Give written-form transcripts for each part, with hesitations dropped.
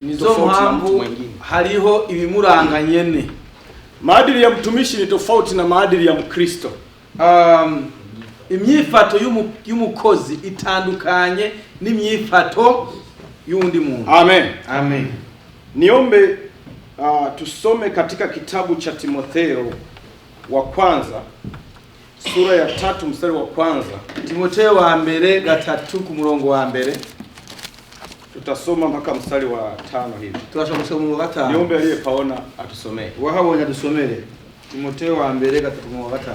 nizo mpamvu hariho ibimuranga nyene. Maadili ya mtumishi ni tofauti na maadili ya Mkristo. Imyifato y'umukozi itandukanye n'imyifato y'undi muntu. Amen. Amen. Niombe tusome katika kitabu cha Timotheo wa kwanza sura ya 3 mstari wa kwanza. Timotheo wa mbere 3 ku murongo wa mbere. Tutasoma mpaka mstari wa 5 hivi. Turashaka kusoma wa 5. Niombe aliyepaona atusomee. Wahabonye adusomere. Timotheo wa mbere 3 ku murongo wa 5.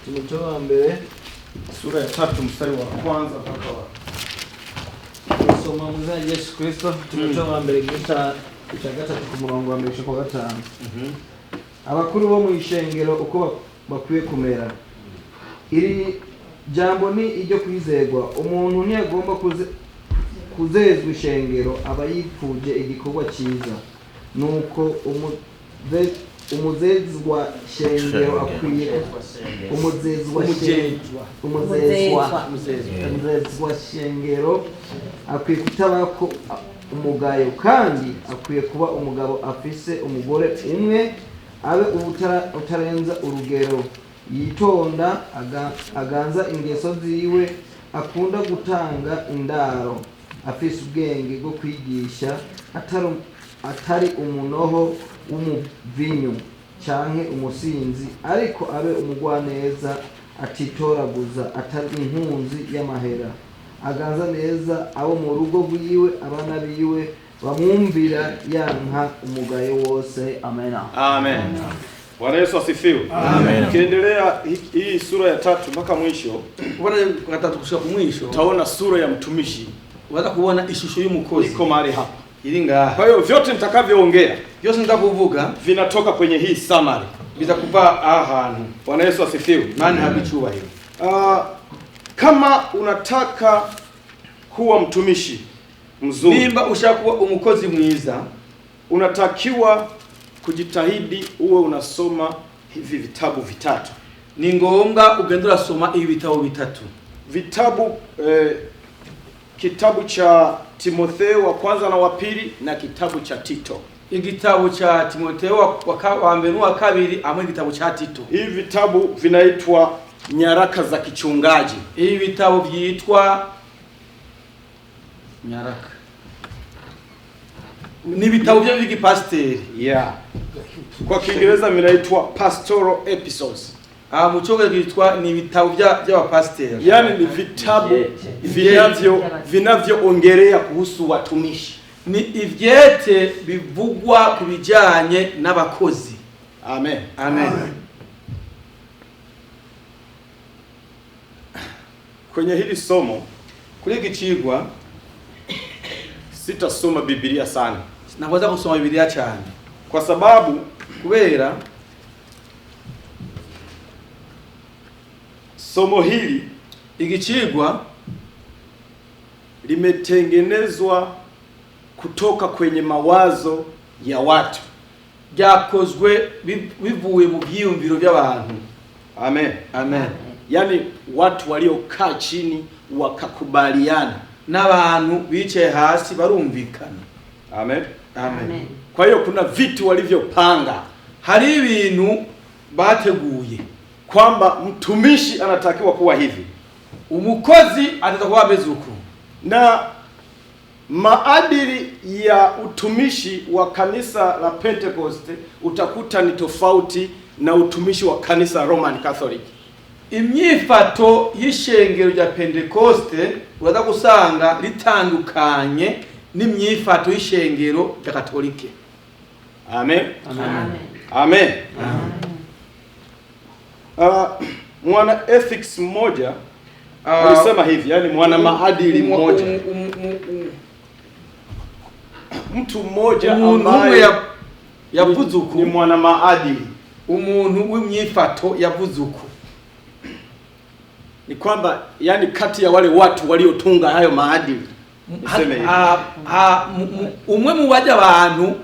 Timotheo wa mbere sura ya 3 mstari wa kwanza mpaka wa soma muzali Yesu Kristo. Timotheo wa mbere gita gatatu ku murongo wa mbere kwa 5. Abakuru bo mu ishengero uko bakwiye kumera. Iri jambo ni iryo kwizerwa. Umuntu ntiyagomba kuzezwa ishengero aba yipfuje igikorwa cyiza. Nuko umuzezwa shengero akwiye umuzezwa shengero akwiye kutabako umugayo, kandi akwiye kuba umugabo afise umugore umwe, abe utarenza urugero, yitonda, aganza ingeso ziwe, akunda gutanga indaro, afise ubwenge bwo kwigisha, atari umunoho w'umuvinyu canke umusinzi, ariko abe umugwaneza, atitoraguza, atari inkunzi y'amahera, aganza neza abo mu rugo rwiwe, abana biwe bamwumvira yanka umugayo wose. Amen. Amen. Bwana Yesu asifiwe. Amen. Kiendelea hii sura ya 3 mpaka mwisho. Bwana gatatu kushika ku mwisho. Utaona sura ya mtumishi. Waza kuona ishusho y'umukozi. Iko mahali hapa. Iri ngaha. Kwa hiyo vyote nitakavyoongea, byose ndakuvuga vinatoka kwenye hii summary. Bizakuva ahantu. Bwana Yesu asifiwe. Nani habichubahiro. Kama unataka kuwa mtumishi mzuri, nimba ushaka kuba umukozi mwiza, unatakiwa kujitahidi uwe unasoma hivi vitabu vitatu. Ni ngombwa ugenda urasoma ibi bitabo bitatu. Vitabu kitabu cha Timotheo wa kwanza na wa pili, na kitabu cha Tito. Igitabo cha Timotheo wa mbere n'uwa kabiri, amwe igitabo cha Tito. Hivi vitabu vinaitwa nyaraka za kichungaji. Hivi vitabu vyitwa nyaraka. Ni vitabu vya vikipasteri. Yeah. Kwa Kiingereza vinaitwa pastoral episodes. Muchoge kitwa ni vitabu vya pasteri. Yaani ni vitabu vinavyoongelea kuhusu watumishi. Ni ivyete bivugwa kubijanye n'abakozi. Amen. Amen. Kwenye hili somo, kuri gicigwa, sitasoma Biblia sana. Nakoza kusoma Biblia cyane. Kwa sababu kubera somo hili igicigwa limetengenezwa kutoka kwenye mawazo ya watu. Byakozwe bivuye mu byiyumviro by'abantu. Amen. Amen. Yaani watu waliokaa chini wakakubaliana, n'abantu bicaye hasi barumvikana. Amen. Amen. Kwa hiyo kuna vitu walivyopanga, hari ibintu bateguye kwamba mtumishi anatakiwa kuwa hivi, umukozi atatakuwa bezuku, na maadili ya utumishi wa kanisa la Pentecost utakuta ni tofauti na utumishi wa kanisa Roman Catholic. Imyifato y'ishengero rya Pentecoste uraza gusanga litandukanye n'imyifato y'ishengero rya Katolike. Amen. Amen. Amen. Mwana ethics mmoja alisema hivi, yani mwana maadili mmoja, mtu mmoja ambaye yavuze uko ni mwana maadili, umuntu w'imyifato yavuze uko, ni kwamba yani kati ya wale watu waliotunga hayo maadili, umwe mu baje abantu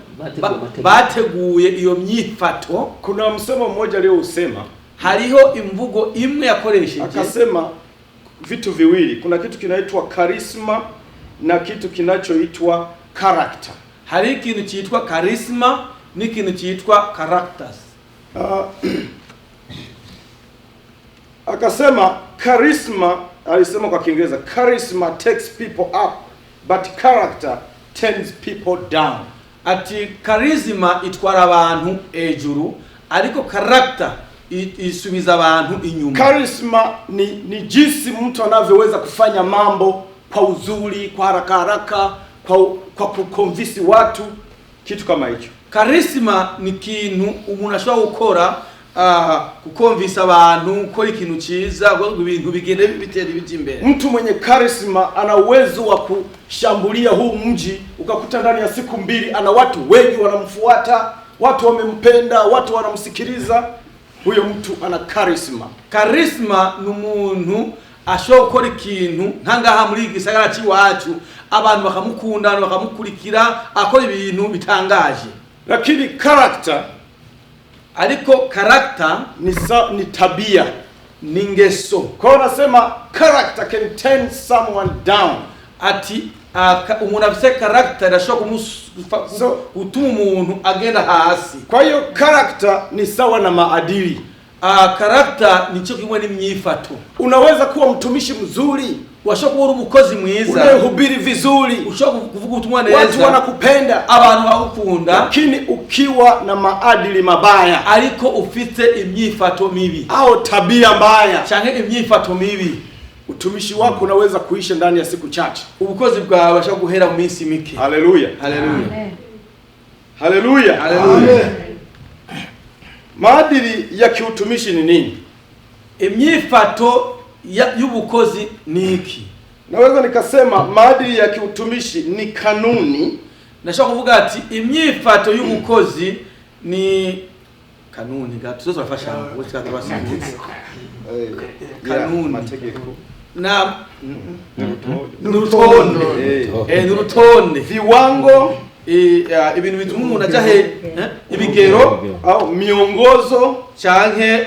bateguye iyo myifato. Kuna msemo mmoja leo usema, hariho imvugo imwe yakoresheje, akasema vitu viwili. Kuna kitu kinaitwa charisma na kitu kinachoitwa character. Hari ikintu cyitwa charisma n'ikintu cyitwa characters. Akasema charisma, alisema kwa Kiingereza, charisma takes people up but character turns people down. Ati charisma itwara abantu ejuru ariko character isubiza abantu inyuma. Charisma ni jinsi mtu anavyoweza kufanya mambo kwa uzuri, kwa haraka haraka, kwa kuconvince watu, kitu kama hicho. Charisma ni kintu umuntu ashobora gukora kuconvince abantu ko ikintu cyiza, ibintu bigende bitera ibiti imbere. Mtu mwenye charisma ana uwezo wa kushambulia huu mji, ukakuta ndani ya siku 2 ana watu wengi wanamfuata, watu wamempenda, watu wanamsikiliza. Huyo mtu ana charisma. Charisma ni umuntu ashobora gukora ikintu nkangaha muri gisagara cy'iwacu abantu bakamukunda bakamukurikira akora ibintu bitangaje. Lakini character, ariko character ni tabia, ni ngeso. Kwa hiyo nasema character can turn someone down. Ati umuntu afite character ashobora gutuma umuntu agenda hasi. Kwa hiyo character ni sawa na maadili. Character ni cyo kimwe n'imyifato. Unaweza kuwa mtumishi mzuri, washobora kuba umukozi mwiza, unahubiri vizuri, ushobora kuvuga ubutumwa neza, watu wanakupenda, abantu bakukunda, lakini ukiwa na maadili mabaya, ariko ufite imyifato mibi au tabia mbaya, cyangwa imyifato mibi, utumishi wako unaweza kuisha ndani ya siku chache. Ubukozi bwawe bashaka guhera mu minsi mike. Haleluya, haleluya, haleluya, haleluya. Maadili ya kiutumishi ni nini? Imyifato y'ubukozi ni iki? Naweza nikasema maadili ya kiutumishi ni kanuni. Nashaka kuvuga ati imyifato y'ubukozi ni kanuni gato zo zafasha wote katabasimuzi. Kanuni mategeko na nurutonde viwango, ibintu bituma umuntu ajya ibigero au miongozo canke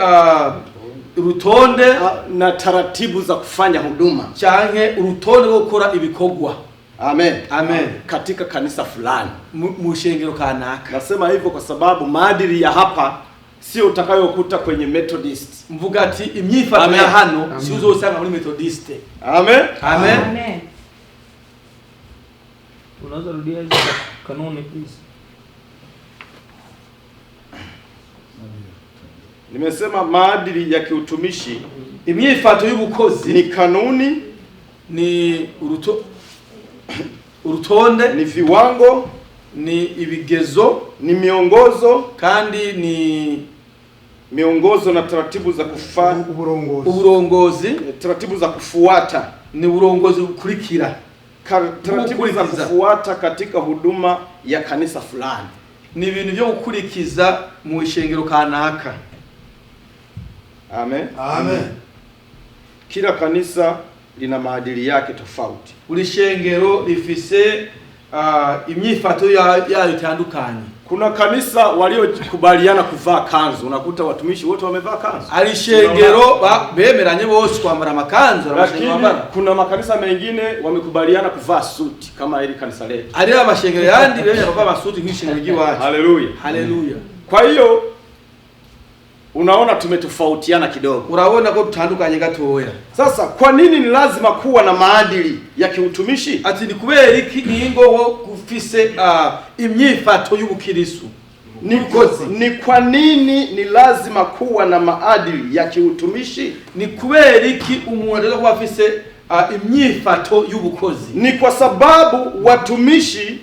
urutonde na taratibu za kufanya huduma, canke urutonde rwo gukora ibikorwa. Amen, amen. Katika kanisa fulani, mu shengero kanaka. Nasema hivyo kwa sababu maadili ya hapa sio utakayokuta kwenye Methodist. Mvuga ati imyifato ya hano si uzosanga muri Methodist. Amen, amen, amen. Unaweza rudia hizo kanuni please? Nimesema maadili ya kiutumishi, imyifato y'ubukozi ni kanuni, ni urutonde, ni viwango, ni ibigezo, ni miongozo, kandi ni miongozo na taratibu za kufuata, uburongozi, taratibu za kufuata, ni uburongozi bukurikira, taratibu za kufuata katika huduma ya kanisa fulani, ni ibintu byo gukurikiza mu ishengero kanaka. Amen, amen. Kila kanisa lina maadili yake tofauti. Buri shengero rifise imyifato yayo itandukanye. Kuna kanisa waliokubaliana kuvaa kanzu, unakuta watumishi wote wamevaa kanzu. Ari shengero bemeranye bose kwambara amakanzu, lakini kuna makanisa mengine wamekubaliana kuvaa suti kama hili kanisa letu. Ari amashengero yandi bemeranye kuvaa suti nk'ishengero ry'iwacu. Haleluya, haleluya. Kwa hiyo unaona tumetofautiana kidogo. Urabona ko tutandukanye gatoya. Sasa kwa nini ni lazima kuwa na maadili ya kiutumishi? Ati ni kubera iki ningo gufise imyifato y'ubukirisu? Ni kwa nini ni lazima kuwa na maadili ya kiutumishi? Ni kubera iki umuntu ateza kuba afise imyifato y'ubukozi? Ni kwa sababu watumishi,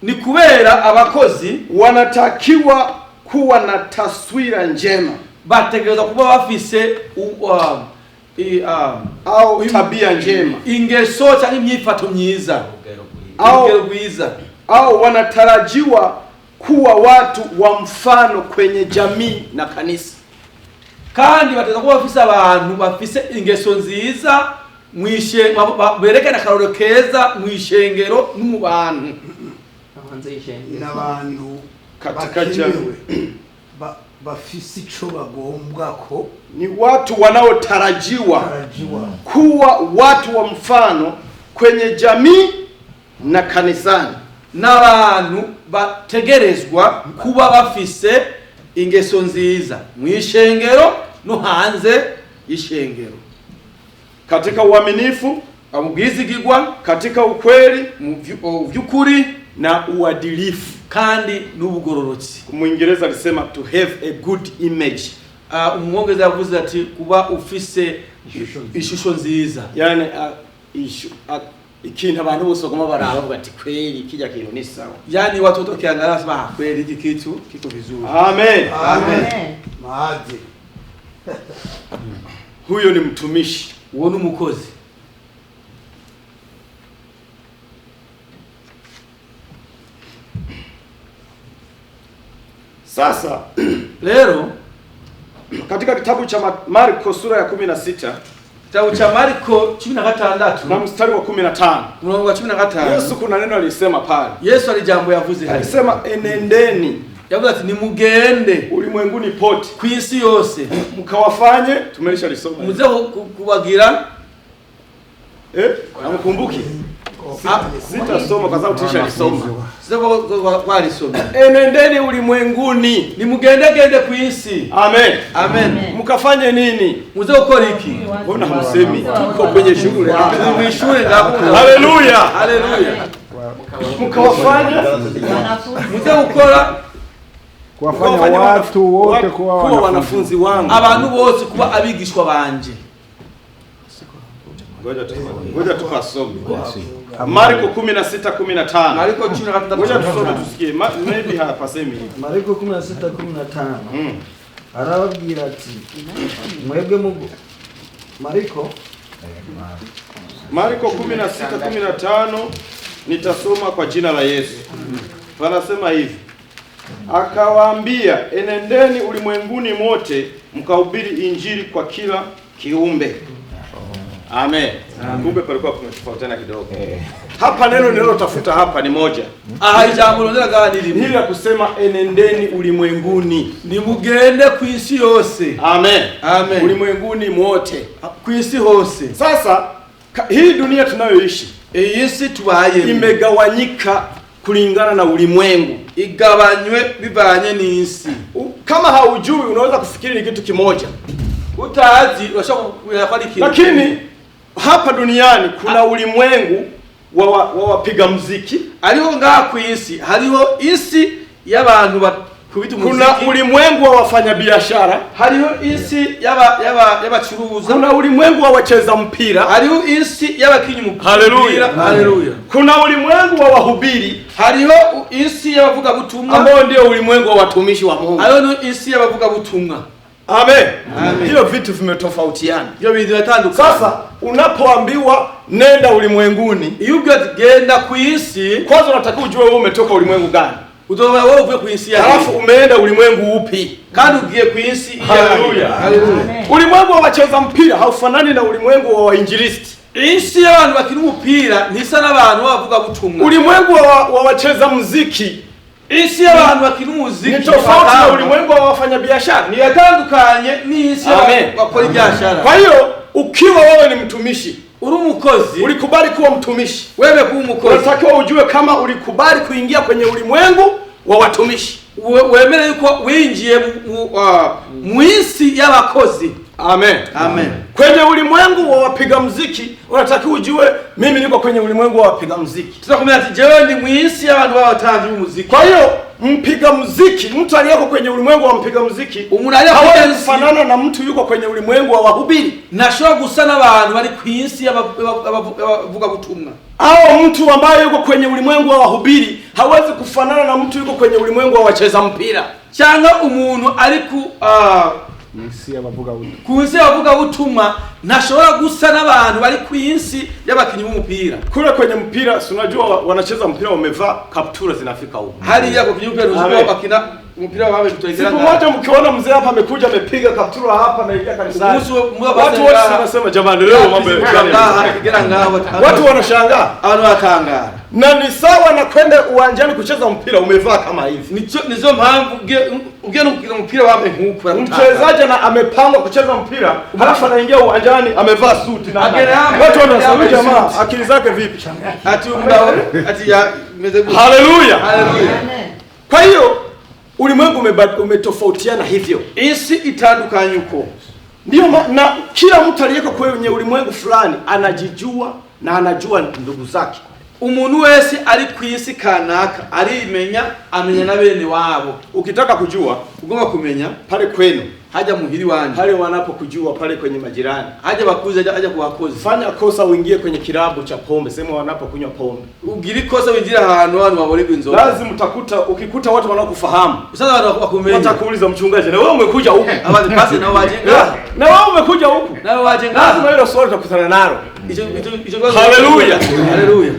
ni kubera abakozi wanatakiwa kuwa na taswira njema, bategereza kuba bafise au tabia njema, ingeso cyangwa imyifato myiza, au wanatarajiwa kuwa watu wa mfano kwenye jamii na kanisa. Kandi bategereza kuba bafise abantu bafise ingeso nziza mwishe, berekana akarorero keza mwishengero no mu bantu n'abantu katika jamii bafise ico bagombwa ko, ni watu wanaotarajiwa kuwa watu wa mfano kwenye jamii na kanisani. N'abantu bategerezwa kuba bafise ingeso nziza mw'ishengero no hanze y'ishengero, katika uaminifu, amubwizigirwa, katika ukweli, mu vy'ukuri na uadilifu, kandi n'ubugororotsi. Mwingereza alisema to have a good image. Umwongeza yavuze ati kuba ufise ishusho nziza, yani ikintu abantu bose bagoma baraba bavuga ati kweli kijya kintu ni sawa, yani watoto kiangalia sema kweli hiki kitu kiko vizuri. Amen. Amen. Maadhi. Huyo ni mtumishi, uwo ni umukozi. Sasa lero katika kitabu cha Marko sura ya 16, kitabu cha Marko 16 na mstari wa 15, mlango wa 15, Yesu kuna neno alisema pale. Yesu alijambo yavuze hali, alisema enendeni, yavuze ati ni mugende ulimwenguni pote kw'isi yose mkawafanye, tumelisha lisoma, muze kubagira namukumbuki sitasoma kwa sababu tulisha lisoma. Enendeni ulimwenguni, ni mugendegende kw'isi. Amen. Amen. Mkafanye nini? Muze gukora iki? Mbona hamsemi? Tuko kwenye shule. Ni shule ngapo. Haleluya. Haleluya. Mkawafanye, muze gukora kuwafanya watu wote kuwa wanafunzi wangu, abantu bose kuba abigishwa banje. Ngoja tukasome Marko 16:15. Marko 16:15. Ngoja tusome tusikie. Maybe hapa semi. Marko 16:15. Arababwira ati mwebwe mugo. Marko 16:15 nitasoma kwa jina la Yesu. Panasema hivi. Akawaambia, enendeni ulimwenguni mote mkahubiri injili kwa kila kiumbe. Amen. Kumbe palikuwa kumetofautiana kidogo. Hapa neno nilotafuta hapa ni moja. Ijambo londera gani limo? Hili la kusema enendeni ulimwenguni. Ni mugende kw'isi yose. Amen. Amen. Ulimwenguni mote. Kw'isi hose. Sasa hii dunia tunayoishi, iyi si tubayemo, imegawanyika kulingana na ulimwengu. Igabanywe bivanye n'isi. Kama haujui unaweza kufikiri ni kitu kimoja. Utazi urashobora kwari kintu. Lakini hapa duniani kuna ulimwengu wa wapiga muziki, ariho ngaha kw'isi hariho isi y'abantu bakubita umuziki. Kuna ulimwengu wa wafanyabiashara, hariho isi y'abacuruza. Kuna ulimwengu wa wacheza mpira, hariho isi y'abakinyi umupira. Haleluya. Haleluya. Kuna ulimwengu wa wahubiri, hariho isi y'abavuga butumwa, ambao ndio ulimwengu wa watumishi wa Mungu. hariho isi y'abavuga butumwa. Amen. Hiyo vitu vimetofautiana. Hiyo vitu vitandukana. Sasa unapoambiwa nenda ulimwenguni, iyo genda kw'isi, kwanza unatakiwa ujue wewe umetoka ulimwengu gani. Utoba wewe uvuye kw'isi ya. Alafu umeenda ulimwengu upi? Kandi ugiye kw'isi ya. Haleluya. Ulimwengu wa wacheza mpira haufanani na ulimwengu wa wainjilisti. Isi y'abantu bakina umupira ntisa n'abantu bavuga butumwa. Ulimwengu wa wacheza muziki, isi y'abantu bakina umuziki ni tofauti na ulimwengu wa wafanyabiashara. Ni yatandukanye n'isi bakora biashara. Kwa hiyo ukiwa wewe ni mtumishi, uri umukozi, ulikubali kuwa mtumishi, wewe kuwa umukozi, unatakiwa ujue kama ulikubali kuingia kwenye ulimwengu wa watumishi. Wemere yuko winjiye mu isi y'abakozi. Amen. Amen. Kwenye ulimwengu wa wapiga muziki unatakiwa ujue mimi niko kwenye ulimwengu wa wapiga muziki. Tutakomea ati jewe ndi mu isi y'abantu b'abatambi b'umuziki. Kwa hiyo mpiga muziki, mtu aliyeko kwenye ulimwengu wa mpiga muziki hawezi kufanana na mtu yuko kwenye ulimwengu wa wahubiri. Nashobora gusa n'abantu bari ku isi y'abavuga butumwa. Au mtu ambaye yuko kwenye ulimwengu wa wahubiri hawezi kufanana na mtu yuko kwenye ulimwengu wa wacheza mpira. Cyangwa umuntu ari ku isi y'abavuga butumwa. Ku isi y'abavuga butumwa ntashobora gusa n'abantu bari ku isi y'abakinyi b'umupira. Kule kwenye mpira, si unajua wanacheza mpira wamevaa kaptura zinafika huko. Hali yako kinyupe nuziko bakina mpira wawe kutoigera. Siku moja mkiona mzee hapa amekuja amepiga kaptura hapa na ingia kanisani. Watu wote wanasema jamani leo mambo ya watu wanashangaa. Wanatanga. Na ni sawa na kwenda uwanjani kucheza mpira umevaa kama hivi. Nizo mpamvu ugena mpira wawe huko. Mchezaji na amepangwa kucheza mpira, halafu anaingia uwanjani amevaa suti na watu wanasema jamaa akili zake vipi? Haleluya. Kwa hiyo ulimwengu umetofautiana hivyo. Isi itandukanye uko. Ndio na kila mtu aliyeko kwenye ulimwengu fulani anajijua na anajua ndugu zake. Umuntu wese ari kwisi kanaka arimenya amenya na bene wabo. Ukitaka kujua ugomba kumenya pale kwenu, haja muhiri wanje, pale wanapokujua pale kwenye majirani, haja bakuze haja kuwakozi. Fanya kosa uingie kwenye kilabu cha pombe, sema wanapokunywa pombe. Ugiri kosa winjira ahantu abantu baborega inzoga. Lazima ukikuta watu wanakufahamu. Sasa wanakumenya. Watakuuliza mchungaji, na wewe umekuja huku? Abazi pasi na wajenga. Na wewe umekuja huku? Na wewe wajenga. Lazima hilo swali utakutana nalo. Haleluya. Haleluya.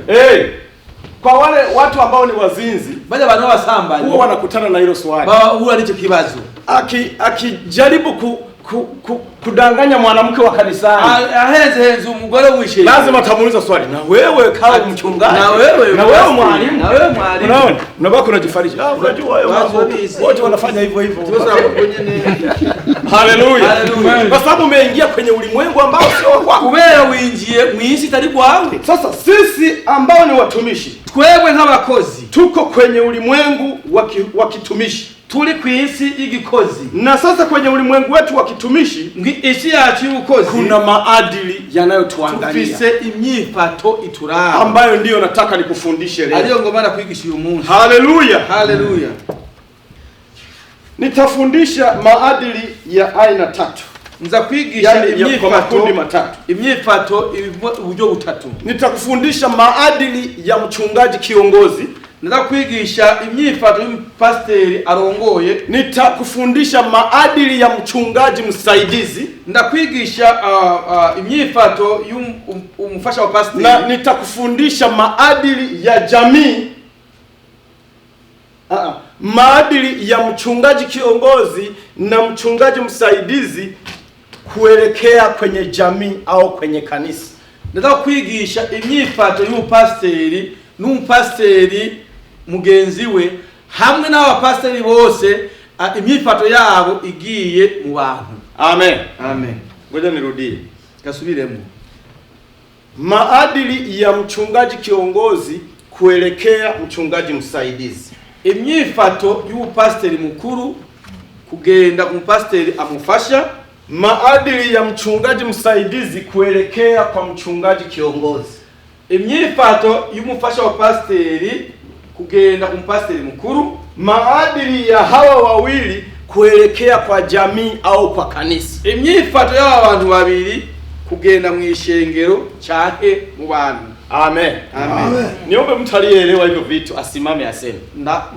Kwa wale watu ambao ni wazinzi, baada bana wasamba huwa wanakutana na hilo swali. Huwa nicho kibazo. Akijaribu kudanganya mwanamke wa kanisani. Henze umugore wishe. Lazima atamuuliza swali. Na wewe kama mchungaji. Na wewe mwalimu. Na wewe mwalimu. Unaona? Unabaki unajifariji. Unajua wewe wote wanafanya hivyo hivyo. Haleluya. Kwa sababu umeingia kwenye ulimwengu ambao sio wako. Kubera winjiye mwisi tari kwawe. Sasa sisi ambao ni watumishi, twebwe nk'abakozi tuko kwenye ulimwengu wa kitumishi. Tuli kwisi y'igikozi. Na sasa kwenye ulimwengu wetu wa kitumishi, isi yacu y'ubukozi, kuna maadili yanayotuangalia. Tufise imyifato ituraba. Ambayo ndiyo nataka nikufundishe leo. Aliyo ngomana kwigisha uyu munsi. Haleluya. Haleluya. Nitafundisha maadili ya aina 3. Nza kwigisha imyifato matatu. Imyifato uburyo butatu. Nitakufundisha maadili ya mchungaji kiongozi. Nitakwigisha imyifato y'umupasteri arongoye. Nitakufundisha maadili ya mchungaji msaidizi. Ndakwigisha imyifato y'umufasha wa pasteri. Na nitakufundisha maadili ya jamii. Maadili ya mchungaji kiongozi na mchungaji msaidizi kuelekea kwenye jamii au kwenye kanisa. Nataka kwigisha imyifato y'umupasteri n'umupasteri mugenzi we hamwe n'abapasteri bose, imyifato yabo igiye mu bantu. Amen. Amen. Ngoja nirudie. Kasubiremo. Maadili ya mchungaji kiongozi kuelekea mchungaji msaidizi. Imyifato y'umupasteri mukuru kugenda ku mupasteri amufasha. Maadili ya mchungaji msaidizi kuelekea kwa mchungaji kiongozi. Imyifato y'umufasha wa pasteri kugenda ku mupasteri mukuru. Maadili ya hawa wawili kuelekea kwa jamii au kwa kanisa. Imyifato y'aba bantu babiri kugenda mu ishengero cyake mu bantu. Amen. Amen. Niombe mtu aliyeelewa hivyo vitu asimame aseme.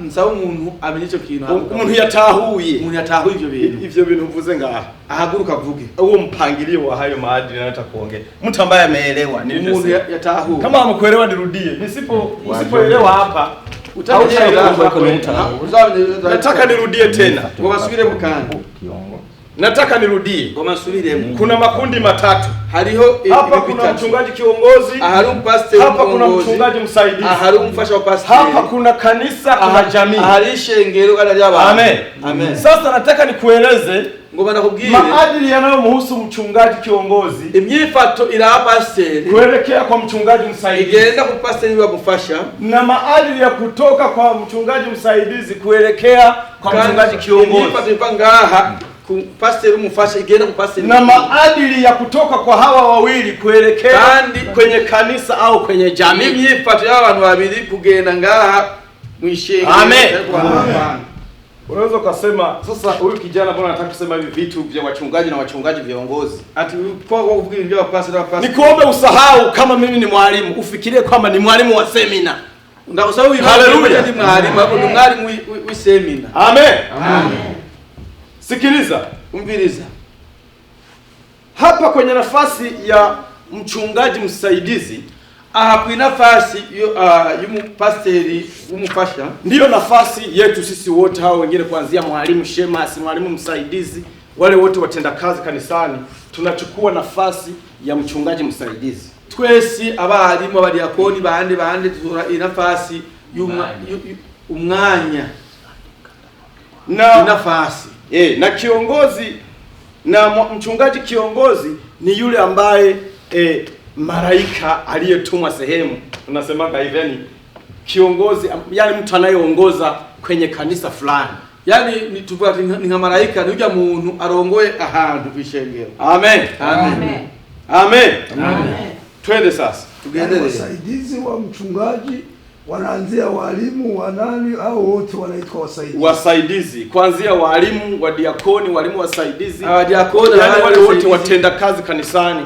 Nsaba umuntu amenye ico kintu. Umuntu yatahuye. Umuntu yatahuye ivyo bintu mvuze ngaha. Ahaguruka vuge. Huo mpangilio wa hayo maadili nataka kuongea. Mtu ambaye ameelewa nini? Umuntu yatahuye. Kama hamkuelewa nirudie. Nisipoelewa hapa nataka nirudie tena. Ngomasubire mukandi. Nataka nirudie. Ngomasubiremo. Kuna makundi matatu. Hariho hapa kuna mchungaji kiongozi, hari umupasteri, hapa kuna mchungaji msaidizi, hari umufasha wa pasteri, hapa kuna kanisa, kuna jamii, hari ishengero kana ry'abantu. Amen. Amen. Sasa nataka nikueleze ngoma nakubwire maadili yanayomhusu mchungaji kiongozi, imyifato ila pasteri kuelekea kwa mchungaji msaidizi, igenda ku pasteri wa mufasha, na maadili ya kutoka kwa mchungaji msaidizi kuelekea kwa mchungaji kiongozi. Imyifato ipangaha kupasteri umufasha igenda kupasteri, na maadili ya kutoka kwa hawa wawili kuelekea kwenye kanisa au kwenye jamii. Imyifato y'abantu babiri kugenda ngaha mwishengero. Amen. Unaweza kusema sasa huyu kijana mbona anataka kusema hivi vitu vya wachungaji na wachungaji viongozi? Ati kwa kufikiri ndio pasteri wa pasteri. Nikuombe usahau kama mimi ni mwalimu, ufikirie kwamba ni mwalimu wa semina. Ndakusahau hivi. Haleluya. Ni mwalimu hapo, ni mwalimu wa semina. Amen. Amen. Sikiliza, umviriza. Hapa kwenye nafasi ya mchungaji msaidizi, aha ku nafasi y'umupasteri w'umufasha, ndiyo nafasi yetu sisi wote hao wengine, kuanzia mwalimu shemasi, mwalimu msaidizi, wale wote watenda kazi kanisani, tunachukua nafasi ya mchungaji msaidizi. Twesi abarimu abadiakoni bande tuzura inafasi umwanya na nafasi na kiongozi na mchungaji kiongozi ni yule ambaye malaika aliyetumwa sehemu, tunasema hivyo, kiongozi yani mtu anayeongoza kwenye kanisa fulani. Yani ni tupati ni malaika ni uja muntu arongoye ahantu kwishengero. Amen. Amen. Amen. Amen. Twende sasa. Tugendelee. Wasaidizi wa mchungaji wanaanzia walimu wa nani au wote wanaitwa wasaidizi? Wasaidizi kuanzia walimu wa diakoni, walimu wasaidizi, diakoni, yani wale wote watenda kazi kanisani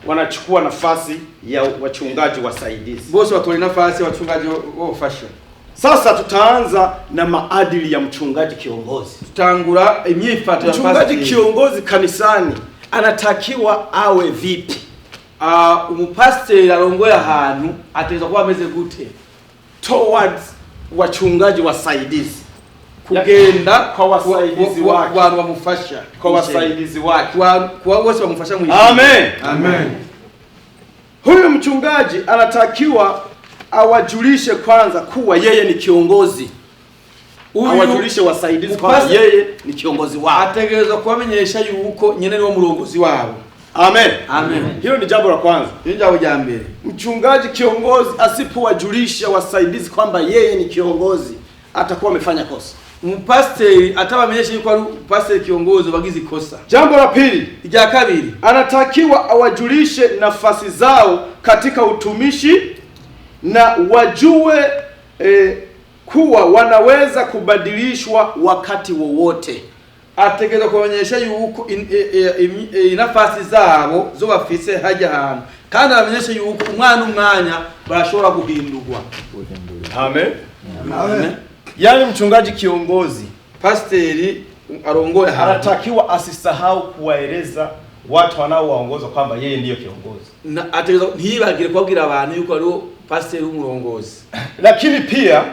wanachukua nafasi ya wachungaji wasaidizi. Bose watoli nafasi ya wachungaji wofasha. Sasa tutaanza na maadili ya mchungaji kiongozi. Tutangura imyifato ya mchungaji kiongozi kanisani anatakiwa awe vipi? Umupasteri arongoye ahantu ateza kuba ameze gute towards wachungaji wasaidizi, kugenda kwa wasaidizi wake, kwa wamufasha, kwa wasaidizi wake, kwa wose wamufasha mu. Amen. Amen. Huyu mchungaji anatakiwa awajulishe kwanza kuwa yeye ni kiongozi. Awajulishe wasaidizi kwamba yeye ni kiongozi wao. Ategerezwa kubamenyesha yuko nyene ni wo murongozi wabo. Amen. Amen. Hilo ni jambo la kwanza. Hilo jambo la mbele. Mchungaji kiongozi asipowajulisha wasaidizi kwamba yeye ni kiongozi, atakuwa amefanya kosa. Mpasteri atabamenyesha yuko ari pastor kiongozi bagize kosa. Jambo la pili, rya kabiri, anatakiwa awajulishe nafasi zao katika utumishi na wajue kuwa wanaweza kubadilishwa wakati wowote. Ategereza kubamenyesha yuko inafasi zabo zo bafise hajya hantu, kandi abamenyesha yuko umwanya barashobora guhindurwa. Amen. Amen. Yani mchungaji kiongozi, pasteri arongoye anatakiwa asisahau kuwaeleza watu wanaowaongoza kwamba yeye ndiyo kiongozi. Na ategereza ntibagire kubabwira abantu yuko ari pasteri w'umurongozi. Lakini pia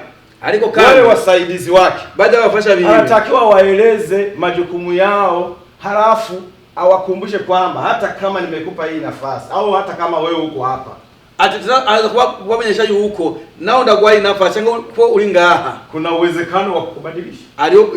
ariko kandi wale wasaidizi wake baada bafasha bibi, anatakiwa waeleze majukumu yao, halafu awakumbushe kwamba hata kama nimekupa hii nafasi au hata kama wewe uko hapa, anaweza kubamenyesha yuko nao ndagwa hii nafasi ngo ko uri ngaha, kuna uwezekano wa kukubadilisha. Alio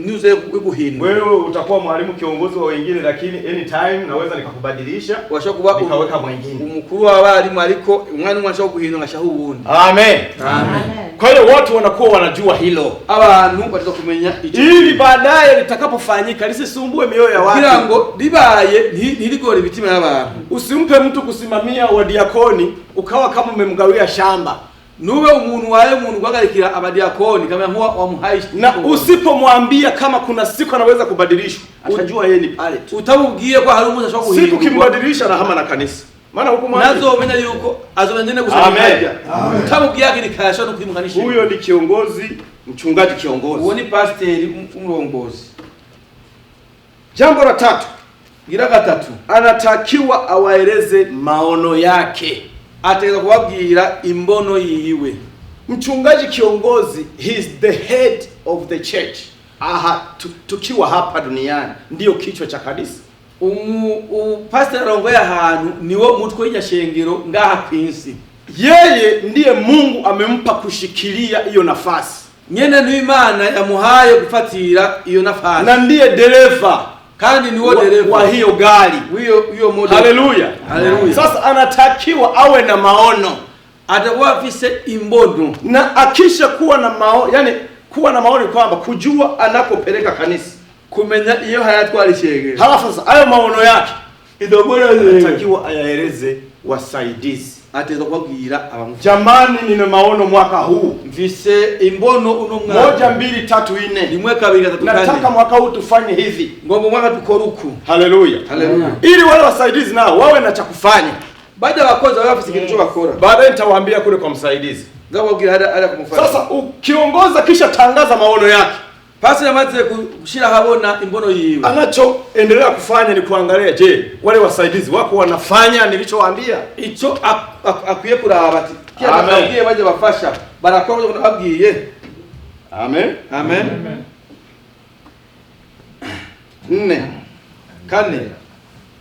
niuze kuhinda. Wewe utakuwa mwalimu kiongozi wa wengine, lakini anytime naweza nikakubadilisha, washakuba nikaweka mwingine. Umukuru wa abarimu ariko umwana umwasha kuhinda ngashaho ubundi. Amen. Amen. Kwa hiyo watu wanakuwa wanajua hilo. Abantu bataka kumenya ili baadaye litakapofanyika lisisumbue mioyo ya watu. Kila ngo libaye ntiligore bitima y'abantu. Usimpe mtu kusimamia wadiakoni ukawa kama umemgawia shamba. Nube umuntu wae umuntu guhagarikira abadiakoni kama nkuwa wamuhaisha. Na usipomwambia kama kuna siku anaweza kubadilishwa, atajua yeye ni pale tu. Utamubwiye ko hari umuntu ashobora guhindurwa. Siku kimbadilisha na hama na kanisa. Maana huko mwana nazo umenya yuko azobendene gusomera. Utamubwiye agirikasha no kwimukanisha. Huyo ni kiongozi, mchungaji kiongozi. Uwo ni pasteri umurongozi. Jambo la tatu, gira gatatu, anatakiwa awaeleze maono yake. Ategeza kubabwira imbono yiwe. Mchungaji kiongozi, he is the head of the church. Tukiwa hapa duniani ndio kichwa cha kanisa. Pastor arongoye ahantu niwo mutwe y'ishengero ngaha kwinsi. Yeye ndiye Mungu amempa kushikilia hiyo nafasi. Nyene ni Imana yamuhaye kufatira iyo nafasi. Na ndiye dereva, kandi niwo dereva wa hiyo gari. Hiyo model. Haleluya. Haleluya. Sasa anatakiwa awe na maono. Atakuwa afise imbono. Na akisha kuwa na maono, yani kuwa na maono kwamba kujua anakopeleka kanisa, kumenya iyo hayatwara ishengero. Halafu sasa hayo maono yake idogoro anatakiwa ayaeleze wasaidizi. Ateza kubwira abamu. Jamani, nina maono mwaka huu. Mfise imbono uno mwaka. 1 2 3 4. Ni mwaka 2 3 4. Nataka mwaka huu tufanye hivi. Ngombo mwaka tukoruku. Haleluya. Haleluya. Ili wale wasaidizi nao wawe na cha kufanya. Baada wakoza wao afise kitu bakora. Baadaye nitawaambia kule kwa msaidizi. Ngababwira hada kumfanya. Sasa ukiongoza kisha tangaza maono yake. Pastor amaze kushira habona imbono yiwe. Anachoendelea kufanya ni kuangalia, je, wale wasaidizi wako wanafanya nilichowaambia? Ico akwiye kuraba ati kiye baje bafasha barakora ngo abwiye. Amen. Amen. 4 kane,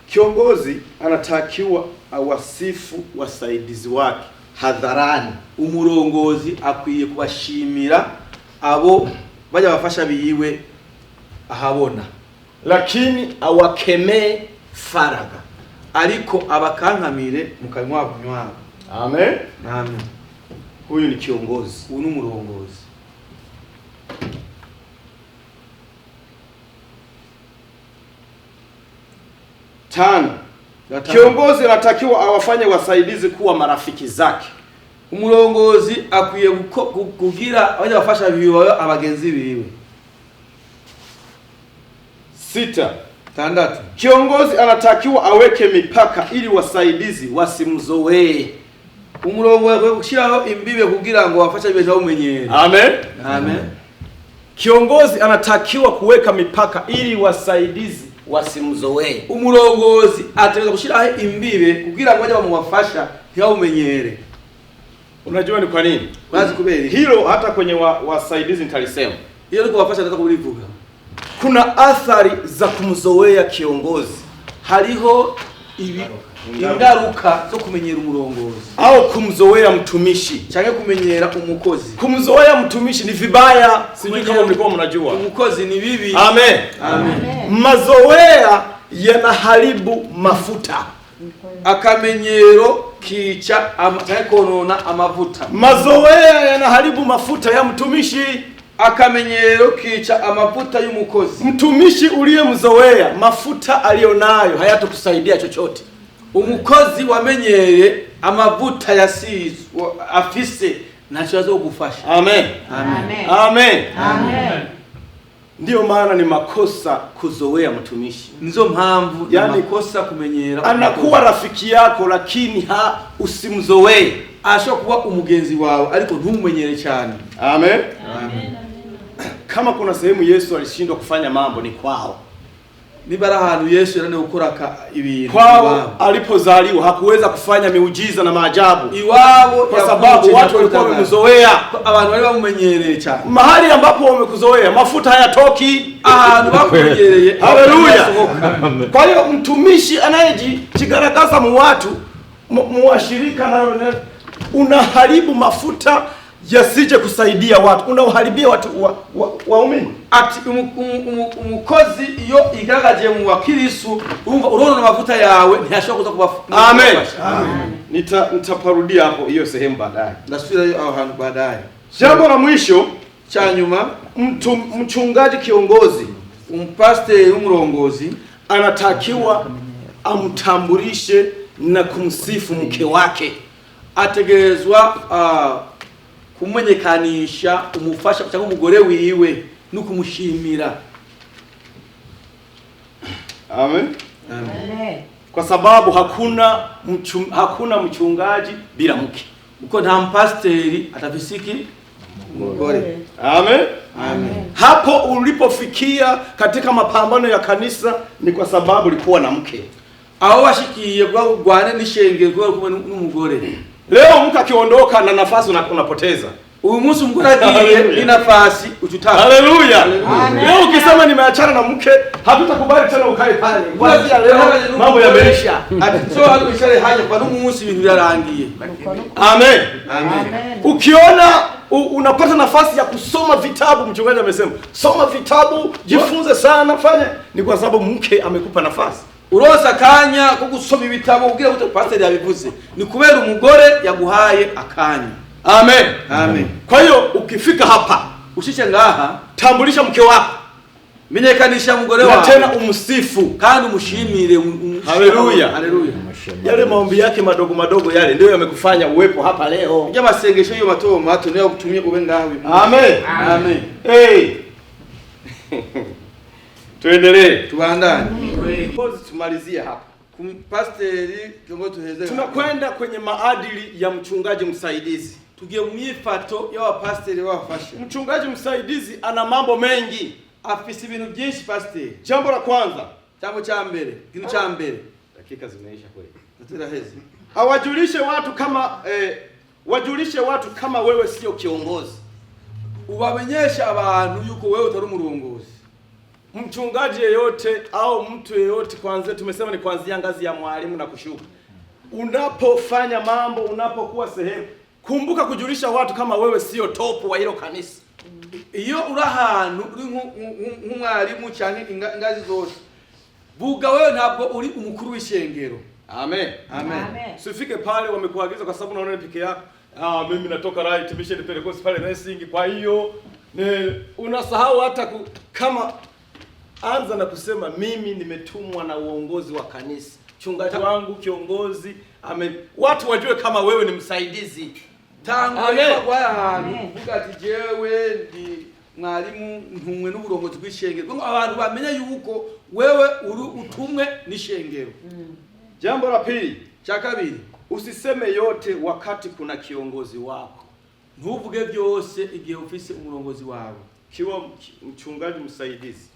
kiongozi anatakiwa awasifu wasaidizi wake hadharani. Umurongozi akwiye kubashimira abo baje bafasha biyiwe ahabona, lakini awakemee faraga, ariko abakankamire mukanywa kunywabo. Amen. Amen. Huyu ni kiongozi, uyu ni umurongozi. Tano, kiongozi anatakiwa awafanye wasaidizi kuwa marafiki zake. Umurongozi akwiye kugira abaje bafasha biwe abagenzi biwe. 6, Tandatu, kiongozi anatakiwa aweke mipaka ili wasaidizi wasimzoee. Umurongozi akwiye gushiraho imbibe kugira ngo bafasha biwe bamenyere. Amen. Amen. Kiongozi anatakiwa kuweka mipaka ili wasaidizi wasimzoee. Umurongozi ategeza gushiraho imbibe kugira ngo baje bamufasha ntibamenyere. Unajua ni kwa nini? Bazi kuberi hilo hata kwenye wasaidizi nitalisema. Hiyo ndio wafasha nataka kulivuga. Kuna athari za kumzoea kiongozi. Hariho ingaruka zo kumenyera umurongozi au kumzoea mtumishi, cyangwa kumenyera umukozi. Kumzoea mtumishi ni vibaya, sijui kama mlikuwa mnajua. Umukozi ni bibi. Amen. Amen. Mazoea yanaharibu mafuta. Akamenyero kicha konona amavuta. Mazoea yanaharibu mafuta ya mtumishi. Akamenyero kicha amavuta y'umukozi. Mtumishi uliyemzoea, mafuta alionayo hayatakusaidia chochote. Umukozi wamenyere amavuta yasizwe afise nacho azogufasha. Amen. Amen. Amen. Amen. Ndio maana ni makosa kuzoea mtumishi. Nizo mpamvu yani makosa kumenyera. Anakuwa rafiki yako lakini usimzoee. Asho kuba umugenzi wawe ariko ntumumenyere cyane. Amen. Amen. Kama kuna sehemu Yesu alishindwa kufanya mambo ni kwao. Nibara ahantu Yesu yarane gukoraka ibintu kwao. Alipozaliwa hakuweza kufanya miujiza na maajabu iwabo kwa sababu watu walikuwa wamemzoea. Abantu bari bamumenyereye cyane. Mahali ambapo wamekuzoea mafuta hayatoki. Ahantu bakumenyereye. Haleluya. Kwa hiyo mtumishi anayejigaragaza mu watu muwashirika na unaharibu mafuta yasije kusaidia watu, unawaharibia watu waumini. Ati umukozi iyo igaragaje mu wakirisu urumva urona mafuta yawe ntiyashobora kuza kuba. Amen. Amen. Nitaparudia hapo hiyo sehemu baadaye. Ndasubira aho hantu baadaye. Jambo la mwisho cha nyuma, mchungaji kiongozi, umpastor umurongozi anatakiwa amtambulishe na kumsifu mke wake. Ategerezwa kumenyekanisha umufasha cyangwa umugore wiwe no kumushimira. Amen. Amen. Kwa sababu hakuna mchungaji bila mke. Uko nta mpasteri atafisiki umugore. Amen. Amen. Hapo ulipofikia katika mapambano ya kanisa ni kwa sababu ulikuwa na mke. Aho washikiye gwagwane n'ishengero kumwe n'umugore. Leo mke akiondoka na nafasi unapoteza. Uyu munsi umugore agiye ni nafasi uchutaka. Haleluya. Leo ukisema nimeachana na mke, hatutakubali tena ukae pale. Kuanzia leo mambo yameisha. Ati so hali ishare haje kwa munsi ibintu byarangiye. Amen. Amen. Ukiona unapata nafasi ya kusoma vitabu, mchungaji amesema, soma vitabu, jifunze sana, fanya, ni kwa sababu mke amekupa nafasi. Uroza kanya ko gusoma ibitabo kugira ngo pastor yabivuze. Ni kubera umugore yaguhaye akanya. Amen. Amen. Kwa hiyo ukifika hapa, ushiche ngaha, tambulisha mke wako. Menyekanisha mugore wako. Na tena umsifu kandi umushimire. Haleluya. Haleluya. Yale maombi yake madogo madogo yale ndio yamekufanya uwepo hapa leo. Nje masengesho yo mato mato niyo kutumie ube ngawe. Amen. Amen. Hey. Tuendelee. Tubandane. Tumalizie hapa. Pastor kiongozi tuheze. Tunakwenda kwenye maadili ya mchungaji msaidizi. tugiye mu myifato y'abapasiteri b'abafasha. Mchungaji msaidizi ana mambo mengi, afise ibintu byinshi pasiteri. Jambo la kwanza, jambo cha mbere, ikintu cha mbere, dakika zimeisha kweli, tutiraheze, awajulishe watu kama wajulishe watu kama wewe sio kiongozi. Ubamenyesha abantu yuko wewe utari umurongozi. Mchungaji yeyote au mtu yeyote, kwanza tumesema ni kuanzia ngazi ya mwalimu na kushuka, unapofanya mambo, unapokuwa sehemu, kumbuka kujulisha watu kama wewe sio top wa hilo kanisa. Iyo uri ahantu uri nk'umwarimu cyane ingazi zose, vuga wewe ntabwo uri umukuru w'ishengero. Amen. Amen. Usifike pale wamekuagiza kwa sababu unaona peke yako, mimi natoka Right Mission Pentecost pale Racing, kwa hiyo unasahau hata kama anza na kusema mimi nimetumwa na uongozi wa kanisa, mchungaji wangu, kiongozi, watu wajue kama wewe ni msaidizi. Tangu kwa ahantu vuga ati jewe ndi mwarimu ntumwe n'uburongozi bw'ishengero, ngo abantu bamenye yuko wewe uri utumwe n'ishengero. Jambo la pili, cha kabiri, usiseme yote wakati kuna kiongozi wako. Ntuvuge byose igihe ufise umurongozi wawe. Kiwa mchungaji msaidizi,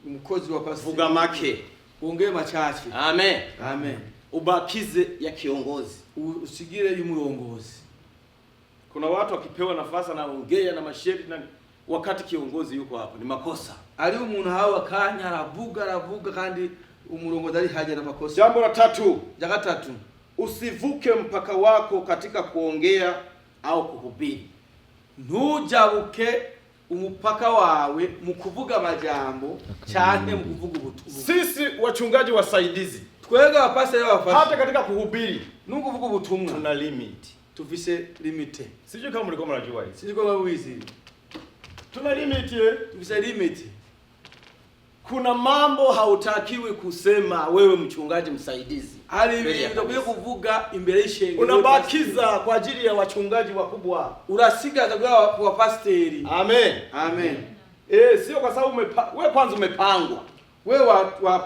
umukozi wa pastor, vuga make, uongee machache. Amen. Amen. Ubakize ya kiongozi, usigire y'umurongozi. Kuna watu wakipewa nafasi na ongea na masheri na wakati kiongozi yuko hapo, ni makosa. Ali umuntu hawe akanya aravuga kandi umurongozi ari haje na makosa. Jambo la tatu, gatatu, usivuke mpaka wako katika kuongea au kuhubiri. Ntujabuke umupaka wawe mu kuvuga amajambo cyane mu kuvuga ubutumwa. Sisi wachungaji wasaidizi, twega abapasiteri b'abafasha, hata katika kuhubiri no kuvuga ubutumwa tuna limit. Tufise limite. Sijui kama mlikuwa mnajua hizi. Sijui kama wizi. Tuna limit Tufise limit. Kuna mambo hautakiwi kusema wewe mchungaji msaidizi. Ali nitakuja kuvuga imbere y'ishengero. Unabakiza kwa ajili ya wachungaji wakubwa. Urasigaza kwa pasiteri. Amen. Amen. Sio kwa sababu wewe kwanza umepangwa. Wewe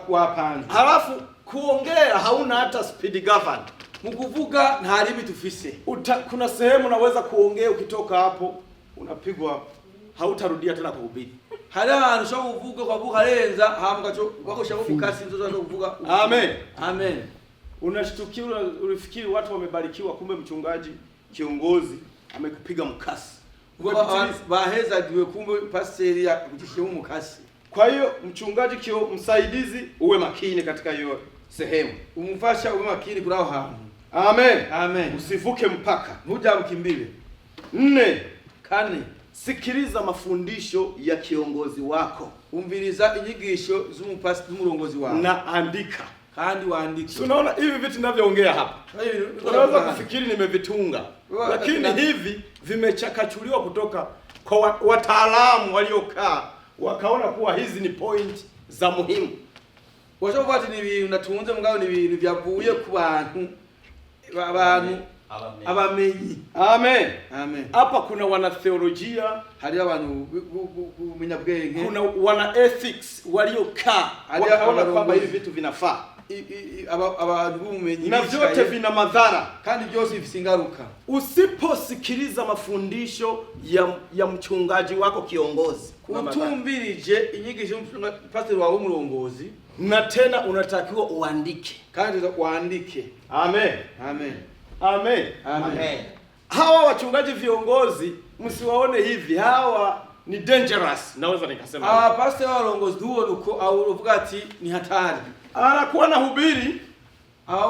wapanga. Halafu kuongea hauna hata speed govern. Mukuvuga nta limit ufise. Kuna sehemu unaweza kuongea ukitoka hapo unapigwa, hautarudia tena kuhubiri. Hari ahantu ushobora kuvuga kwa bukarenza hamgacho bakoshaka kukasi nzoza zo kuvuga. Amen. Amen. Unashtukia ulifikiri watu wamebarikiwa, kumbe mchungaji kiongozi amekupiga mkasi. Bahezagiwe kumbe pasiteri yakujishia umukasi. Kwa hiyo mchungaji msaidizi uwe makini katika hiyo sehemu. Umufasha uwe makini kuri aho hantu. Amen. Amen. Usivuke mpaka. Ntujabukimbire. 4. Kane, sikiliza mafundisho ya kiongozi wako. Umviriza inyigisho z'umurongozi wako. Na andika. Kandi waandike. Unaona hivi vitu ninavyoongea hapa, unaweza kufikiri nimevitunga, lakini hivi vimechakachuliwa kutoka kwa wataalamu waliokaa wakaona kuwa hizi ni point za muhimu. Washoboye ati ni ibintu natunze mugabo ni ibintu byavuye ku bantu abamenyi. Amen. Amen. Hapa kuna wana theolojia, hari abantu kumenya bwenge, kuna wana ethics waliokaa wakaona kwamba hivi vitu vinafaa. Abantu b'ubumenyi na vyote vina madhara kandi byose bifite ingaruka. Usiposikiliza mafundisho ya mchungaji wako kiongozi, utumbirije inyigisho pastor wawe umurongozi, na tena unatakiwa uandike, kandi uandike. Amen. Amen. Amen. Amen. Hawa wachungaji viongozi msiwaone hivi, hawa ni dangerous, naweza nikasema. Pastor warongozi duo uko au uvuga ati ni hatari. Anakuwa na hubiri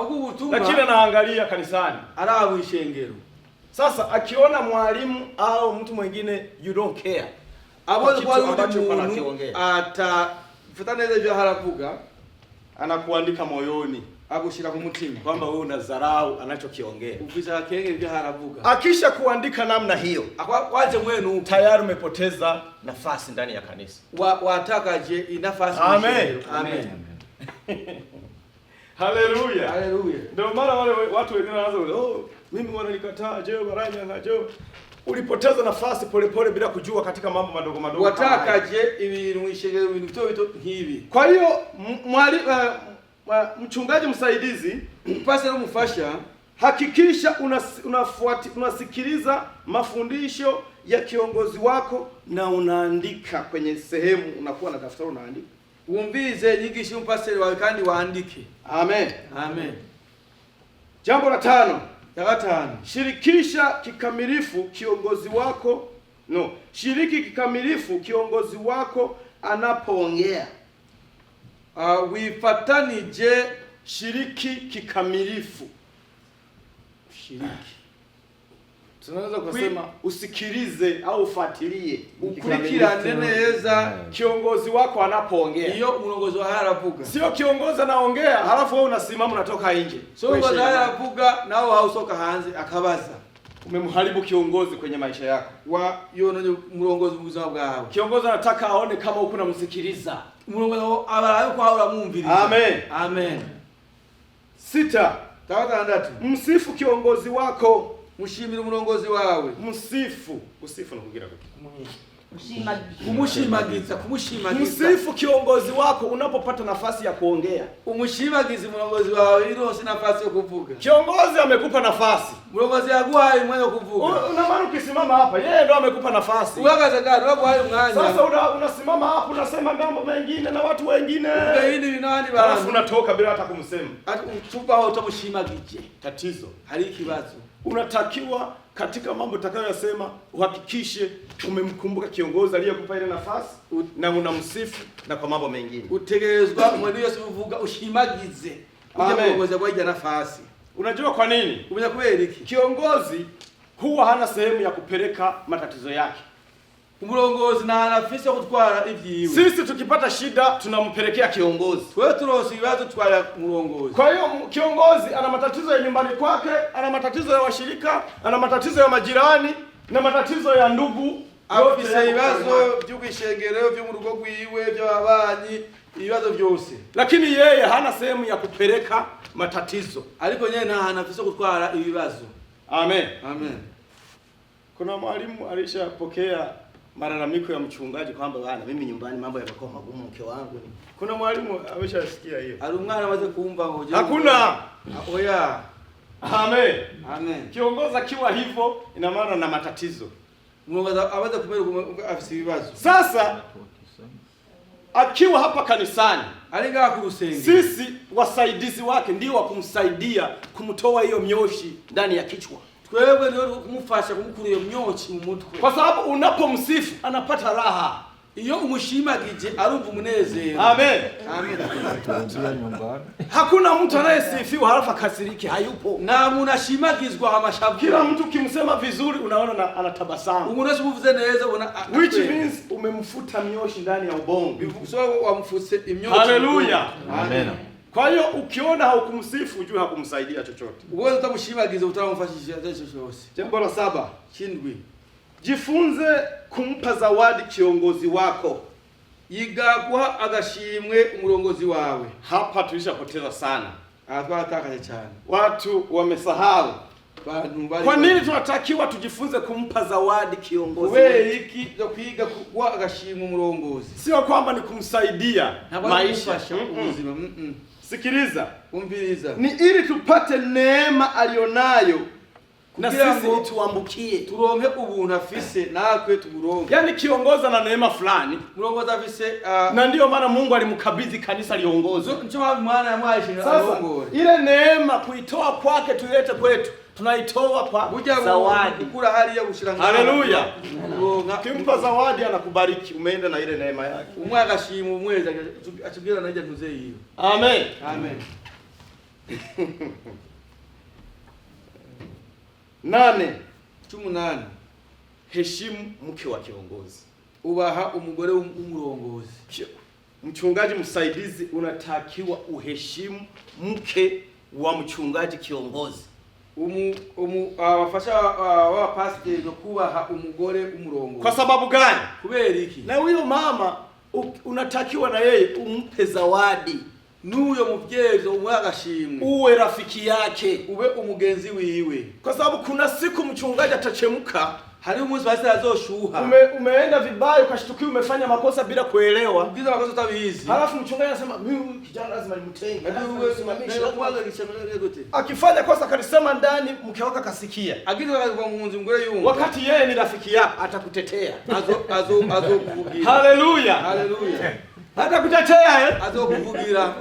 ubutumwa, lakini anaangalia kanisani, arabu ishengero. Sasa akiona mwalimu au mtu mwingine you don't care, abone kwa umuntu atafuta neza ibyo haravuga, anakuandika moyoni, agushira ku mutima kwamba wewe unadharau anachokiongea. Ukisha kenge ibyo haravuga, akisha kuandika namna hiyo, kwaje mwenu tayari umepoteza nafasi ndani ya kanisa, watakaje nafasi. Amen. Amen. Haleluya. Haleluya. Ndio maana wale watu wengine wanaanza mimi wananikataa, je baranya na je, ulipoteza nafasi polepole bila kujua katika mambo madogo madogo. Watakaje ibintu mwishengero ibintu bito hivi. Kwa hiyo mchungaji msaidizi, pastor umufasha, hakikisha unasikiliza mafundisho ya kiongozi wako na unaandika kwenye sehemu, unakuwa na daftari unaandika. Umvize nyigisho mpaseri wawe kandi waandike. Amen. Amen. Jambo la 5. Shiriki kikamilifu kiongozi wako anapoongea. Wifatanije. Shiriki kikamilifu. Tunaweza kusema usikilize au ufuatilie. Ukurikirane neza kiongozi wako anapoongea. Iyo umurongozi wa haravuga. Sio kiongozi anaongea halafu wewe unasimama unatoka nje. So kiongozi haravuga nao hausoka hanze akabaza. Umemharibu kiongozi kwenye maisha yako. Wa yononye umurongozi ubuzima bwawe. Kiongozi anataka aone kama uko unamsikiliza. Umurongozi abarayo kwa uramwumviriza. Amen. Amen. 6. Msifu kiongozi wako. Mushimira umurongozi wawe. Usifu no kugira kumushimagiza. Msifu kiongozi wako unapopata nafasi ya kuongea. Umushimagize umurongozi wawe irose nafasi yo kuvuga. Kiongozi amekupa nafasi. Umurongozi yaguhaye umwanya wo kuvuga. Una maana ukisimama hapa, yeye ndo amekupa nafasi. Uhagaze gani waguhaye umwanya. Sasa unasimama hapa unasema mambo mengine na watu wengine. Ngahindi binani bana. Alafu unatoka bila hata kumsema. Uchupa au utamushimagije. Tatizo. Hari ikibazo. Unatakiwa katika mambo utakayosema uhakikishe umemkumbuka kiongozi aliyekupa ile nafasi na unamsifu na kwa mambo mengine. Utegerezwa umwendo yose uvuga ushimagize. Kiongozi bwaje nafasi. Unajua kwa nini? Umenya kubera iki? Kiongozi huwa hana sehemu ya kupeleka matatizo yake. Umurongozi na nafasi ya kutwara ivyiwe. Sisi tukipata shida tunampelekea kiongozi. Wewe turosi ibibazo twara umurongozi. Kwa hiyo kiongozi ana matatizo ya nyumbani kwake, ana matatizo ya washirika, ana matatizo ya majirani na matatizo ya ndugu. Afise ibibazo by'ubwishengerero byo mu rugo rwiwe by'ababanyi, ibibazo byose. Lakini yeye hana sehemu ya kupeleka matatizo. Ariko yeye nta nafasi yo gutwara ibibazo. Amen. Amen. Kuna mwalimu alishapokea malalamiko ya mchungaji kwamba bwana mimi nyumbani mambo yamekuwa magumu mke wangu ni. Kuna mwalimu ameshasikia hiyo. Ari umwana amaze kuumva ngo hakuna. Oya. Amen. Amen. Kiongoza kiwa hivyo ina maana na matatizo. Mwoza abaza kumera afisi ibibazo. Sasa akiwa hapa kanisani, alinga kurusenge. Sisi wasaidizi wake ndio wa kumsaidia kumtoa hiyo mioshi ndani ya kichwa. Twebwe ndio kumufasha kumukura iyo myochi mu mutwe. Kwa sababu unapomsifu anapata raha. Iyo umushimagije arumva umunezero. Amen. Amen. Hakuna mtu anayesifiwa halafu akasiriki, hayupo. Na munashimagizwa amashavu. Kila mtu kimsema vizuri unaona anatabasamu. Umunesi uvuze neza una which means umemfuta mioshi ndani ya ubongo. So wamfutse imyochi. Haleluya. Amen. Kwa hiyo ukiona haukumsifu ujue hakumsaidia chochote. Uwezo utamushimagiza utamufashisha chochote. Jambo la 7. Chindwi. Jifunze kumpa zawadi kiongozi wako. Yiga guha agashimwe umurongozi wawe. Hapa tulishapoteza sana. Twatakaje cyane. Watu wamesahau. Kwa nini tunatakiwa tujifunze kumpa zawadi kiongozi? Wewe iki zo kwiga guha agashimwe umurongozi. Sio kwamba ni kumsaidia maisha ubuzima. Sikiliza. Umviriza. Ni ili tupate neema alionayo. Na sisi tuambukie. Turonke ubuntu afise nakwe tuburonke. Yaani kiongoza na neema fulani. Murongoza afise na ndio maana Mungu alimkabidhi kanisa liongoze. Ncho mwana ya mwashi alongore. Ile neema kuitoa kwake tuilete kwetu. Tunaitoa kwa zawadi. Kula hali ya ushiranga. Haleluya. Kimpa zawadi anakubariki. Umeenda na ile neema yake. Umwaga shimu umweza atubwira naje ntuze hiyo. Amen. Amen. 8. 18. Heshimu mke wa kiongozi. Ubaha umugore w'umurongozi. Mchungaji msaidizi unatakiwa uheshimu mke wa mchungaji kiongozi. Wafasha wa pastor kubaha umugore umurongozi. Kwa sababu gani? Kubera iki? Na huyo mama unatakiwa na yeye umpe zawadi. Nuyo muvyezo umwagashimwe. Uwe rafiki yake, ube umugenzi wiwe. Kwa sababu kuna siku mchungaji atachemka, hari umunsi basi azoshuha. Umeenda vibaya ukashtukia umefanya makosa bila kuelewa. Ukiza makosa utabizi. Halafu mchungaji anasema mimi kijana lazima nimtenge. Ndio akifanya kosa kalisema ndani mke wako akasikia. Agiza kwa munzi mgore yumva. Wakati yeye ni rafiki yako atakutetea. Azokuvugira. Haleluya. Haleluya. Atakutetea Azokuvugira.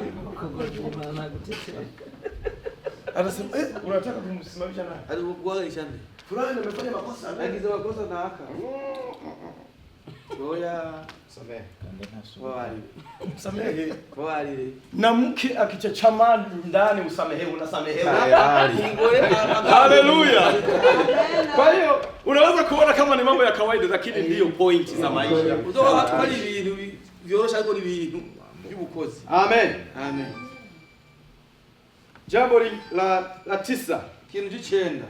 Anasema unataka kumsimamisha nani? Azokuvugira ishande. Fulani amefanya makosa. Agiza makosa na haka. Oya, Samehe. Samehe. Wali. Na mke akichachama ndani usamehe, unasamehewa. Haleluya. Kwa hiyo unaweza kuona kama ni mambo ya kawaida lakini ndiyo point za maisha. Uzoa hali ibintu vyorosha ariko ibintu by'ubukozi. Amen. Amen. Jambo la 9, Kintu cy'icenda.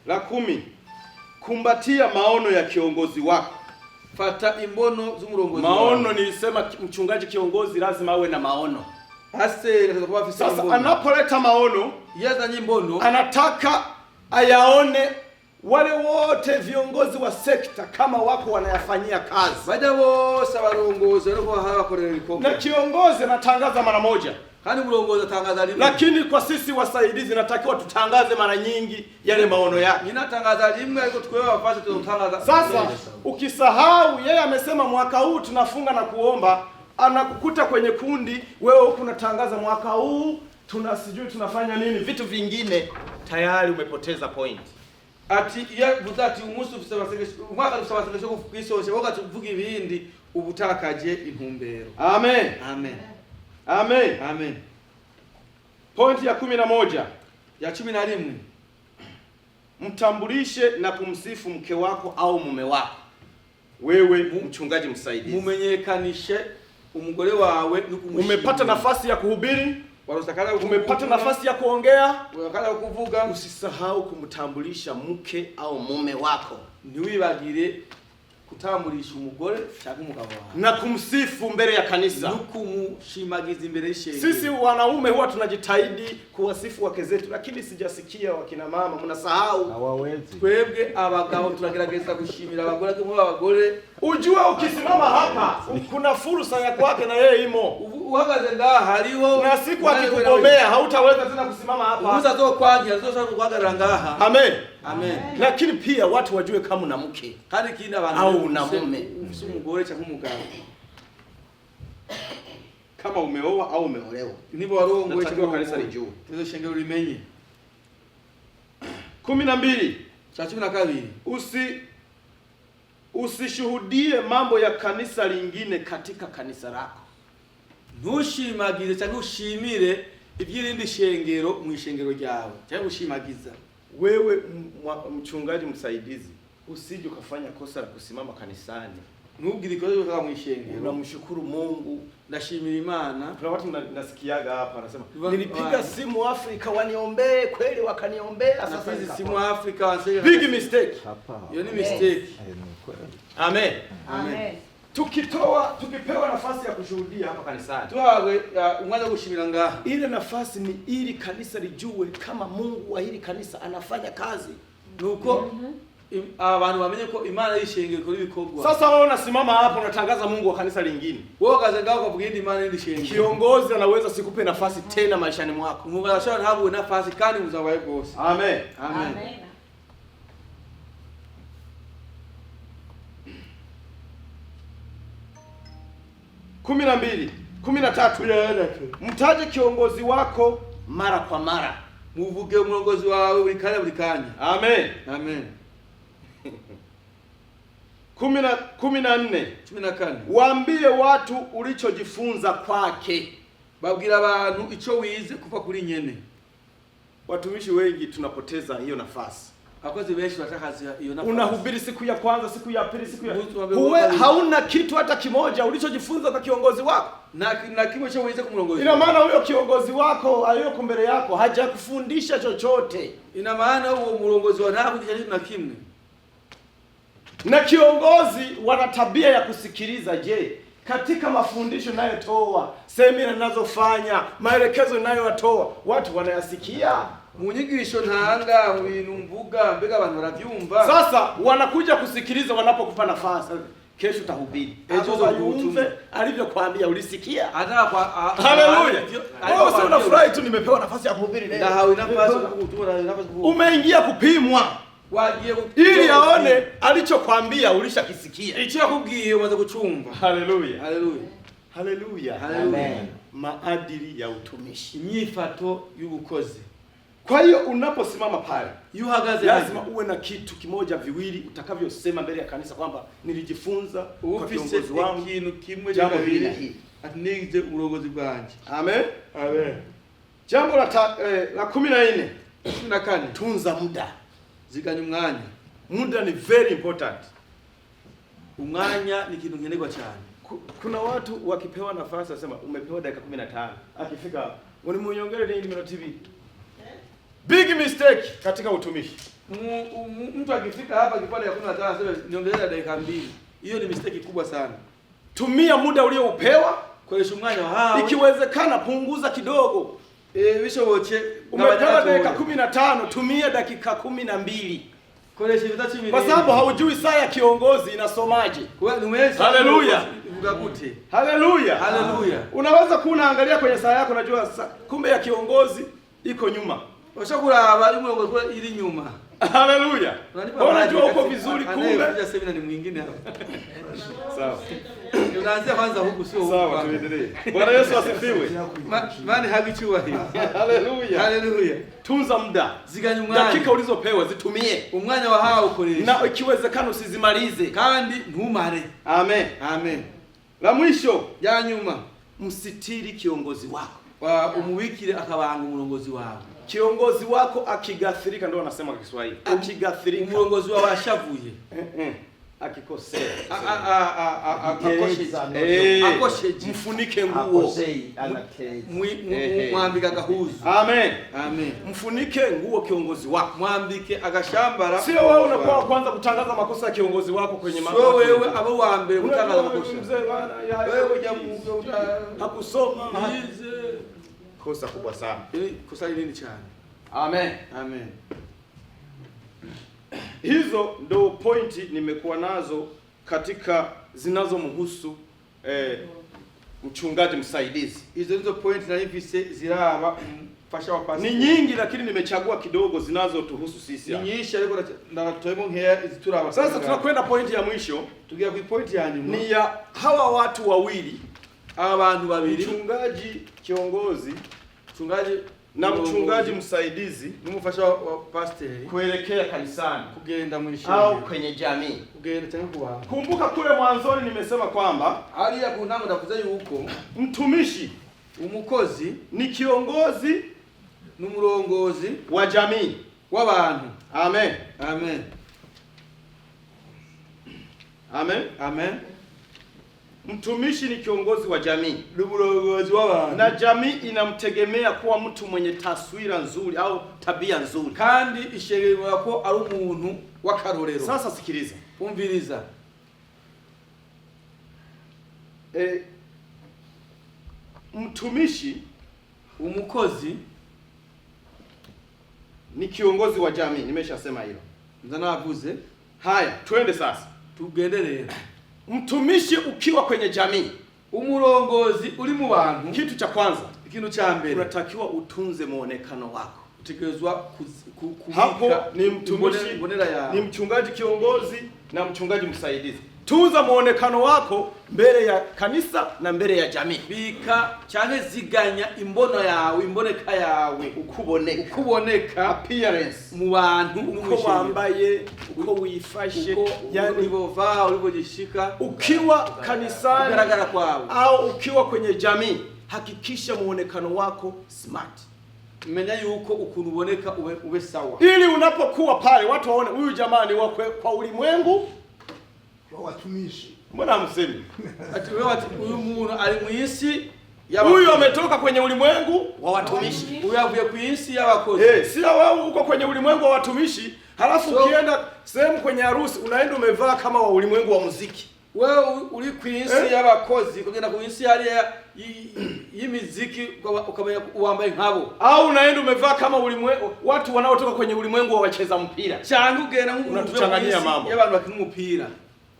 La 10, kumbatia maono ya kiongozi wako. Fata imbono z'umurongozi. Maono nilisema mchungaji kiongozi lazima awe na maono. Sasa anapoleta maono, yazanye imbono, anataka ayaone wale wote viongozi wa sekta kama wako wanayafanyia kazi. Bajya bose abarongozi ariko bakorera ibikorwa. Na kiongozi anatangaza mara moja. Kandi umurongozi atangaza rimwe. Lakini kwa sisi wasaidizi natakiwa tutangaze mara nyingi yale maono yake. Ninatangaza rimwe ariko twewe wafashe tutangaza. Sasa ukisahau yeye amesema mwaka huu tunafunga na kuomba, anakukuta kwenye kundi wewe huko unatangaza mwaka huu sijui tunafanya nini, vitu vingine, tayari umepoteza point. Ati ya buzati umunsi ufise basegesho umwaka ufise basegesho kwisoshe wakati uvuga ibindi ubutakaje intumbero. Amen. Amen. Amen. Amen. Point ya 11. Ya 11. Mtambulishe na kumsifu mke wako au mume wako. Wewe mchungaji msaidizi. Mumenyekanishe umugore wawe n'ukumushimira. Umepata nafasi ya kuhubiri, warosakana umepata nafasi ya kuongea, wakala kuvuga, usisahau kumtambulisha mke au mume wako. Ntiwibagire kutambulisha umugore cyangwa umugabo wawe na kumsifu mbele ya kanisa, nukumushimagiza imbere y'ishengero. Sisi wanaume huwa tunajitahidi kuwasifu wake zetu, lakini sijasikia wakina mama mnasahau. Hawawezi. Twebwe abagabo turagerageza gushimira abagore kimwe abagore. Ujue ukisimama hapa kuna fursa ya kwake na yeye imo. Uhagaze ngaha hariho na siku akikugomea hautaweza tena kusimama hapa. Uza zo kwagira zo kuhagarara ngaha. Amen. Amen. Lakini pia watu wajue kama una mke kandi kindi abantu au una mume, ufise umugore cyangwa umugabo, kama umeoa au umeolewa, nibo warongoye cyangwa kanisa lijue, izo shengero limenye. 12 cha 12 usishuhudie mambo ya kanisa lingine katika kanisa lako. Ntushimagize cyangwa ushimire iby'irindi shengero mu ishengero ryawe cyangwa ushimagiza. Wewe mchungaji msaidizi usije ukafanya kosa la kusimama kanisani. Ntugire ikosa cyo mu ishengero. Unamshukuru Mungu, ndashimira Imana. Kuna watu nasikiaga hapa anasema nilipiga simu Afrika waniombee, kweli wakaniombea, sasa hizi simu Afrika wanasema big mistake. Hiyo ni mistake. Amen. Amen. Tukipewa nafasi ya kushuhudia hapa kanisani, tuhawe umwanya wo gushimira ngaha, ile nafasi ni ili kanisa lijue kama Mungu wa hili kanisa anafanya kazi, nuko abantu bamenye ko Imana yishengero kuri bikorwa. Sasa wewe unasimama hapo unatangaza Mungu wa kanisa lingine, wewe kaza ngaho kuvuga Imana yishengero. Kiongozi anaweza sikupe nafasi tena maishani mwako. Mungu anashona habu nafasi kandi uzawaye gose. Amen. Amen. 13 mtaje kiongozi wako mara kwa mara. Muvuge umurongozi wawe buri kanya. Amen. Amen. 14 waambie watu ulichojifunza kwake. Babwira abantu ico wize kuva kuri nyene. Watumishi wengi tunapoteza hiyo nafasi. Akozi benshi batakazi hiyo nafasi. Unahubiri siku ya kwanza, siku ya pili, siku ya hauna kitu hata kimoja ulichojifunza kwa kiongozi wako. Na kimwe cha wize kumurongozi. Ina maana huyo kiongozi wako aliyoko mbele yako hajakufundisha chochote. Ina maana huo murongozi wa nako na kimwe. Na kiongozi wana tabia ya kusikiliza. Je, katika mafundisho ninayotoa, semina ninazofanya, maelekezo ninayotoa, watu wanayasikia. Munyigisho ntanga mu bintu mvuga mbega abantu baravyumva. Sasa wanakuja kusikiliza wanapokupa nafasi. Kesho utahubiri. Yumve alivyokuambia ulisikia. Haleluya. Wewe sio unafurahi tu nimepewa nafasi ya kuhubiri leo. Na hawi nafasi kukutura nafasi. Umeingia kupimwa. Wagiye ili aone alichokwambia ulishakisikia. Icho yakubwiye umaze kucumva. Haleluya. Haleluya. Haleluya. Amen. Maadili ya utumishi. Imyifato y'ubukozi. Kwa hiyo unaposimama pale, yuhagaze lazima uwe na kitu kimoja viwili utakavyosema mbele ya kanisa kwamba nilijifunza kwa kiongozi wangu ikintu kimwe jambo hili na hili. Atinize urongozi bwanje. Amen. Amen. Jambo la 14. Tunza muda. Ziganya umwanya. Muda ni very important. Umwanya ni kitu nkenerwa cyane. Kuna watu wakipewa nafasi wasema umepewa dakika 15. Akifika ngo nimunyongere nini minute TV. Big mistake katika utumishi. Mtu akifika hapa kipande ya 15 anasema niongezea dakika 2. Hiyo ni mistake kubwa sana. Tumia muda ulioupewa, koresha umwanya wawe. Ikiwezekana punguza kidogo. Bishoboke umepewa dakika 15, tumia dakika 12. Koresha ibitatu 2. Kwa sababu haujui saa ya kiongozi inasomaje. Haleluya. Ugakute. Haleluya. Haleluya. Unaweza kunaangalia kwenye saa yako unajua kumbe ya kiongozi iko nyuma. Washakuraba y'umurongo iri nyuma. Haleluya. Unajua uko vizuri kumbe. Anaye semina ni mwingine hapa. Sawa. Unaanzia kwanza huku sio huku. Sawa, tuendelee. Bwana Yesu asifiwe. Mani hagichua hiyo. Haleluya. Haleluya. Tunza muda. Ziganya umwanya. Dakika ulizopewa zitumie. Umwanya wa hao ukoresha. Na ikiwezekana usizimalize. Kandi ntumare. Amen. Amen. La mwisho ya nyuma, msitiri kiongozi wako. Umuwikire akabanga umurongozi wako. Kiongozi wako akigathirika, ndio wanasema kwa Kiswahili. Akigathirika, umurongozi wao ashavuye. Akikosea. Akosheje. Mfunike nguo. Mwambike agahuzu. Amen. Amen. Mfunike nguo kiongozi wako. Mwambike agashambara. Sio wewe unakuwa kwanza kutangaza makosa ya kiongozi wako kwenye mambo. Sio wewe abo wa mbele kutangaza makosa. Wewe jamu hakusoma. Kosa kubwa sana. Kosa nini cyane? Amen. Amen. Hizo ndo pointi nimekuwa nazo katika zinazomhusu mchungaji msaidizi. Hizo ndizo point na hivi ziraba fasha wa pasi. Ni nyingi lakini nimechagua kidogo zinazotuhusu sisi hapa. Ni nyingi ariko ndatoyemo nkeya izituraba. Sasa tunakwenda pointi ya mwisho. Tugia ku point ya nyuma. Ni ya hawa watu wawili, abantu babiri, mchungaji kiongozi, mchungaji na mchungaji msaidizi, n'umufasha wa pastor kuelekea kanisani, kugenda mwishoni au kwenye jamii. Kugenda cyangwa kuwa. Kumbuka kule mwanzoni nimesema kwamba hali ya kuntango ndavuze yuko mtumishi, umukozi ni kiongozi n'umurongozi wa jamii w'abantu. Amen. Amen. Amen. Amen. Mtumishi ni kiongozi wa jamii, n'umurongozi w'abantu, na jamii inamtegemea kuwa mtu mwenye taswira nzuri au tabia nzuri, kandi ishegerwa ko ari umuntu w'akarorero. Sasa sikiliza, umviriza. Mtumishi, umukozi ni kiongozi wa jamii, nimeshasema hilo. Ndanavuze. Haya, twende sasa. Tugendelee. Mtumishi ukiwa kwenye jamii, umurongozi uri mu bantu, kitu cha kwanza, ikintu cha mbere, unatakiwa utunze muonekano wako. Utekelezwa hapo ni mtumishi, ni mchungaji kiongozi na mchungaji msaidizi. Tunza muonekano wako mbele ya kanisa na mbele ya jamii. Bika cyane ziganya imbono yawe, imboneka yawe, ukuboneka appearance mu bantu, uko wambaye, uko wifashe, yani ulivovaa, ulivojishika, ukiwa kanisani, kugaragara kwawe au ukiwa kwenye jamii, hakikisha muonekano wako smart. Menya yuko ukuntu uboneka ube sawa, ili unapokuwa pale watu waone huyu jamani wa kwa ulimwengu wa watumishi. Mbona msemi? Ati wewe huyu muntu ari mu isi, huyu ametoka kwenye ulimwengu wa watumishi, huyu avuye ku isi y'abakozi. Sio wewe uko kwenye ulimwengu wa watumishi, halafu ukienda sehemu kwenye harusi unaenda umevaa kama wa ulimwengu wa muziki. wewe uri ku isi y'abakozi kugenda ku isi hariya y'imiziki ukamenya uwambaye nkabo, au unaenda umevaa kama watu wanaotoka kwenye ulimwengu wa wacheza mpira, cyangwa ugenda unatuchanganyia mambo y'abantu bakina umupira.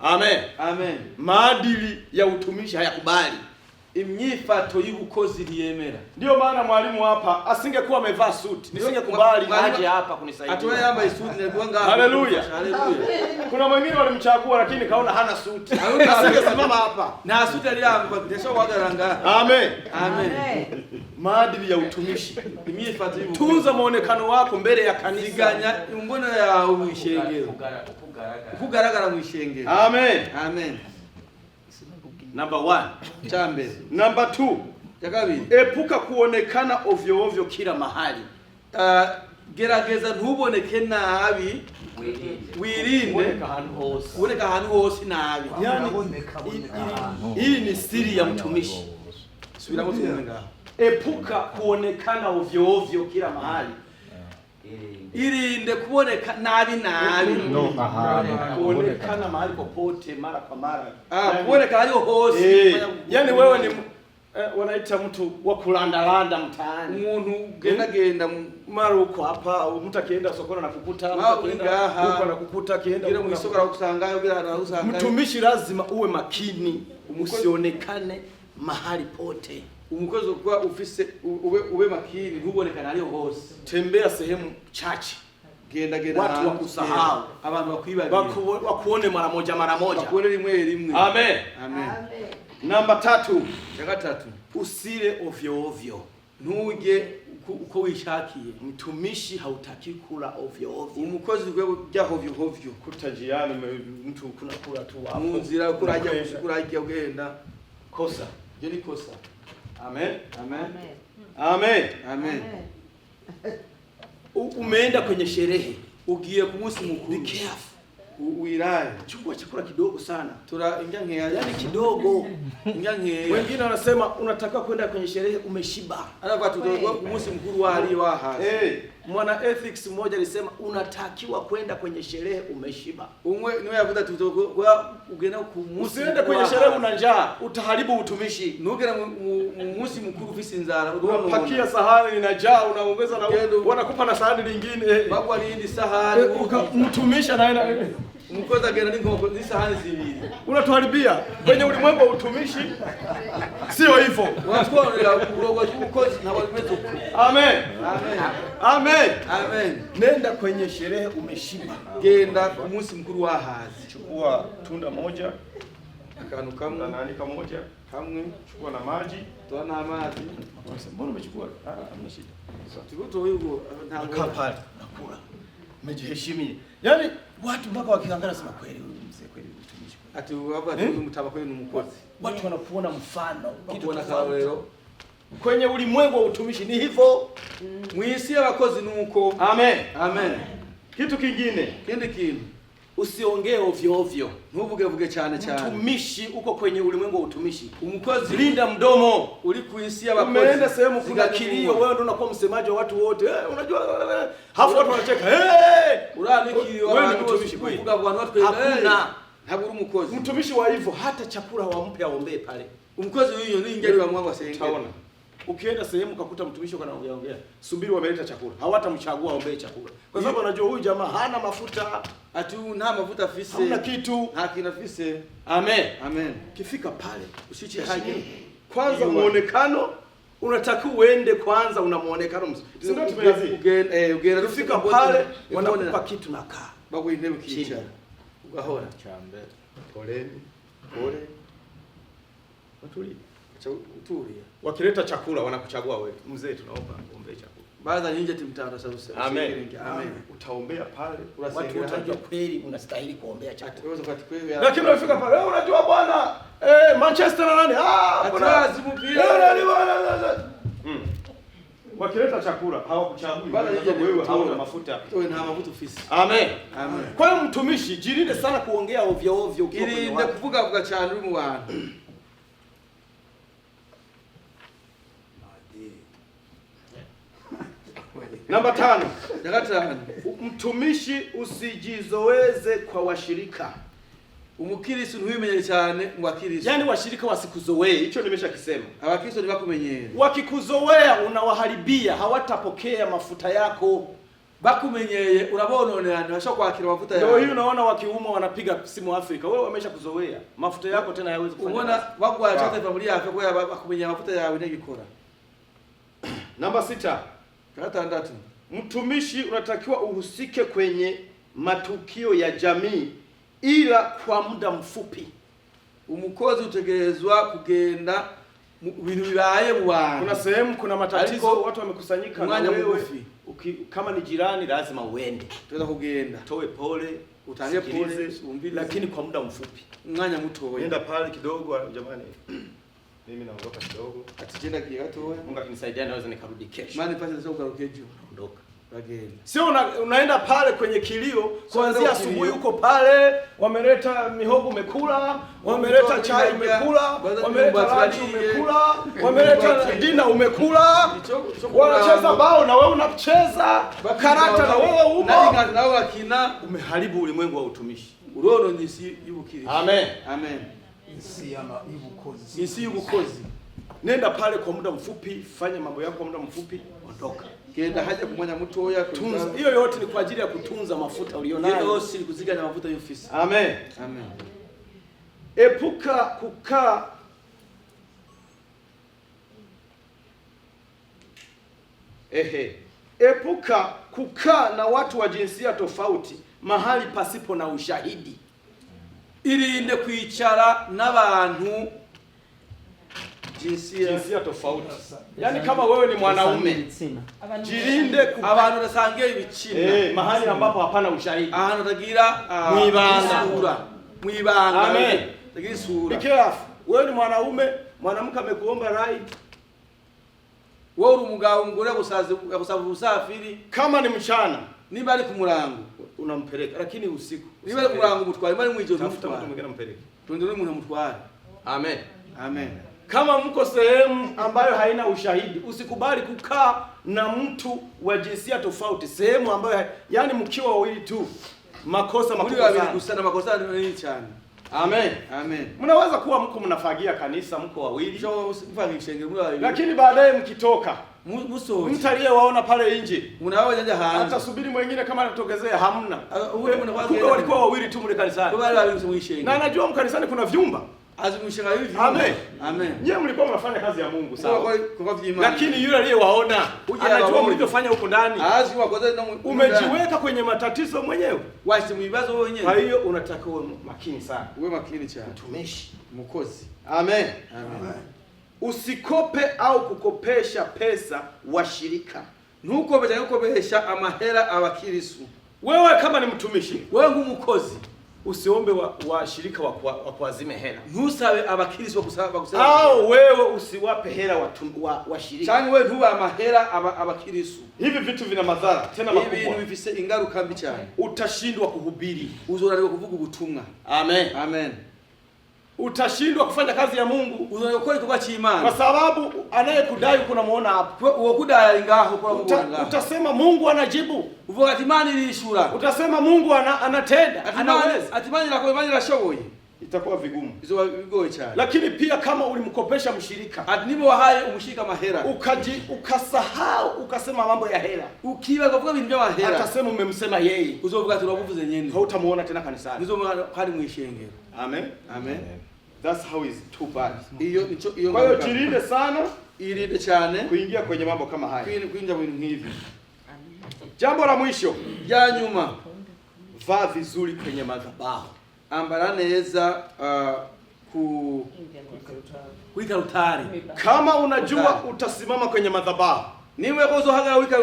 Amen. Amen. Maadili ya utumishi hayakubali. Imyifato y'ubukozi liyemera. Ndio maana mwalimu hapa asingekuwa amevaa suti, nisingekubali aje hapa kunisaidia. Atoe yamba suti na kuanga. Haleluya. Haleluya. Kuna mwingine walimchagua lakini kaona hana suti. Asingesimama hapa. Na suti aliyamba desho wagaranga. Amen. Amen. Maadili ya utumishi. Imyifato y'ubukozi. Tunza muonekano wako mbele ya kanisa. Siganya imbono yawe mwishengero. Kugaragara mwishengero. Amen. Amen. Number 1. Chambe. Number 2. Ya kabiri. Epuka kuonekana ovyo ovyo kila mahali. Gerageza ntuboneke nabi. Wirinde. Uboneka ahantu hose nabi. Yani hii ni siri ya mtumishi. Subiramo tumenga. Epuka kuonekana ovyo ovyo kila mahali. Irinde kuboneka nabi. No, Kuonekana mahali popote mara kwa mara. Kuboneka hali hose. Yani wewe ni wanaita mtu wa kulandalanda mtaani. Umuntu genda mara uko hapa, mtu akienda sokoni anakukuta, mtu akienda huko anakukuta, akienda mu isoko arakusangayo bila anakusangayo. Mtumishi lazima uwe makini, usionekane mahali pote. Umukozi kwa ufise ube makini ntubonekane hali hose. Tembea sehemu chache. Genda watu wakusahau, abantu bakwibagira, wakuone mara moja, wakuone rimwe. Amen. Amen. Namba 3. Chaka 3. Usile ovyo ovyo. Ntuje uko wishakiye. Mtumishi hautaki kula ovyo ovyo. Umukozi gwe bya ovyo ovyo. Kutajiana mtu kuna kula tu hapo. Munzira kurajya ugenda. Kosa. Je ni kosa. Amen. Amen. Amen. Amen. Umeenda kwenye sherehe, ugiye ku munsi mukuru. Be careful. Uiraye. Chukua chakula kidogo sana. Ingia nkeya. Yani kidogo. Ingia nkeya. Wengine wanasema unataka kwenda kwenye sherehe umeshiba. Alafu tutoka ku munsi mukuru wali wa hasi. Mwana ethics mmoja alisema unatakiwa kwenda kwenye sherehe umeshiba. Umwe niwe yavuga tutoka ugenda ku munsi. Usiende kwenye sherehe una njaa, utaharibu utumishi. Nugera mu munsi mukuru ufise inzara. Unapakia sahani ina njaa, unaongeza na wanakupa na sahani lingine. Bagwa nindi sahani. Mtumishi anaenda umukozi agenda n'inkoko n'isahani zibiri. Unatuharibia kwenye ulimwengu wa utumishi. Sio hivyo. Watwonera urogo cy'umukozi nabo bimeze uko. Amen. Amen. Amen. Amen. Nenda kwenye sherehe umeshiba. Genda ku munsi mukuru wa hazi. Chukua tunda moja, akantu kamwe, nani kamoja, kamwe, chukua na maji, toa na maji. Mbona umechukua? Hamna shida. Tuko yuko ntabwo pale nakula. Umejiheshimia. Yaani watu mpaka wakiangalia sema kweli huyu mzee kweli mtumishi. Ati waba mtaba kweli n'umukozi. Watu wanakuona mfano, kitu wanakaolero. Kwenye ulimwengu wa utumishi ni hivyo. Mwisi y'abakozi nuko. Amen. Amen. Kitu kingine, kintu usiongee ovyo ovyo. Ntuvuge cyane. Utumishi uko kwenye ulimwengu wa utumishi. Umukozi linda mdomo. Uli ku isi y'abakozi. Umeenda sehemu kuna kilio, wewe ndio unakuwa msemaji wa watu wote. Unajua hafu watu wanacheka. Uranikiyo wewe ni mtumishi kweli. Kuvuga abantu batwega. Hakuna. Ntaburi umukozi. Mtumishi wa hivyo hata chakula wampe aombee pale. Umukozi huyo ni ingeri wa mwangu asenge. Utaona. Ukienda sehemu ukakuta mtumishi uko anaongea, subiri wameleta chakula. Hawatamchagua aombee chakula. Kwa sababu anajua huyu jamaa hana mafuta, ati nta mafuta afise. Hana kitu. Hakina afise. Amen. Amen. Kifika pale, usiche haja. Kwanza muonekano, unataka uende kwanza una muonekano mzuri. Sio tumeanzia. Ugenda kifika pale wanakupa kitu na kaa. Bago intebe kicha. Ugahora. Chambe. Poleni. Pole. Watuli. Utulia. Wakileta chakula wanakuchagua wewe. Mzee tunaomba uombe chakula. Baada ninje timtanda sasa. Amen. Amen. Utaombea pale. Watu watajua kweli unastahili kuombea chakula. Lakini unafika pale, wewe unajua bwana, Manchester na nani? Atwazi mpira. Wakileta chakula hawakuchagui. Baada ninje wewe hauna mafuta. Wewe na mafuta ofisi. Amen. Amen. Kwa hiyo mtumishi, jirinde sana kuongea ovyo ovyo ukiwa kwenye watu. Irinde kuvuga cyane uri mu bantu. Namba 5. Mtumishi usijizoeze kwa washirika. umukristo ntubimenye cyane mu bakristo. Yaani washirika wasikuzoee, hicho nimeshakisema. Abakristo nibakumenyere. Wakikuzoea unawaharibia, hawatapokea mafuta yako. Bakumenyeye urabononera ntibasha kwakira mafuta yawe. Ndio hiyo unaona wakiuma wanapiga simu Afrika. Wewe wameshakuzoea. Mafuta yako tena hayawezi kufanya. Unaona bagwa cyate familia yafe kwa bakumenyera mafuta yawe n'igikora. Namba 6. Gatandatu. Mtumishi unatakiwa uhusike kwenye matukio ya jamii ila kwa muda mfupi. Umukozi utegerezwa kugenda ibintu bibaye mu bantu. Kuna sehemu kuna matatizo, Aliko, watu wamekusanyika na wewe kama ni jirani lazima uende. Tuweza kugenda. Toe pole, utange pole, lakini kwa muda mfupi. Mwanya muto wewe. Nenda pale kidogo jamani. Mimi naondoka kidogo. Atijenda kigato wewe. Mungu akinisaidia naweza nikarudi kesho. Mani pale ndio ugaruke juu. Naondoka. Bageni. Sio unaenda pale kwenye kilio, kuanzia asubuhi uko pale, wameleta mihogo umekula, wameleta chai umekula, wameleta lunch umekula, wameleta dinner umekula, wanacheza bao na wewe unacheza karata na wewe umo. Na wewe akina umeharibu ulimwengu wa utumishi. Urono nyisi yubukiri. Amen. Amen. Isi yubukozi. Nenda pale kwa muda mfupi, fanya mambo yako kwa muda mfupi, ondoka. Kenda haja kumwanya mutoya tunza. Hiyo yote ni kwa ajili ya kutunza mafuta ulionayo. Hiyo yote ni kuziganya mafuta y'ofisi. Amen. Amen. Epuka kukaa epuka kukaa na watu wa jinsia tofauti mahali pasipo na ushahidi. Irinde kwicara n'abantu jinsia tofauti. Yaani kama wewe ni mwanaume, jirinde abantu basangiye ibicina mahali ambapo hapana ushahidi. Ahantu tagira mwibanga. Amen. Tagira sura. Be careful. Wewe ni mwanaume, mwanamke amekuomba ride. Wewe uri umugabo umugore gusaba usafiri. Kama ni mchana, niba ari ku murango unampeleka, lakini usiku. Niba ari ku murango mutwara, niba ari mu ijoro tafuta mtu mwingine mpeleke. Twendele umuntu mutwara. Amen. Amen. Kama mko sehemu ambayo haina ushahidi, usikubali kukaa na mtu wa jinsia tofauti sehemu ambayo yani mkiwa wawili tu. Makosa makubwa sana. Makosa ni cyane. Amen. Amen. Mnaweza kuwa mko mnafagia kanisa mko wawili. Mfagisha ngiro wawili. Lakini baadaye mkitoka, mtu aliyewaona pale nje, mnawao janja hanze. Atasubiri mwingine kama anatokezea hamna. Kumbe walikuwa wawili tu mle kanisani. Na anajua mkanisani kuna vyumba. Azimushinga hivi. Amen. Amen. Nyie mlikuwa mnafanya kazi ya Mungu sawa. Lakini yule aliyewaona anajua mlivyofanya huko ndani. Umejiweka kwenye matatizo mwenyewe. Wasi mwibazo wewe wenyewe. Kwa hiyo unatakiwa makini sana. Uwe makini sana. Mtumishi, mkozi. Amen. Amen. Usikope au kukopesha pesa washirika. Ntukope cyangwa kukopesha amahera abakirisu. Wewe kama ni mtumishi, wewe ngumukozi, usiombe washirika wa kuazime hela. Ntusabe abakirisu bakusaba. Au wewe usiwape hela washirika. Cyangwa wewe ntuba amahera abakirisu. Hivi vitu vina madhara tena makubwa. Hivi bifise ingaruka mbi cyane. Utashindwa kuhubiri. Uzonariko kuvuga ubutumwa. Amen. Amen. Utashindwa kufanya kazi ya Mungu. Uzonariko ikorwa cy'Imana. Kwa sababu anayekudai kuna muona hapo. Uwo kudaya ngaho kwa Mungu. Utasema Mungu anajibu. Uvuga ati Imana irishura. Utasema Mungu anatenda. Anaweza. Ati Imana irako Imana irashoboye. Itakuwa vigumu. Izo bigoye cyane. Lakini pia kama ulimkopesha mshirika, ati nibo wahaye umushika mahera, ukasahau ukasema mambo ya hela, ukiba kuvuga ibintu by'amahera, atasema umemsema yeye, uzovuga ati uravuze nyene, hautamuona tena kanisani. nizo hari mu ishengero. Amen. Amen. That's how is too bad. Iyo kwa hiyo jirinde sana, irinde cyane kuingia kwenye mambo kama haya, kuingia mu bintu hivi. Jambo la mwisho ya nyuma, vaa vizuri kwenye madhabahu. Ambara neza kuri karutari. Kama unajua utasimama kwenye madhabahu, niwe uzohagarara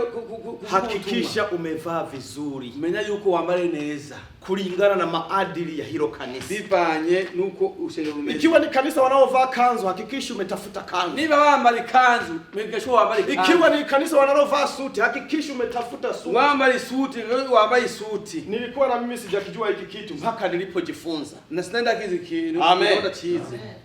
hakikisha umevaa vizuri. Menya yuko wambare neza kulingana na maadili ya hilo kanisa. Bivanye nuko ushengero rumeze. Ikiwa ni kanisa wanaovaa kanzu, hakikisha umetafuta kanzu. Niba wambara kanzu, megesho wambara kanzu. Ikiwa ni kanisa wanalovaa suti, hakikisha umetafuta suti. Wambara suti, wambara suti. Nilikuwa na mimi sijakijua hiki kitu mpaka nilipojifunza. Na sinaenda kizi kitu. Amen.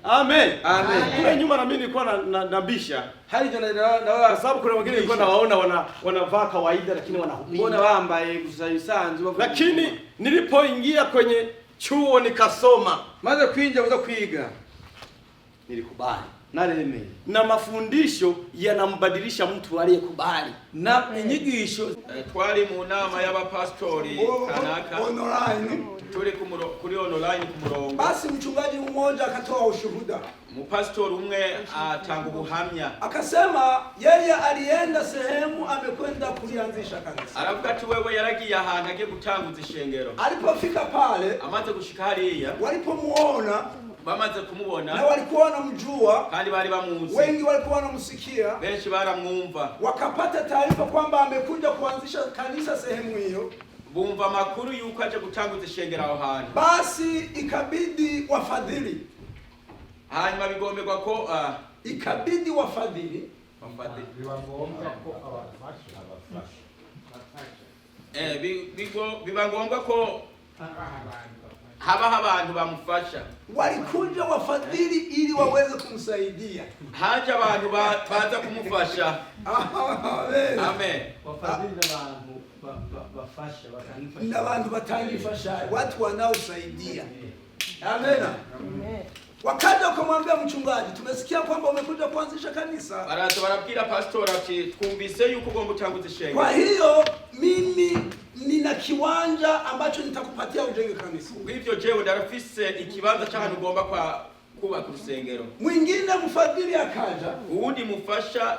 Amen. Amen. Kule nyuma na mimi nilikuwa nabisha. Hali jana kwa sababu kuna wengine nilikuwa nawaona wanavaa kawaida lakini wanahubiri. Mbona wambaye gusa isanzwe. Lakini nilipoingia kwenye chuo nikasoma, maze kwinjira uza kwiga nilikubali. naremeye. Na mafundisho yanambadilisha mtu aliyekubali. Na inyigisho twari mu nama y'abapastori kanaka online. turi kuri online ku murongo. Basi mchungaji mmoja akatoa ushuhuda. Mupastori umwe atanga ubuhamya, akasema yeye alienda sehemu amekwenda kulianzisha kanisa. aravuga ati wewe yaragiye ahantu agiye gutanguza ishengero. Alipofika pale, amaze gushika hariya, walipomuona bamaze kumubona na walikuwa wanamjua kandi bari bamuzi, wengi walikuwa wanamsikia, benshi baramwumva, wakapata taarifa kwamba amekuja kuanzisha kanisa sehemu hiyo, bumva makuru yuko aje gutanguza ishengero aho hantu. Basi ikabidi wafadhili, hanyuma bigomberwa ko ikabidi wafadhili biba ngombwa ko haba abantu bamufasha. Walikuja wafadhili ili waweze kumsaidia. Haja abantu baza kumufasha. Amen. Amen. Wafadhili bafasha na abantu batangifasha, watu wanaosaidia. Amen. Wakaja kumwambia mchungaji, tumesikia kwamba umekuja kuanzisha kanisa. Baraza barabwira pastor ati twumvise yuko ugomba utanguza ishengero. Kwa hiyo mimi nina kiwanja ambacho nitakupatia ujenge kanisa. Hivyo jewe ndarafise ikibanza cy'ahantu ugomba kubaka urusengero. Mwingine mfadhili akaja, uwundi mufasha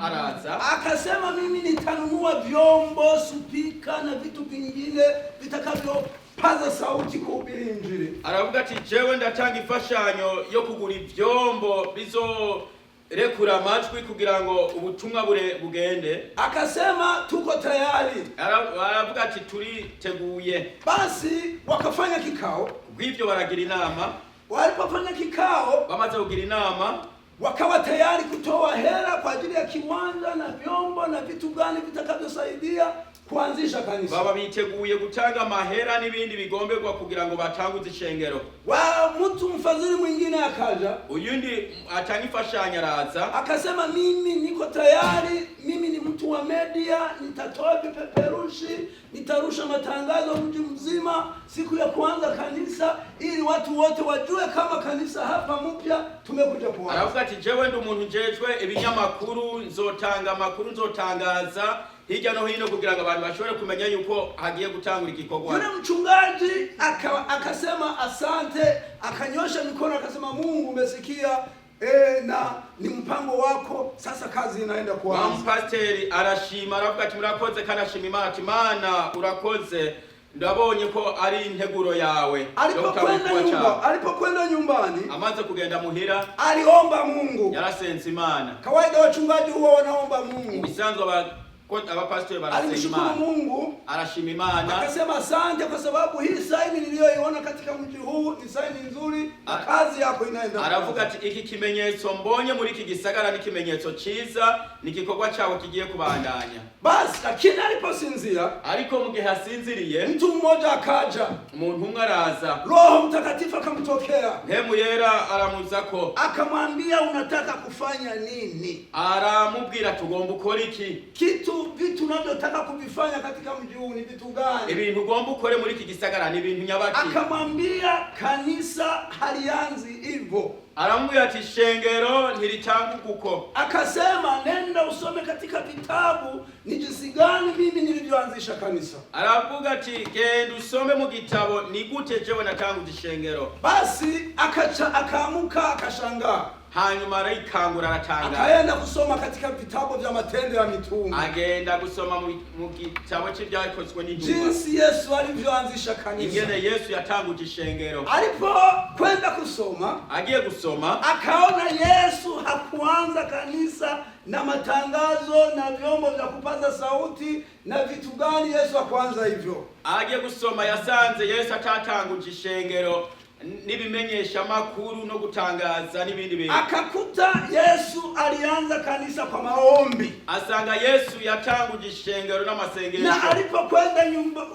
araza akasema mimi nitanunua vyombo, supika na vitu vingine vitakavyo paza sauti kuhubiri injili. Aravuga ati jewe ndatanga ifashanyo yo kugura ivyombo bizorekura amajwi kugira ngo ubutumwa bugende. Akasema tuko tayari. Aravuga ati turiteguye. Basi wakafanya kikao. Bw'ivyo baragira inama. Walipofanya kikao, bamaze kugira inama, wakawa tayari kutoa hela kwa ajili ya kiwanja na vyombo na vitu gani vitakavyosaidia kuanzisha kanisa. Baba biteguye gutanga mahera n'ibindi bigomberwa kugira ngo batanguze ishengero. Mtu mfadhili mwingine akaja, uyundi atanga ifashanyo araza, akasema mimi niko tayari, mimi ni mtu wa media, nitatoa vipeperushi, nitarusha matangazo mji mzima siku ya kuanza kanisa ili watu wote wajue kama kanisa hapa mpya tumekuja kuanza. Aravuga ati jewe ndi umuntu njejwe ibinyamakuru, nzotanga amakuru, nzotangaza hirya no hino kugira ngo abantu bashobore kumenya yuko hagiye gutangura igikorwa. Yule mchungaji akasema asante, akanyosha mikono akasema Mungu umesikia na ni mpango wako, sasa kazi inaenda kuanza. Pastor arashima, aravuga ati murakoze kandi ashima Imana ati Mana urakoze, ndabonye ko ari integuro yawe. Alipokwenda nyumbani, amaze kugenda muhira, aliomba Mungu, yarasenze Imana. Kawaida wachungaji huwa wanaomba Mungu. Bisanzwe abapastori barasenga Imana. Mungu, arashima Imana, akasema asante kwa sababu hii saini niliyoiona katika mji huu ni saini nzuri na kazi yako inaenda. Aravuga ati iki kimenyetso mbonye muri iki gisagara ni kimenyetso ciza, ni gikorwa cyawe kigiye kubandanya. Basi lakini aliposinzia, ariko mu gihe asinziriye, mtu mmoja akaja, umuntu umwe araza, Roho Mtakatifu akamtokea, Mpemu Yera aramuzako, akamwambia unataka kufanya nini? Aramubwira tugomba ukora iki? Vitu unavyotaka kuvifanya katika mji huu ni vitu gani? Ibintu ugomba ukore muri iki gisagara ni ibintu nyabaki. Akamwambia kanisa halianzi hivyo. Aramubwira ati shengero ntiritanguka uko. Akasema nenda usome katika vitabu ni jinsi gani mimi nilivyoanzisha kanisa. Aravuga ati genda usome mu gitabo ni gute jewe natanguza ishengero. Basi akaamuka akashangaa. Hanyuma arayikangura aratanga, akaenda kusoma katika vitabu vya Matendo ya Mitume, agenda gusoma mu gitabo cy'ibyakozwe n'intumwa, jinsi Yesu alivyoanzisha kanisa, ingene Yesu yatanguje ishengero. Alipokwenda kusoma, agiye gusoma, akaona Yesu hakuanza kanisa na matangazo na vyombo vya kupaza sauti na vitu gani. Yesu hakuanza hivyo. Agiye gusoma yasanze Yesu atatanguje ishengero nibimenyesha makuru no gutangaza n'ibindi bintu. Akakuta Yesu alianza kanisa kwa maombi. Asanga Yesu yatanguje ishengero n'amasengesho. Na alipokwenda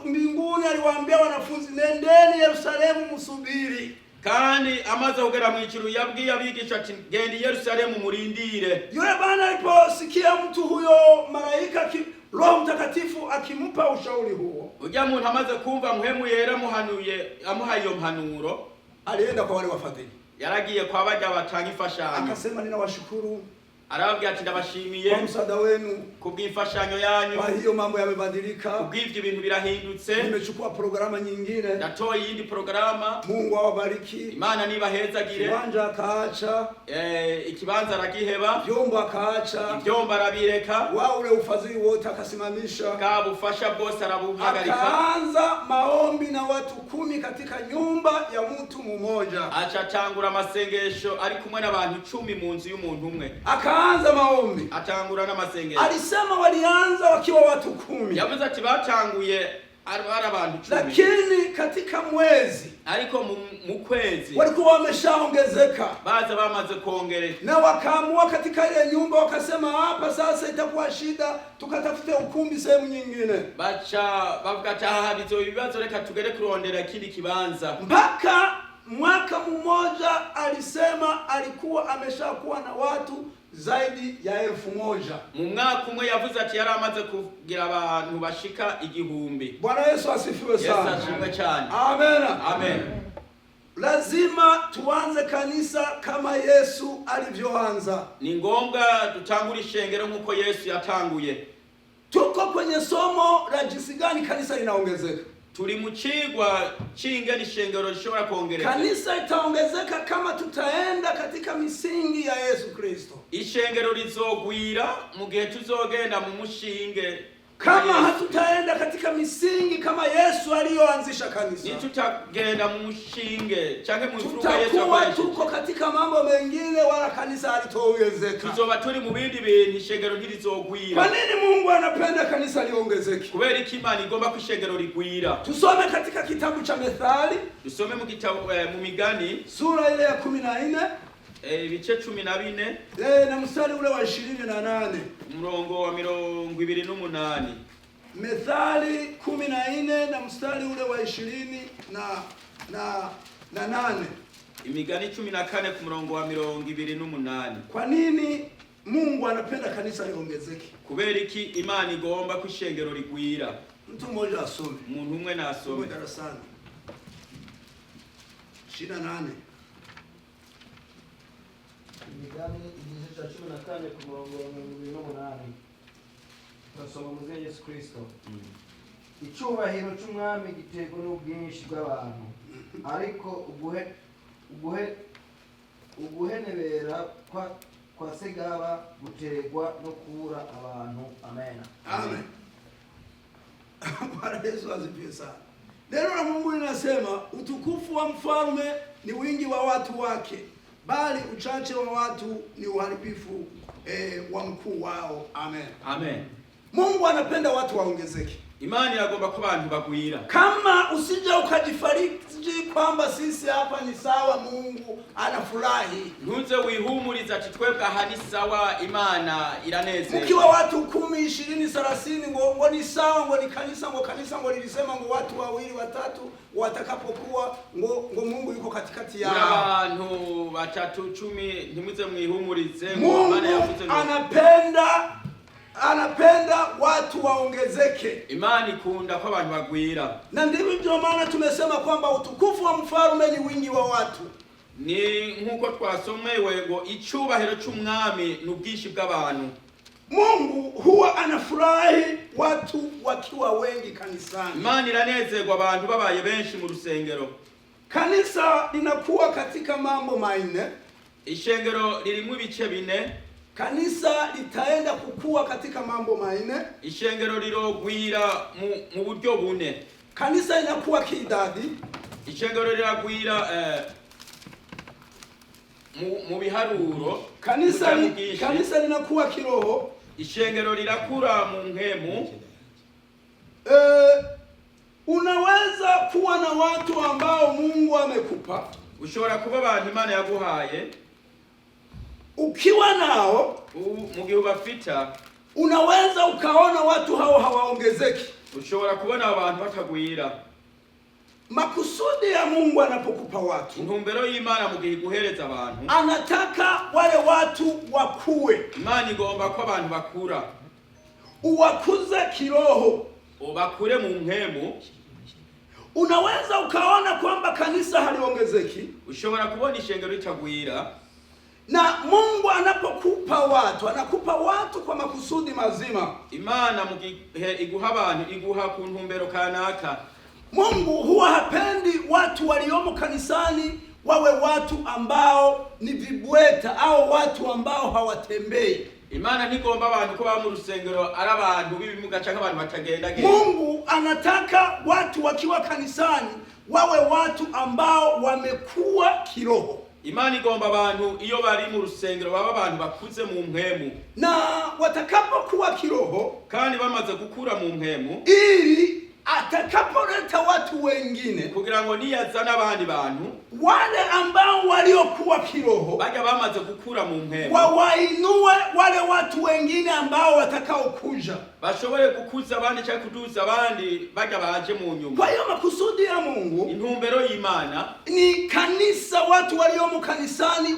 mbinguni aliwaambia wanafunzi, nendeni Yerusalemu musubiri. Kandi amaze kugera mu ijuru yabwiye abigisha ati gendi Yerusalemu murindire. Yule bwana aliposikia mtu huyo malaika Roho Mtakatifu akimpa ushauri huo, ujya muntu amaze kumva muhemu yera amuhaye iyo mpanuro, alienda kwa wale wafadhili, yaragiye kwa bajya batanga imfashanyo, akasema ninawashukuru arababwira ati ndabashimiye kwa msaada wenu, kubw'imfashanyo yanyu, kwa hiyo mambo yamebadilika, kubw'ivyo ibintu birahindutse, nimechukua programa nyingine, ndatoye iyindi programa, Mungu awabariki, Imana nibahezagire, kiwanja akaacha, ikibanza aragiheba, vyombo akaacha, ivyombo arabireka, wa ule ufadhili wote akasimamisha, kabufasha bwose arabuhagarika, akaanza maombi na watu 10 katika nyumba ya mtu mmoja, acatangura amasengesho ari kumwe n'abantu 10 mu nzu y'umuntu umwe, akaanza maombi, atangura n'amasengesho. Alisema walianza wakiwa watu 10, yavuze ati batanguye ari abantu 10, lakini katika mwezi ariko mu kwezi walikuwa wameshaongezeka, baza bamaze kuongereka, na wakaamua katika ile nyumba wakasema, hapa sasa itakuwa shida, tukatafute ukumbi sehemu nyingine, baca bavuga ati aha bizo ibibazo, reka tugere kurondera ikindi kibanza. Mpaka mwaka mmoja alisema alikuwa ameshakuwa na watu zaidi ya 1000. Mu mwaka umwe yavuze ati yari amaze kugira abantu bashika 1000. Bwana Yesu asifiwe sana. Yesu ashimwe cyane. Amen. Amen. Lazima tuanze kanisa kama Yesu alivyoanza. Ni ngombwa dutangura ishengero nkuko Yesu yatanguye. Tuko kwenye somo la jinsi gani kanisa linaongezeka. Turi mu cigwa cinge n'ishengero rishobora kongereka. Kanisa itaongezeka kama tutaenda katika misingi ya Yesu Kristo. Ishengero rizogwira mu gihe tuzogenda mu mushinge. Kama hatutaenda katika misingi kama Yesu aliyoanzisha kanisa, ni tutagenda mu mushinge canke mu mfuruka Yesu yakoresheje, tuko katika mambo mengine wala kanisa halitoongezeka. Tuzoba turi mu bindi bintu, ishengero ntirizogwira. Kwa nini Mungu anapenda kanisa liongezeke? Kubera iki Imana igomba ko ishengero rigwira. Tusome katika kitabu cha Methali, dusome mu gitabo mu Migani sura ile ya 14, ibice 14 na mstari ule wa 28, umurongo wa 28. Methali 14 na mstari ule wa 20 na 8. Imigani 14 ku murongo wa 28. Kwa nini Mungu anapenda kanisa liongezeke? Kubera iki Imana igomba ko ishengero rigwira? Mtu mmoja asome. Umuntu umwe nasome. Darasani 28. Imigani igice cya 14 ku murongo wa 28. Turasoma muze Yesu Kristo. Icyubahiro cy'umwami giterwa n'ubwinshi bw'abantu, ariko uguhenebera kwa segaba guterwa no kubura abantu. Amen. Amen. Bwana Yesu asifiwe sana. Neno la Mungu linasema utukufu wa mfalme ni wingi wa watu wake, bali uchache wa watu ni uharibifu wa mkuu wao. Amen. Amen. Mungu anapenda watu waongezeke. Imani iragomba ko abantu bagwira. Kama usija ukajifariji kwamba sisi hapa ni sawa, Mungu anafurahi. Ntuze wihumuriza ati twebwe aha ni sawa, Imana iranezerwa. Ukiwa watu 10, 20, 30 ngo ni sawa, ngo ni kanisa ngo lilisema ngo watu 2, 3 watakapokuwa ngo Mungu yuko katikati yao. Abantu 3, 10 ntimuze mwihumurize ngo Mungu Imana yavuze ngo anapenda watu waongezeke. Imani ikunda ko abantu bagwira. Na ndivyo maana tumesema kwamba utukufu wa mfalme ni wingi wa watu. Ni nkuko twasomewe ngo icyubahiro cy'umwami n'ubwinshi bw'abantu. Mungu huwa anafurahi watu wakiwa wengi kanisani. Imana iranezerwa abantu babaye benshi mu rusengero. Kanisa linakuwa katika mambo manne. Ishengero lirimu ibice 4. Kanisa litaenda kukua katika mambo manne. Ishengero rirogwira mu buryo 4. Kanisa linakuwa kiidadi. Ishengero riragwira mu biharuro. Kanisa linakuwa kiroho. Ishengero lirakura mu nkemu. Unaweza kuwa na watu ambao Mungu amekupa. Ushobora kuba abantu Imana yaguhaye. Ukiwa nao mu gihe ubafita, unaweza ukaona watu hao hawaongezeki. Ushobora kubona abantu batagwira. Makusudi ya Mungu anapokupa watu, intumbero y'Imana mu gihe guhereza abantu, anataka wale watu wakue. Imana igomba ko abantu bakura. Uwakuze kiroho. bakure mu mpemu. Unaweza ukaona kwamba kanisa haliongezeki, Ushobora kubona ishengero ritagwira, na Mungu anapokupa watu, anakupa watu kwa makusudi mazima. Imana mugihe iguha abantu iguha ku ntumbero kanaka. Mungu huwa hapendi watu waliomo kanisani wawe watu ambao ni vibweta au watu ambao hawatembei. Imana ntigomba abantu ko baba mu rusengero ari abantu b'ibimuga canke abantu batagenda genda. Mungu anataka watu wakiwa kanisani wawe watu ambao wamekuwa kiroho. Imana igomba abantu iyo bari mu rusengero baba abantu bakuze mu mpemu, Na watakapokuwa kiroho, kandi bamaze gukura mu mpemu, ili atakapoleta watu wengine, kugira ngo niyazana abandi bantu wale ambao waliokuwa kiroho bajya bamaze gukura mu mpemu, wawainue wale watu wengine ambao watakao kuja, bashobore gukuza abandi cyangwa kuduza abandi bajya baje mu nyuma. Kwa hiyo makusudi ya Mungu Intumbero y'Imana ni kanisa, watu waliomo kanisani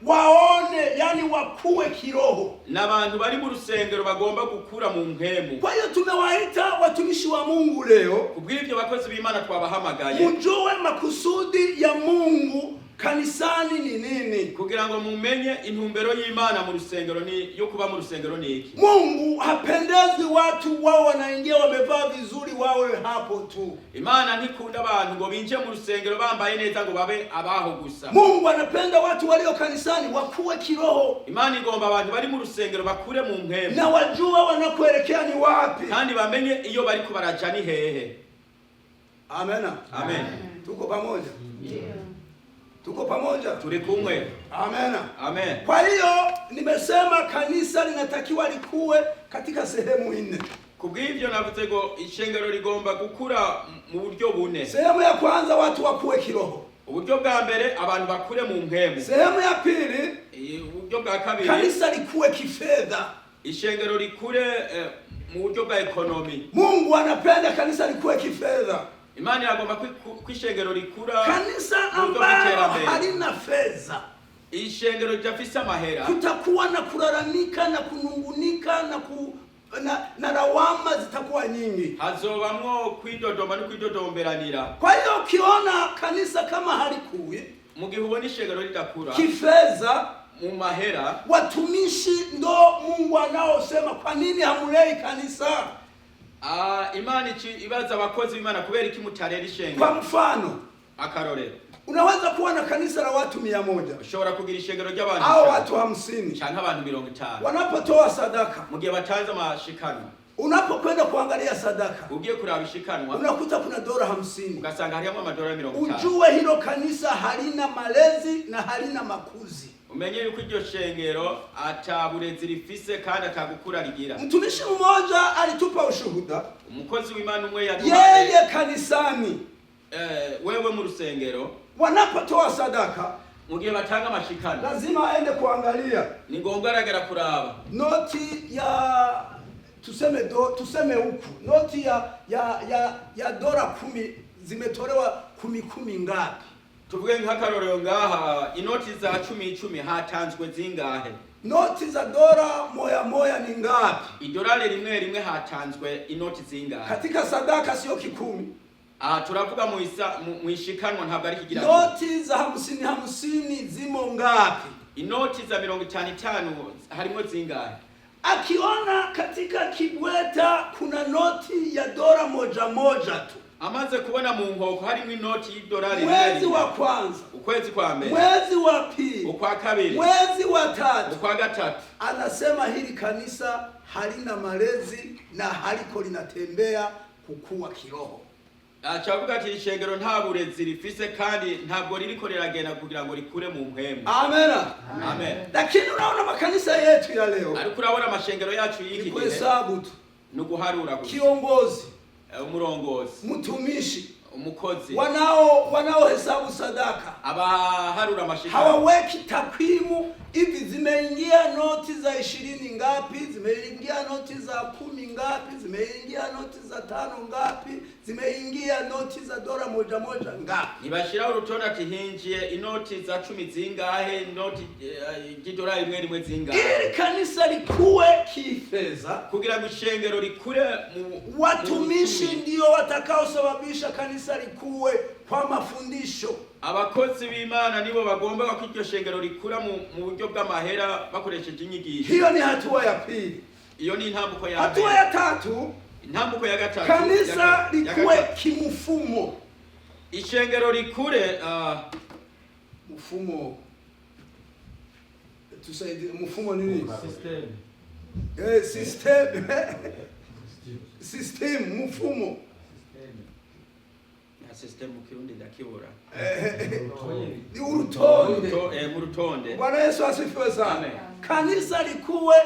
waone, yani wakuwe kiroho. n'abantu bari mu rusengero bagomba gukura mu mpemu. Kwa hiyo tumewaita watumishi wa Mungu leo, Kubw'ibyo bakozi b'Imana twabahamagaye mujue makusudi ya Mungu kanisani ni nini. kugira ngo mumenye intumbero y'Imana mu rusengero ni yo kuba mu rusengero ni iki. Mungu hapendezi watu wao wanaingia wamevaa vizuri wawe hapo tu. Imana ntikunda abantu ngo binje mu rusengero bambaye neza ngo babe abaho gusa. Mungu anapenda watu walio kanisani wakuwe kiroho, Imana igomba abantu bari mu rusengero bakure mu mpemu, na wajua wanakoelekea ni wapi. kandi bamenye iyo bari kubaraja ni hehe. Amena. Amen. Tuko pamoja? Tuko pamoja? Turi kumwe. Amena. Amen. Kwa hiyo nimesema kanisa linatakiwa likuwe katika sehemu nne. Kubw'ibyo navuze ngo ishengero rigomba gukura mu buryo bune. Sehemu ya kwanza watu wakuwe kiroho. Uburyo bwa mbere abantu bakure mu mpemu. Sehemu ya pili Uburyo bwa kabiri kanisa likuwe kifedha. ishengero rikure mu buryo bwa ekonomi. Mungu anapenda kanisa likuwe kifedha. Imana iragomba kwishengero rikura Kanisa ambalo halina fedha, ishengero ridafise amahera, kutakuwa na kulalamika na kunungunika na lawama zitakuwa nyingi. hazobamwo kwidodoma no kwidodomberanira. Kwa hiyo ukiona kanisa kama halikuwi Mu gihe ubona ishengero ridakura kifedha, mu mahera, watumishi ndo Mungu anaosema kwa nini hamulei kanisa. Imana ibaza abakozi b'Imana kubera iki mutarera ishengero. Kwa mfano, Akarorero, unaweza kuwa na kanisa la watu 100 ushobora kugira ishengero ry'abantu au watu 50, canke abantu 50. wanapotoa sadaka, Mu gihe batanze amashikanwa, unapokwenda kuangalia sadaka ugiye kuraba ishikanwa unakuta kuna $50, ugasanga harimo amadolari 50. ujue hilo kanisa halina malezi na halina makuzi. Umenye yuko iryo shengero ataburezi rifise kandi atagukura rigira. Mtumishi mmoja alitupa ushuhuda, Umukozi w'Imana umwe yaduhaye yeye kanisani wewe mu rusengero wanapotoa sadaka mu gihe batanga amashikanwa lazima aende kuangalia ni ngombwa aragera kuraba noti ya tuseme huku noti ya dola 10 zimetolewa 10 ngapi. tuvuge nk'akarorero ngaha inoti za 10 hatanzwe zingahe? Noti za dola moya ni ngapi? Idolari rimwe hatanzwe inoti zingahe? Katika sadaka sio 10. Turavuga mu ishikanwa ntabwo ari kigira. Noti za 50 zimo ngapi? Inoti za 50 harimo zingahe? Akiona katika kibweta kuna noti ya dola moja tu, amaze kubona mu nkoko harimo inoti y'idolari mwezi wa kwanza, ukwezi kwa mbere, mwezi wa pili, ukwa kabiri, mwezi wa tatu, ukwa gatatu, anasema hili kanisa halina malezi na haliko linatembea kukua kiroho. Achavuga ati ishengero nta burezi rifise kandi ntabwo ririko riragenda kugira ngo rikure mu mpemu. Amen. Amen. Lakini unaona makanisa yetu ya leo, ariko urabona amashengero yacu y'iki gihe kuhesabu tu, no guharura gusa. Kiongozi, umurongozi, mtumishi, umukozi, wanaohesabu sadaka, abaharura amashikano, hawaweki takwimu hivi zimeingia noti za 20 ngapi, zimeingia noti za 10 ngapi, zimeingia noti za 5 ngapi, zimeingia noti za dola moja ngapi. Nibashira urutonde ati hinjiye inoti za 10 zingahe, inoti y'idolari rimwe zingahe. Ili kanisa likuwe kifedha, kugira ngo ishengero rikure watumishi ndio watakaosababisha kanisa likuwe kwa mafundisho. Abakozi b'Imana nibo bagomba ko iryo shengero rikura mu buryo bw'amahera bakoresheje inyigisho. Hiyo ni hatua ya pili. Iyo ni intambuko ya hatua ya tatu. Intambuko ya gatatu. Kanisa likuwe kimfumo. Ishengero rikure mfumo. Tusaidie mfumo nini? System. System mfumo. System kirundi ndakibura. Ni urutonde. Urutonde. Bwana Yesu asifiwe sana. Amen. Kanisa likuwe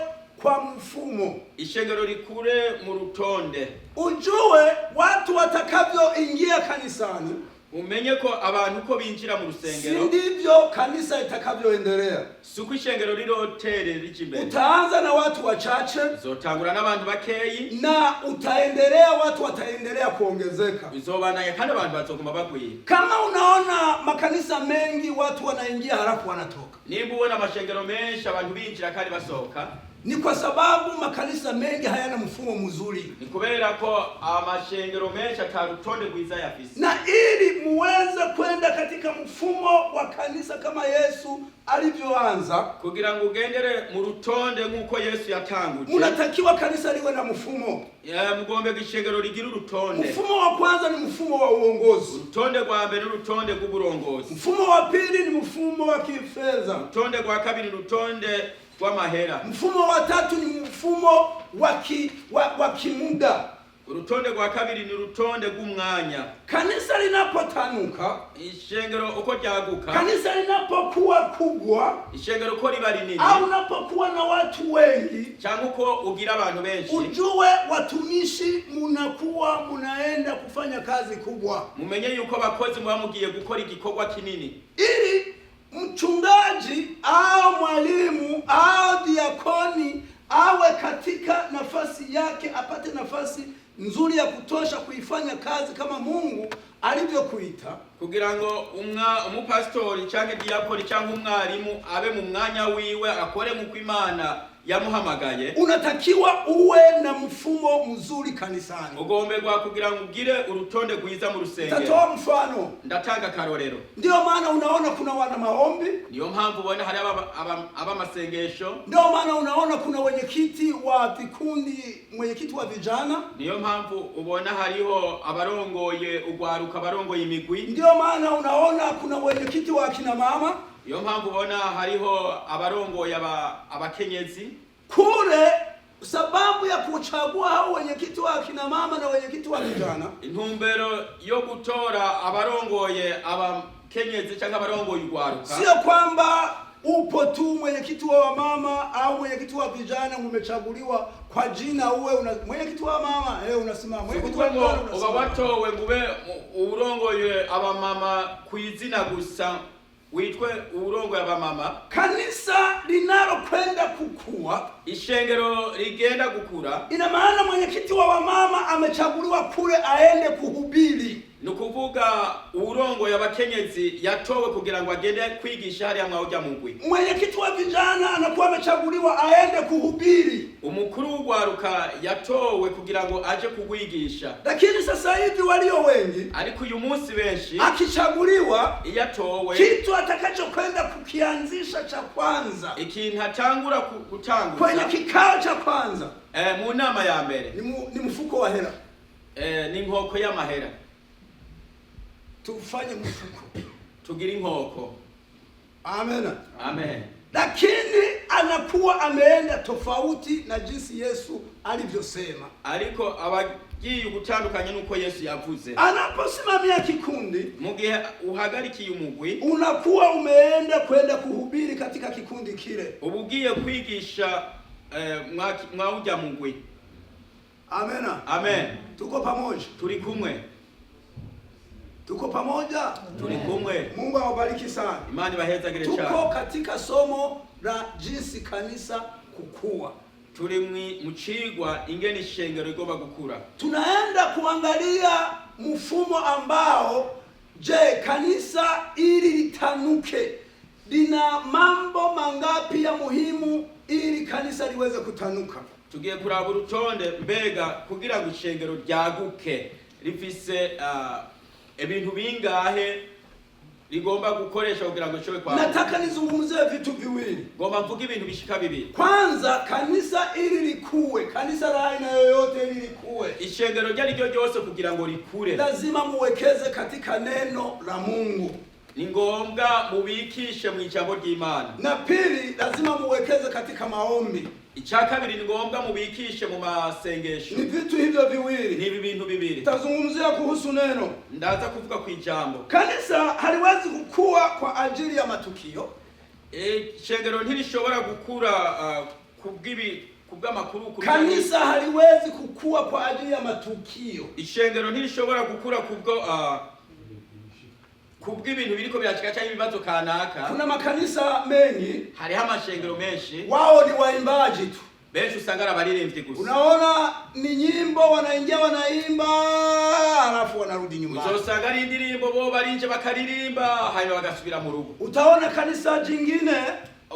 kwa mfumo. Ishengero rikure mu rutonde. Ujue watu watakavyoingia kanisani. Umenye ko abantu ko binjira mu rusengero. Ndivyo kanisa itakavyoendelea. Suko ishengero rirotere rijimbere. Utaanza na watu wachache. Zotangura n'abantu bakeyi. Na utaendelea watu wataendelea kuongezeka. Bizobana kandi abantu bazoguma bagwiye. Kama unaona makanisa mengi watu wanaingia halafu wanatoka. Nimba ubona amashengero menshi abantu binjira kandi basohoka. Ni kwa sababu makanisa mengi hayana mfumo mzuri. Ni kubera ko amashengero menshi atarutonde rwiza yafise. Na ili muweze kwenda katika mfumo wa kanisa kama Yesu alivyoanza, kugira ngo ugendere mu rutonde nkuko Yesu yatanguje, unatakiwa kanisa liwe na mfumo. Mugombe gishengero rigira urutonde. Mfumo wa kwanza ni mfumo wa uongozi. Urutonde rwa mbere urutonde rw'uburongozi. Mfumo wa pili ni mfumo wa kifedha. Urutonde rwa kabiri urutonde rw'amahera. Mfumo wa tatu ni mfumo wa kimuda. Urutonde rwa kabiri ni urutonde rw'umwanya. Kanisa linapotanuka, ishengero uko ryaguka, kanisa linapokuwa kubwa, ishengero uko riba rinini, au unapokuwa na watu wengi, cyangwa uko ugira abantu benshi, ujue watumishi munaenda kufanya kazi kubwa. Mumenye yuko abakozi muba mugiye gukora igikorwa kinini. Ili mchungaji au mwalimu au diakoni awe katika nafasi yake, apate nafasi nzuri ya kutosha kuifanya kazi kama Mungu alivyokuita, kugira ngo umupastori cyangwa diakoni cyangwa umwarimu abe mu mwanya wiwe akore mu kw'Imana yamuhamagaye. Unatakiwa uwe na mfumo mzuri kanisani. Ugomberwa kugira ngo ugire urutonde rwiza mu rusengero. Tatoa mfano. Ndatanga karorero. Ndio maana unaona kuna wana maombi. Niyo mpamvu ubona hari aba masengesho. Ndio maana unaona kuna wenyekiti wa vikundi, mwenyekiti wa vijana. Niyo mpamvu ubona hariho abarongoye ugwaruka, abarongoye imigwi. Ndio maana unaona kuna wenyekiti wa kina mama. Iyo mpamvu ubona hariho abarongoye abakenyezi. Kule sababu ya kuchagua hao wenyekiti wa kina mama na wenyekiti wa vijana, intumbero yo gutora abarongoye abakenyezi cyangwa abarongoye ugwaruka, sio kwamba upo tu mwenyekiti wa mama au mwenyekiti wa vijana umechaguliwa kwa jina uwe mwenyekiti wa mama unasimama, mwenyekiti wa vijana unasimama. Uba watowe ngube urongoye abamama kuizina gusa witwe urongo y'abamama. Kanisa linalokwenda kukua, ishengero rigenda gukura, ina maana mwenyekiti wa wamama amechaguliwa kule aende kuhubiri. Nukuvuga urongo y'abakenyezi yatowe kugira ngo agende kwigisha hariya mwawujya mugwi. Mwenyekiti wa vijana anakuwa amechaguliwa aende kuhubiri. Umukuru w'ugwaruka yatowe kugira ngo aje kugwigisha. Lakini sasa hivi walio wengi, ariko uyu munsi benshi, akichaguliwa, yatowe, kitu atakachokwenda kukianzisha cha kwanza, ikintu atangura gutanguza kwenye kikao cha kwanza, mu nama ya mbere ni mfuko wa hela, ni inkoko y'amahera. Tufanye mfuko, tugire inkoko. Amen. Amen. Lakini anakuwa ameenda tofauti na jinsi Yesu alivyosema. Ariko abagiye gutandukanye nuko Yesu yavuze. Anaposimamia kikundi, mugihe uhagarikiye umugwi, unakuwa umeenda kwenda kuhubiri katika kikundi kile. Ubugiye kwigisha mwawujya mugwi. Amen. Amen. Tuko pamoja. Turi kumwe. Tuko pamoja. Turi kumwe. Mungu awabariki sana. Imani bahezagire cyane. Tuko katika somo la jinsi kanisa kukua. turi mu cigwa ingene ishengero rigomba gukura. Tunaenda kuangalia mfumo ambao kanisa ili litanuke lina mambo mangapi ya muhimu ili kanisa liweze kutanuka. Tugiye kuraba urutonde mbega kugira ngo ishengero ryaguke rifise ibintu bingahe ligomba gukoresha kugira ngo showe kwa. Nataka nizungumzie vitu viwili. Ngomba mvuge ibintu bishika bibiri. Kwanza, kanisa ili likue, kanisa la aina yoyote ili likue, ishengero ryari ryo ryose kugira ngo rikure, lazima muwekeze katika neno la Mungu. Ni ngombwa mubikishe mu ijambo ry'Imana. Na pili, lazima muwekeze katika maombi. Icya kabiri ni ngombwa mubikishe mu masengesho. Ni vitu hivyo viwili. Ni ibintu bibiri. Tazungumzia kuhusu neno. Ndaza kuvuga ku ijambo. Kanisa haliwezi kukua kwa ajili ya matukio. Ishengero ntirishobora gukura kubw'amakuru. Kanisa haliwezi kukua kwa ajili ya matukio. Ishengero ntirishobora gukura kubw'ibintu biriko birashika cyangwa ibibazo kanaka. Kuna makanisa mengi, hariho amashengero menshi, wao ni waimbaji tu. Benshi usanga arabaririmbyi gusa. Unaona ni nyimbo wanaingia wanaimba alafu wanarudi nyumbani. Uzosanga ari indirimbo bo barinje bakaririmba hanyuma bagasubira mu rugo. Utaona kanisa jingine,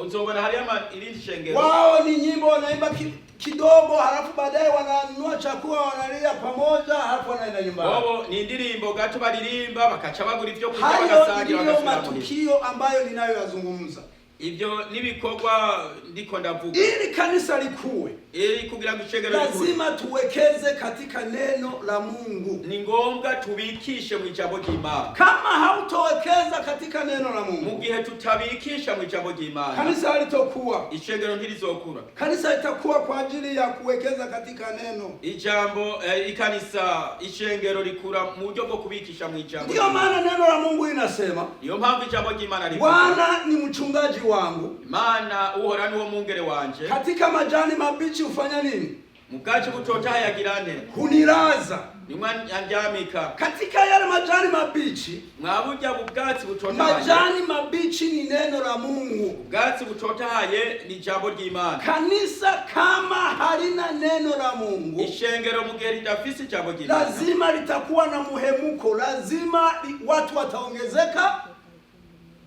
uzobona hari irindi shengero, wao ni nyimbo wanaimba kidogo halafu baadaye wananunua chakula wanalia pamoja halafu wanaenda nyumbani. Wao ni indirimbo gato baririmba bakaca bagura ivyo kurya bagasangira bagasubira mu rugo. Matukio ambayo ninayoyazungumza. Ibyo nibikorwa ndiko ndavuga. Ili kanisa likue, ili kugira ngo ishengero likue, lazima tuwekeze katika neno la Mungu. Ni ngombwa tubikishe mu ijambo ry'Imana. Kama hautowekeza katika neno la Mungu, mu gihe tutabikisha mu ijambo ry'Imana, kanisa halitokuwa. Ishengero ntirizokura. Kanisa itakuwa kwa ajili ya kuwekeza katika neno. Ijambo ikanisa ishengero likura mu buryo bwo kubikisha mu ijambo. Ndio maana neno la Mungu linasema, iyo mpamvu ijambo ry'Imana livuga, Bwana ni mchungaji wangu, Imana uhora ni wo mungere wanje, katika majani mabichi ufanya nini? Mugace butotahaye agira nte? Hunilaza. Nimwa yandyamika. Katika yale majani mabichi, mwaburya ubwatsi butotahaye. Majani mabichi ni neno la Mungu. Ubwatsi butotahaye ni ijambo ry'Imana. Kanisa kama halina neno la Mungu, ishengero mu gihe ridafise ijambo ry'Imana, lazima litakuwa na muhemuko, lazima watu wataongezeka,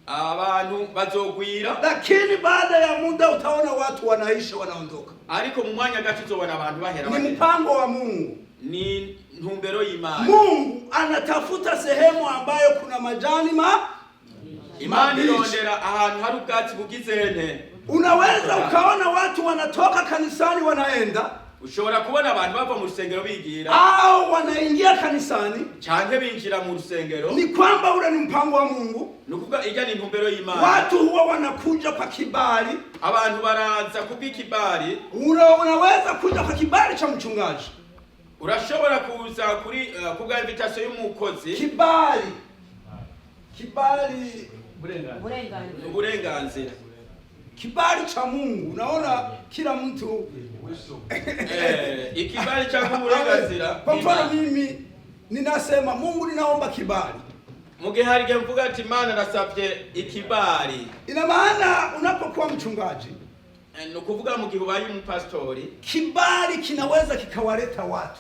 abantu bazogwira, lakini baada ya muda utaona watu wanaisha wanaondoka. Ariko mu mwanya gato uzobona abantu bahera. Ni mpango wa Mungu, ni ntumbero y'Imana. Mungu anatafuta sehemu ambayo kuna majani Imana irondera ahantu hari ubwatsi bugizene. Unaweza ukaona watu wanatoka kanisani wanaenda, ushobora kubona abantu bava mu rusengero bigira, au wanaingia kanisani canke binjira mu rusengero. Ni kwamba ule ni mpango wa Mungu. Nukuvuga ijya ni ntumbero y'Imana. Watu huwa wanakuja kwa kibali. Abantu baraza kubw'ikibali. Unaweza kuja kwa kibali cha mchungaji. Urashobora kuza kuri kubwa invitation y'umukozi. Kibali uburenganzira. Kibali cha Mungu. Unaona kila mtu ikibali cha uburenganzira. Kwa mfano mimi ninasema Mungu ninaomba kibali. Mugihe hari mvuga ati Imana nasavye ikibali. Ina maana unapokuwa mchungaji, nukuvuga mu gihe ubaye umupastori, kibali kinaweza kikawaleta watu.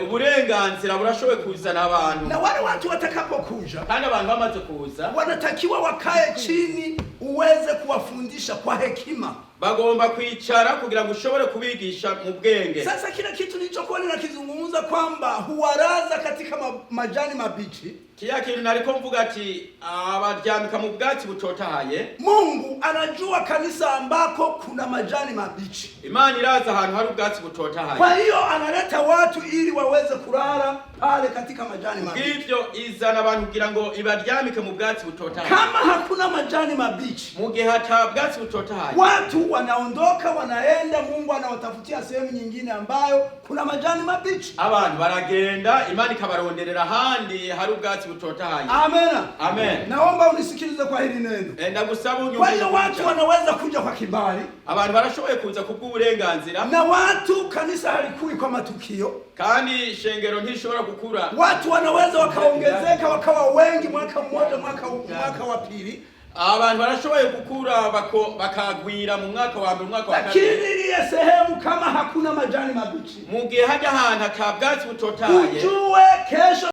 Uburenganzira burashoboye kuzana abantu. Na wale watu watakapokuja, kandi abantu bamaze kuza, wanatakiwa wakae chini uweze kuwafundisha kwa hekima. Bagomba kwicara kugira ngo ushobore kubigisha mu bwenge. Sasa kila kitu nilichokuwa ninakizungumza kwamba huwaraza katika majani mabichi, kiya kintu nariko mvuga ati abaryamika mu bwatsi butotahaye. Mungu anajua kanisa ambako kuna majani mabichi. Imana iraza ahantu hari ubwatsi butotahaye. Kwa hiyo analeta watu ili waweze kulala pale katika majani mabichi. Hivyo izana abantu kugira ngo ibaryamike mu bwatsi butotahaye. Kama hakuna majani mabichi, mu gihe hata bwatsi butotahaye, watu wanaondoka wanaenda, Mungu anawatafutia sehemu nyingine ambayo kuna majani mabichi. Abantu baragenda, Imana ikabaronderera handi hari ubwatsi butotahaye. Amen. Amen. Naomba unisikilize kwa hili neno. Ndagusaba unyumve. Kwa hiyo watu wanaweza kuja kwa kibali. Abantu barashoboye kuza kubw'uburenganzira. Na watu kanisa halikui kwa matukio. Kandi shengero ntishobora gukura. Watu wanaweza wakaongezeka wakawa wengi mwaka mmoja mwaka wa pili. abantu barashoboye gukura bakagwira mu mwaka wa mbere, umwaka wa lakini kabiri, ile sehemu kama hakuna majani mabichi, mu gihe hajya ahantu akabwatsi butotaye, ujue kesho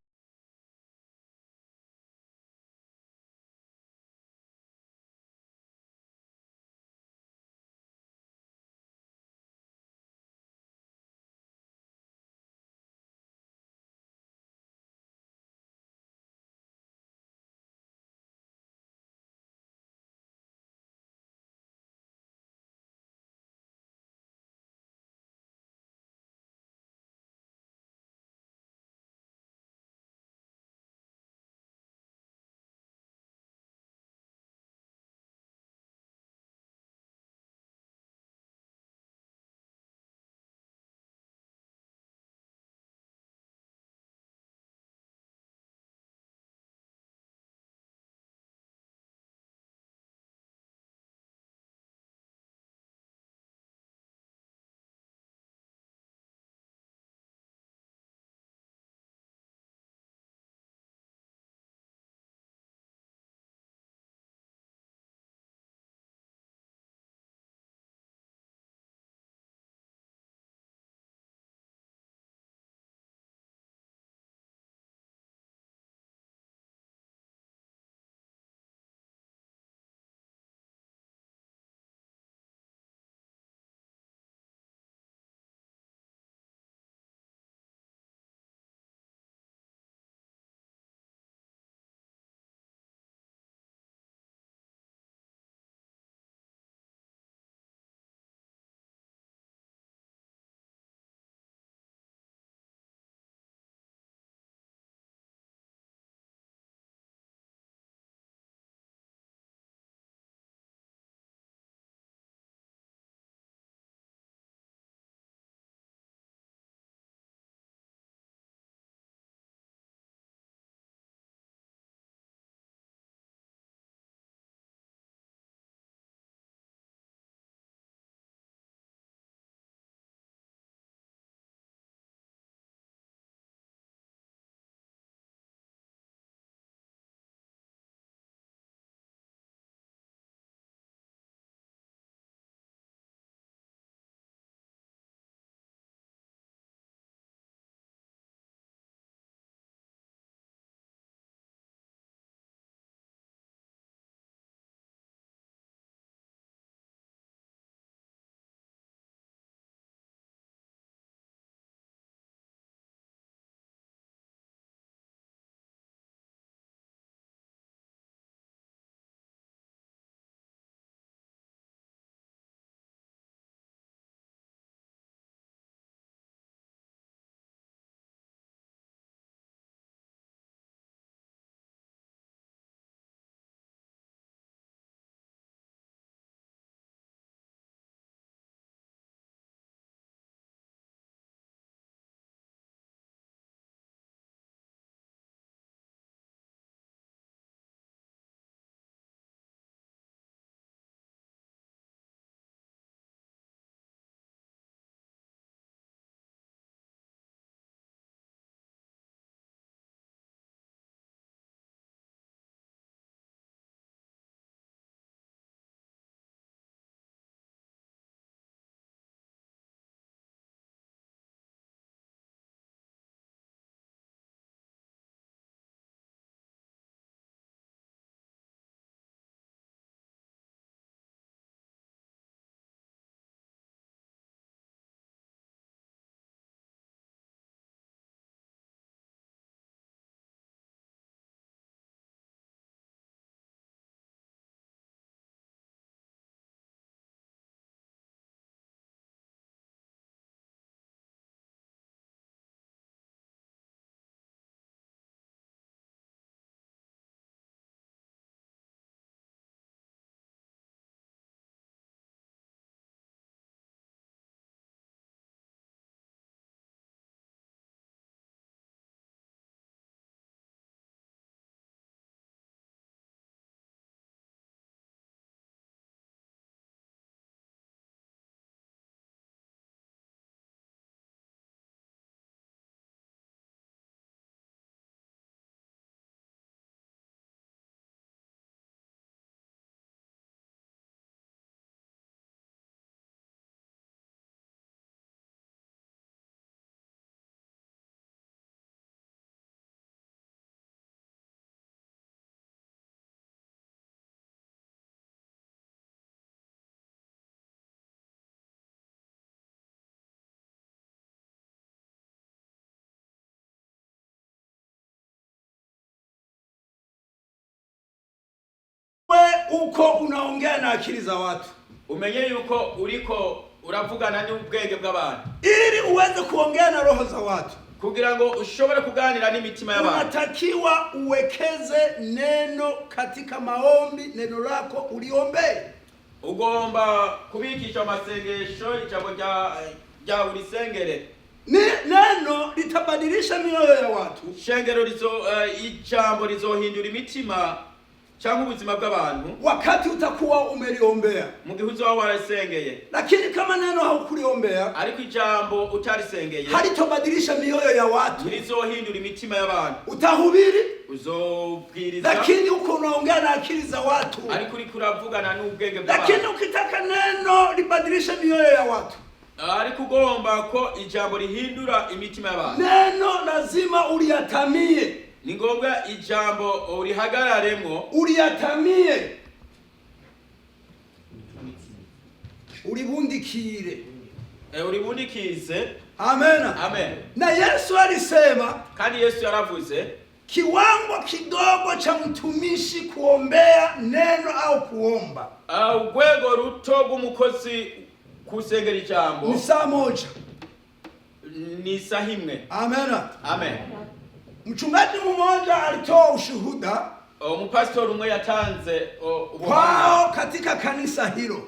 uko unaongea na akili za watu. Umenye yuko uriko uravugana n'ubwenge bw'abantu. Ili uweze kuongea na roho za watu, kugira ngo ushobore kuganira n'imitima y'abantu, unatakiwa uwekeze neno katika maombi, neno lako uliombee. Ugomba kubikisha amasengesho ijambo rya urisengere. Neno litabadilisha mioyo ya watu. Shengero ijambo rizohindura imitima cyangwa ubuzima bw'abantu wakati utakuwa umeliombea, mu gihe uzoba warasengeye. Lakini kama neno haukuliombea, ariko ijambo utarisengeye, halitobadilisha mioyo ya watu, rizohindura imitima y'abantu. Utahubiri, uzobwiriza, lakini uko unaongea na akili za watu, ariko uri kuravugana n'ubwenge bw'abantu. Lakini ukitaka neno libadilisha mioyo ya watu, ariko ugomba ko ijambo rihindura imitima y'abantu, neno lazima uliatamie. Ni ngombwa ijambo urihagararemwo, uliatamie, ulibundikire, ulibundikize. Amen. Amen. Na Yesu alisema, kandi Yesu yaravuze, kiwango kidogo cha mtumishi kuombea neno au kuomba, urwego ruto rw'umukozi kusengera ijambo ni saa moja, ni saa imwe. Amen. Amen. Mchungaji mmoja alitoa ushuhuda, umupastori umwe yatanze kwao katika kanisa hilo.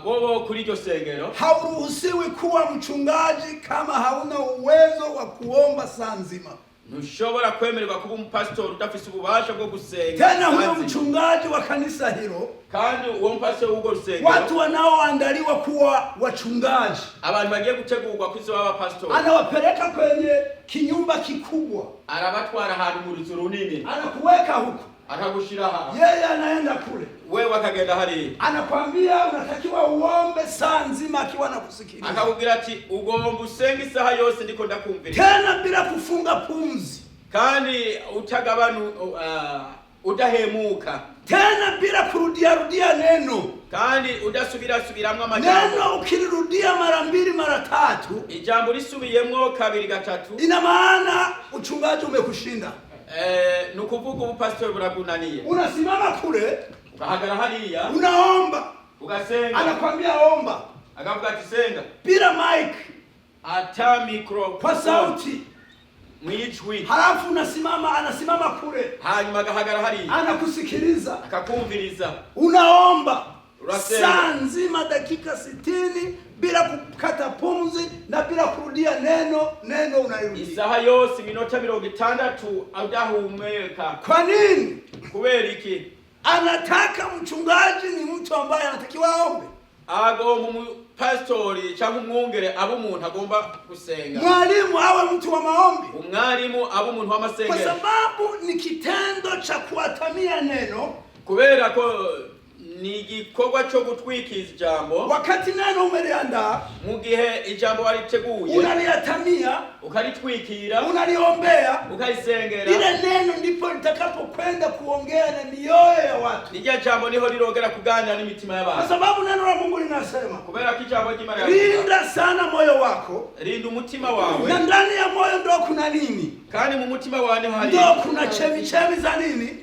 Bobo kuri iryo sengero, hauruhusiwi kuwa mchungaji kama hauna uwezo wa kuomba saa nzima. Ntushobora kwemererwa kuba umupastori udafise ububasha bwo gusenga. Tena huyo mchungaji wa kanisa hilo, kandi uwo mupastori w'urwo rusengero, watu wanaoandaliwa kuwa wachungaji, abantu bagiye gutegurwa kuzo baba pastori, anawapeleka kwenye kinyumba kikubwa, arabatwara ahantu mu ruzu runini, anakuweka huko, akagushira aha, yeye anaenda kule, wewe akagenda hari, anakwambia unatakiwa uombe saa nzima akiwa anakusikiliza, akakubwira ati ugomba usenga isaha yose ndiko ndakumvira, tena bila kufunga pumzi, kandi utagabanu udahemuka, tena bila kurudia neno, kandi udasubiramwo amajambo. Neno ukilirudia mara mbili mara tatu, ijambo risubiyemwo kabiri gatatu, ina maana uchungaji umekushinda. Nukuvuga ubupastori buragunaniye. Unasimama kule, ukahagara hariya, unaomba, ugasenga, anakwambia omba, akavuga ati senga, bila mic, ata micro, kwa sauti, mwijwi, halafu anasimama kule, hanyuma agahagara hariya, anakusikiliza, akakumviriza, unaomba saa nzima dakika 60 bila kukata pumzi na bila kurudia neno unairudia. Isaha yose minota 60 adahumeka. Kwa nini? Kubera iki? Anataka mchungaji ni mtu ambaye anatakiwa aombe. Agomba pastori cyangwa umwungere abo umuntu agomba gusenga. Mwalimu awe mtu wa maombi. Umwarimu abo umuntu w'amasengesho. Kwa sababu ni kitendo cha kuatamia neno. Kubera ko ni igikorwa cyo gutwikiza ijambo. Wakati neno umeliandaa, mu gihe ijambo wariteguye, unaliatamia, ukalitwikira, unaliombea, ukalisengera, ile neno ndipo litakapokwenda kuongea na mioyo ya watu. Ija jambo niho lirogera kuganira n'imitima y'abantu. Kwa sababu neno la Mungu linasema, kubera ko ijambo ry'Imana linda sana moyo wako, rinda umutima wawe, na ndani ya moyo ndio kuna nini? Kandi mu mutima wawe hari, ndio kuna chemichemi za nini?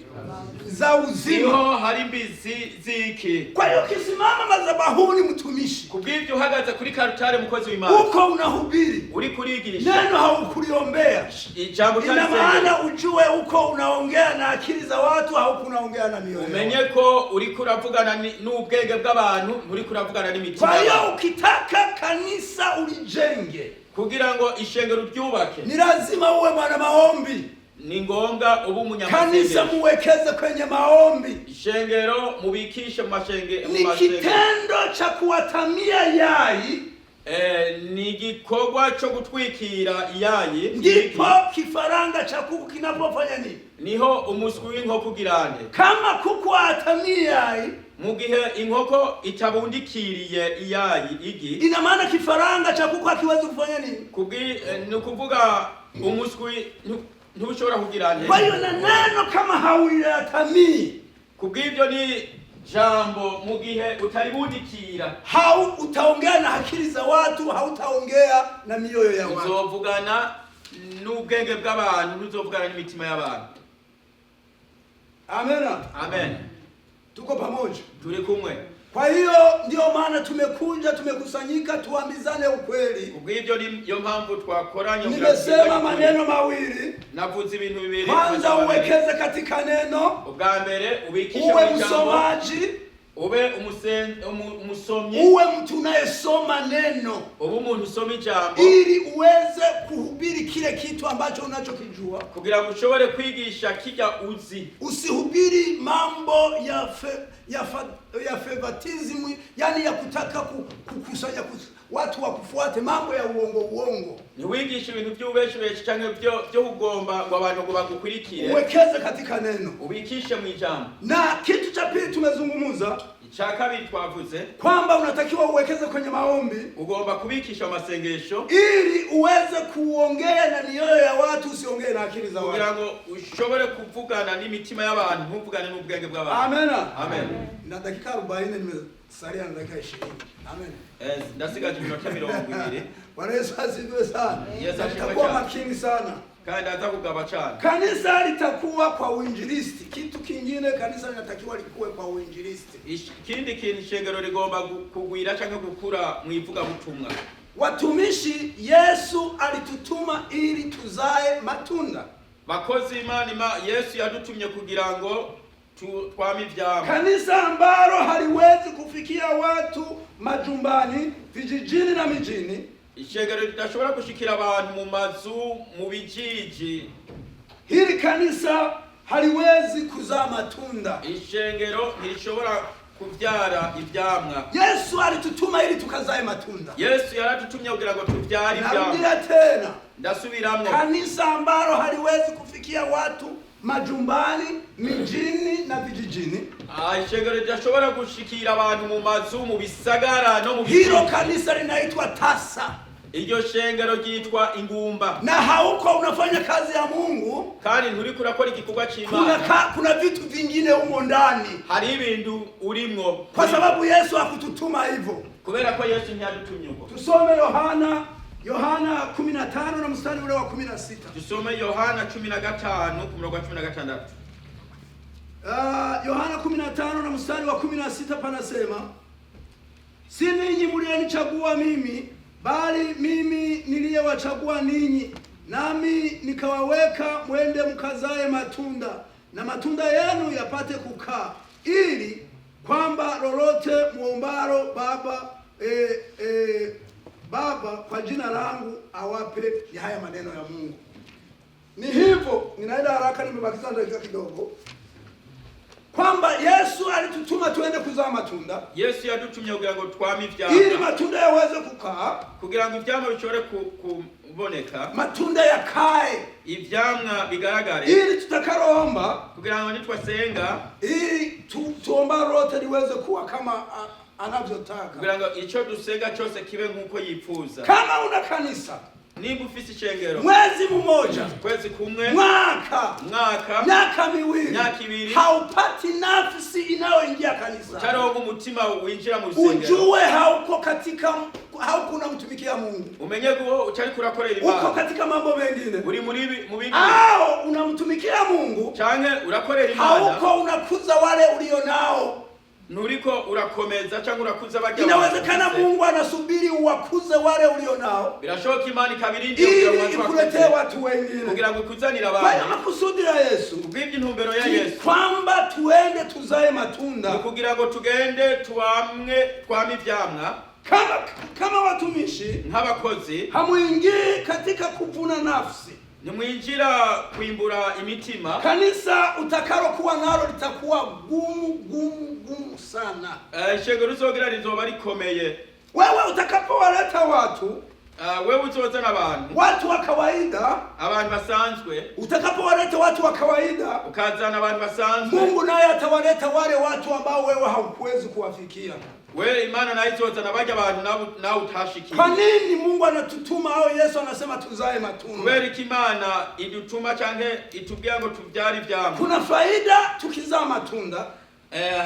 Za uzima. Niho hari mbizi ziki. Kwa hiyo kisimama madhabahuni mtumishi, kubw'ibyo uhagaze kuri karutare mukozi w'Imana, uko unahubiri, uri kurigisha, neno haukuliombea, ijambo ina maana ujue uko unaongea na akili za watu, haukunaongea na mioyo. Umenye ko uri kuravugana n'ubwenge bw'abantu, uri kuravugana n'imitima. Kwa hiyo ukitaka kanisa ulijenge, kugira ngo ishengero ryubake, ni lazima uwe mwana maombi. Ni ngombwa ubu munyamasengesho. Kanisa muwekeze kwenye maombi. Ishengero mubikishe mu mashenge. Ni kitendo cha kuwatamia yai. Ni gikorwa cyo gutwikira yayi. Ndipo kifaranga cha kuku kinapofanya nini? Niho umuswi w'inkoko girane. Kuku kuku atamia yai, mu gihe inkoko itabundikiriye iyayi igi, ina maana kifaranga cha kuku hakiwezi kufanya nini? Ni kuvuga umuswi ntushobora kugirane. Kwa hiyo na neno kama hauliatamii, kubw'ibyo ni jambo mu gihe utaribundikira, utaongea na akili za watu, hautaongea na mioyo ya watu. Uzovugana n'ubwenge bw'abantu, uzovugana n'imitima y'abantu. Amen. Amen. Tuko pamoja. turi kumwe. Kwa hiyo ndio maana tumekusanyika tuambizane ukweli. Ubw'ibyo niyo mpamvu twakoranye. Nimesema maneno mawili. Navuze ibintu bibiri. Kwanza uwekeze katika neno. Ubwa mbere ubikishe uwe msomaji. Ube umusomyi. Uwe mtu unayesoma neno. Ube umuntu usoma ijambo. Ili uweze kuhubiri kile kitu ambacho unachokijua. Kugira ngo ushobore kwigisha kijya uzi. Usihubiri mambo ya favoritism, yani ya kutaka kukusanya watu wakufuate, mambo ya uongo. Ntiwigishe ibintu by'ubeshubeshe cyangwa byo kugomba ngo abantu ngo bagukurikire. Uwekeze katika neno. Ubikishe mu ijambo. Na kitu cha pili tumezungumza. Icya kabiri twavuze kwamba unatakiwa uwekeze kwenye maombi. Ugomba kubikisha amasengesho ili uweze kuongea na mioyo ya watu, usiongee na akili za watu. Kugira ngo ushobore kuvugana n'imitima y'abantu, ntuvugane n'ubwenge bw'abantu. Amen. Amen. Na dakika 40 nimesalia na dakika 20. Amen. Ndasigaje iminota 20. Bwana Yesu asifiwe sana. Tutakuwa makini sana. Kandi aza kugaba cyane. Kanisa litakuwa kwa uinjilisti. Kitu kingine kanisa linatakiwa likuwe kwa uinjilisti. Ikindi kintu ishengero rigomba kugwira cyangwa gukura mu ivuga butumwa. Watumishi Yesu alitutuma ili tuzae matunda. Bakozi Imana Yesu yadutumye kugira ngo twame ivyama. Kanisa ambalo haliwezi kufikia watu majumbani, vijijini na mijini. Ishengero ridashobora gushikira abantu mu mazu, mu bijiji. Hili kanisa haliwezi kuzaa matunda. Ishengero ntirishobora kuvyara ivyamwa. Yesu alitutuma ili tukazae matunda. Yesu yaratutumye kugira ngo tuvyare ivyamwa. Narudia tena. Ndasubiramwo. Kanisa ambalo haliwezi kufikia watu majumbani, mijini na vijijini. Ishengero ridashobora gushikira abantu mu mazu, mu bisagara no mu bijiji. Hilo kanisa linaitwa tasa. Iryo shengero ryitwa ingumba. Na hauko unafanya kazi ya Mungu. Kandi nturi kurakora igikorwa cy'Imana. Kuna vitu vingine humo ndani. Hari ibintu urimwo. Kwa sababu Yesu hakututuma hivyo. Kubera ko Yesu ntiyadutumye uko. Tusome Yohana 15 na mstari ule wa 16. Tusome Yohana 15 ku murongo wa 16. Yohana 15 na mstari wa 16 panasema, si ninyi mlionichagua mimi, bali mimi niliyewachagua ninyi, nami nikawaweka mwende mkazae matunda, na matunda yenu yapate kukaa, ili kwamba lolote muombalo Baba kwa jina langu awape. Ni haya maneno ya Mungu. Ni hivyo, ninaenda haraka, nimebakiza dakika kidogo. Kwamba Yesu alitutuma tuende kuzaa matunda. Yesu yadutumye kugira ngo twame ivyama. Ili matunda yaweze kukaa. Kugira ngo ivyama bishobore kuboneka. Matunda yakae. Ivyamwa bigaragare. Ili tutakaroomba. Kugira ngo nitwasenga. Ili tuomba lote liweze kuwa kama anavyotaka. Kugira ngo ico dusenga cyose kibe nkuko yifuza. Kama una kanisa. Nimba ufise ishengero. Mwezi mmoja. Kwezi kumwe. Mwaka. Miaka miwili. Myaka ibiri. Haupati nafsi inayoingia kanisa. Utarongo umutima winjira mu rusengero. Ujue hauko unamtumikia Mungu. Umenye ko utari kurakorera Imana. Uko katika mambo mengine. Uri mu bindi. Au unamtumikia Mungu. Canke urakorera Imana. Hauko unakuza wale ulionao. Nuriko urakomeza cyangwa urakuza bajya. Inawezekana Mungu anasubiri uwakuze wale ulionao. Birashoboka Imana kabirindi ili ikuletee watu wengine. Kugira ngo ikuzanire abantu. Kwa makusudi ya Yesu. Kubw'ibyo intumbero ya Yesu. Kwamba tuende tuzae matunda. Kugira ngo tugende twame ivyamwa. Kama watumishi. Nk'abakozi. Hamuingii katika kuvuna nafsi. Nimwinjira kwimbura imitima. Kanisa utakalokuwa nalo litakuwa gumu sana. Ishengero uzogira rizoba rikomeye. Wewe utakapowaleta watu. Wewe uzozana abantu. Watu wa kawaida. Abantu basanzwe. Utakapowareta watu wa kawaida. Ukazana abantu basanzwe. Mungu naye atawaleta wale watu ambao wewe haukuwezi kuwafikia. Wewe Imana nayo izozana bajya abantu na utashikiye. Kwa nini Mungu anatutuma au Yesu anasema tuzae matunda? Kubera iki Imana idutuma canke itubwira ngo tuvyare ivyamwa. Kuna faida tukizaa matunda.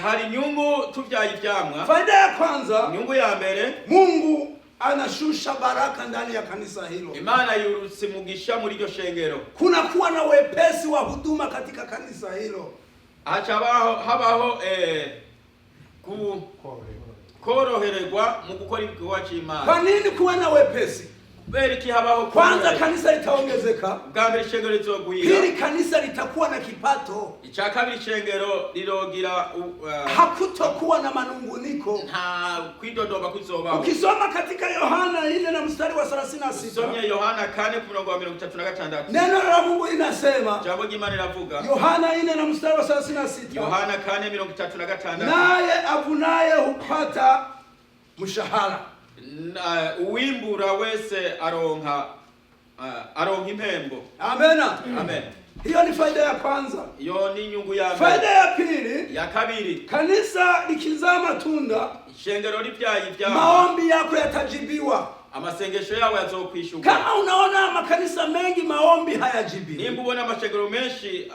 Hari nyungu tuvyaye ivyamwa. Faida ya kwanza, nyungu ya mbere, Mungu anashusha baraka ndani ya kanisa hilo. Imana yurutse mugisha muri iryo shengero. Kuna kuwa na wepesi wa huduma katika kanisa hilo. habaho korohererwa mu gukora ibikorwa cy'Imana. Kwa nini kuwa na wepesi? Kwanza kanisa litaongezeka, pili kanisa litakuwa na kipato, icyakabiri ishengero rirogira hakutokuwa na manunguniko, nta kwidodoba kuzobaho. Ukisoma katika Yohana 4 na mstari wa 36, usomye Yohana 4:36, neno la Mungu linasema, jambo jimani lavuga, Yohana 4 na mstari wa 36, Yohana 4:36, naye avunaye hupata mshahara, uwimbura wese aronka impembo. Amena. Amen. Hiyo ni faida ya kwanza. Hiyo ni nyungu ya mbere. Faida ya pili, ya kabiri, kanisa likizaa matunda, ishengero ribyaye ivyama, maombi yako yatajibiwa, amasengesho yawe yazokwishuka. Kama unaona makanisa mengi maombi hayajibiwi, nimba ubona amashengero menshi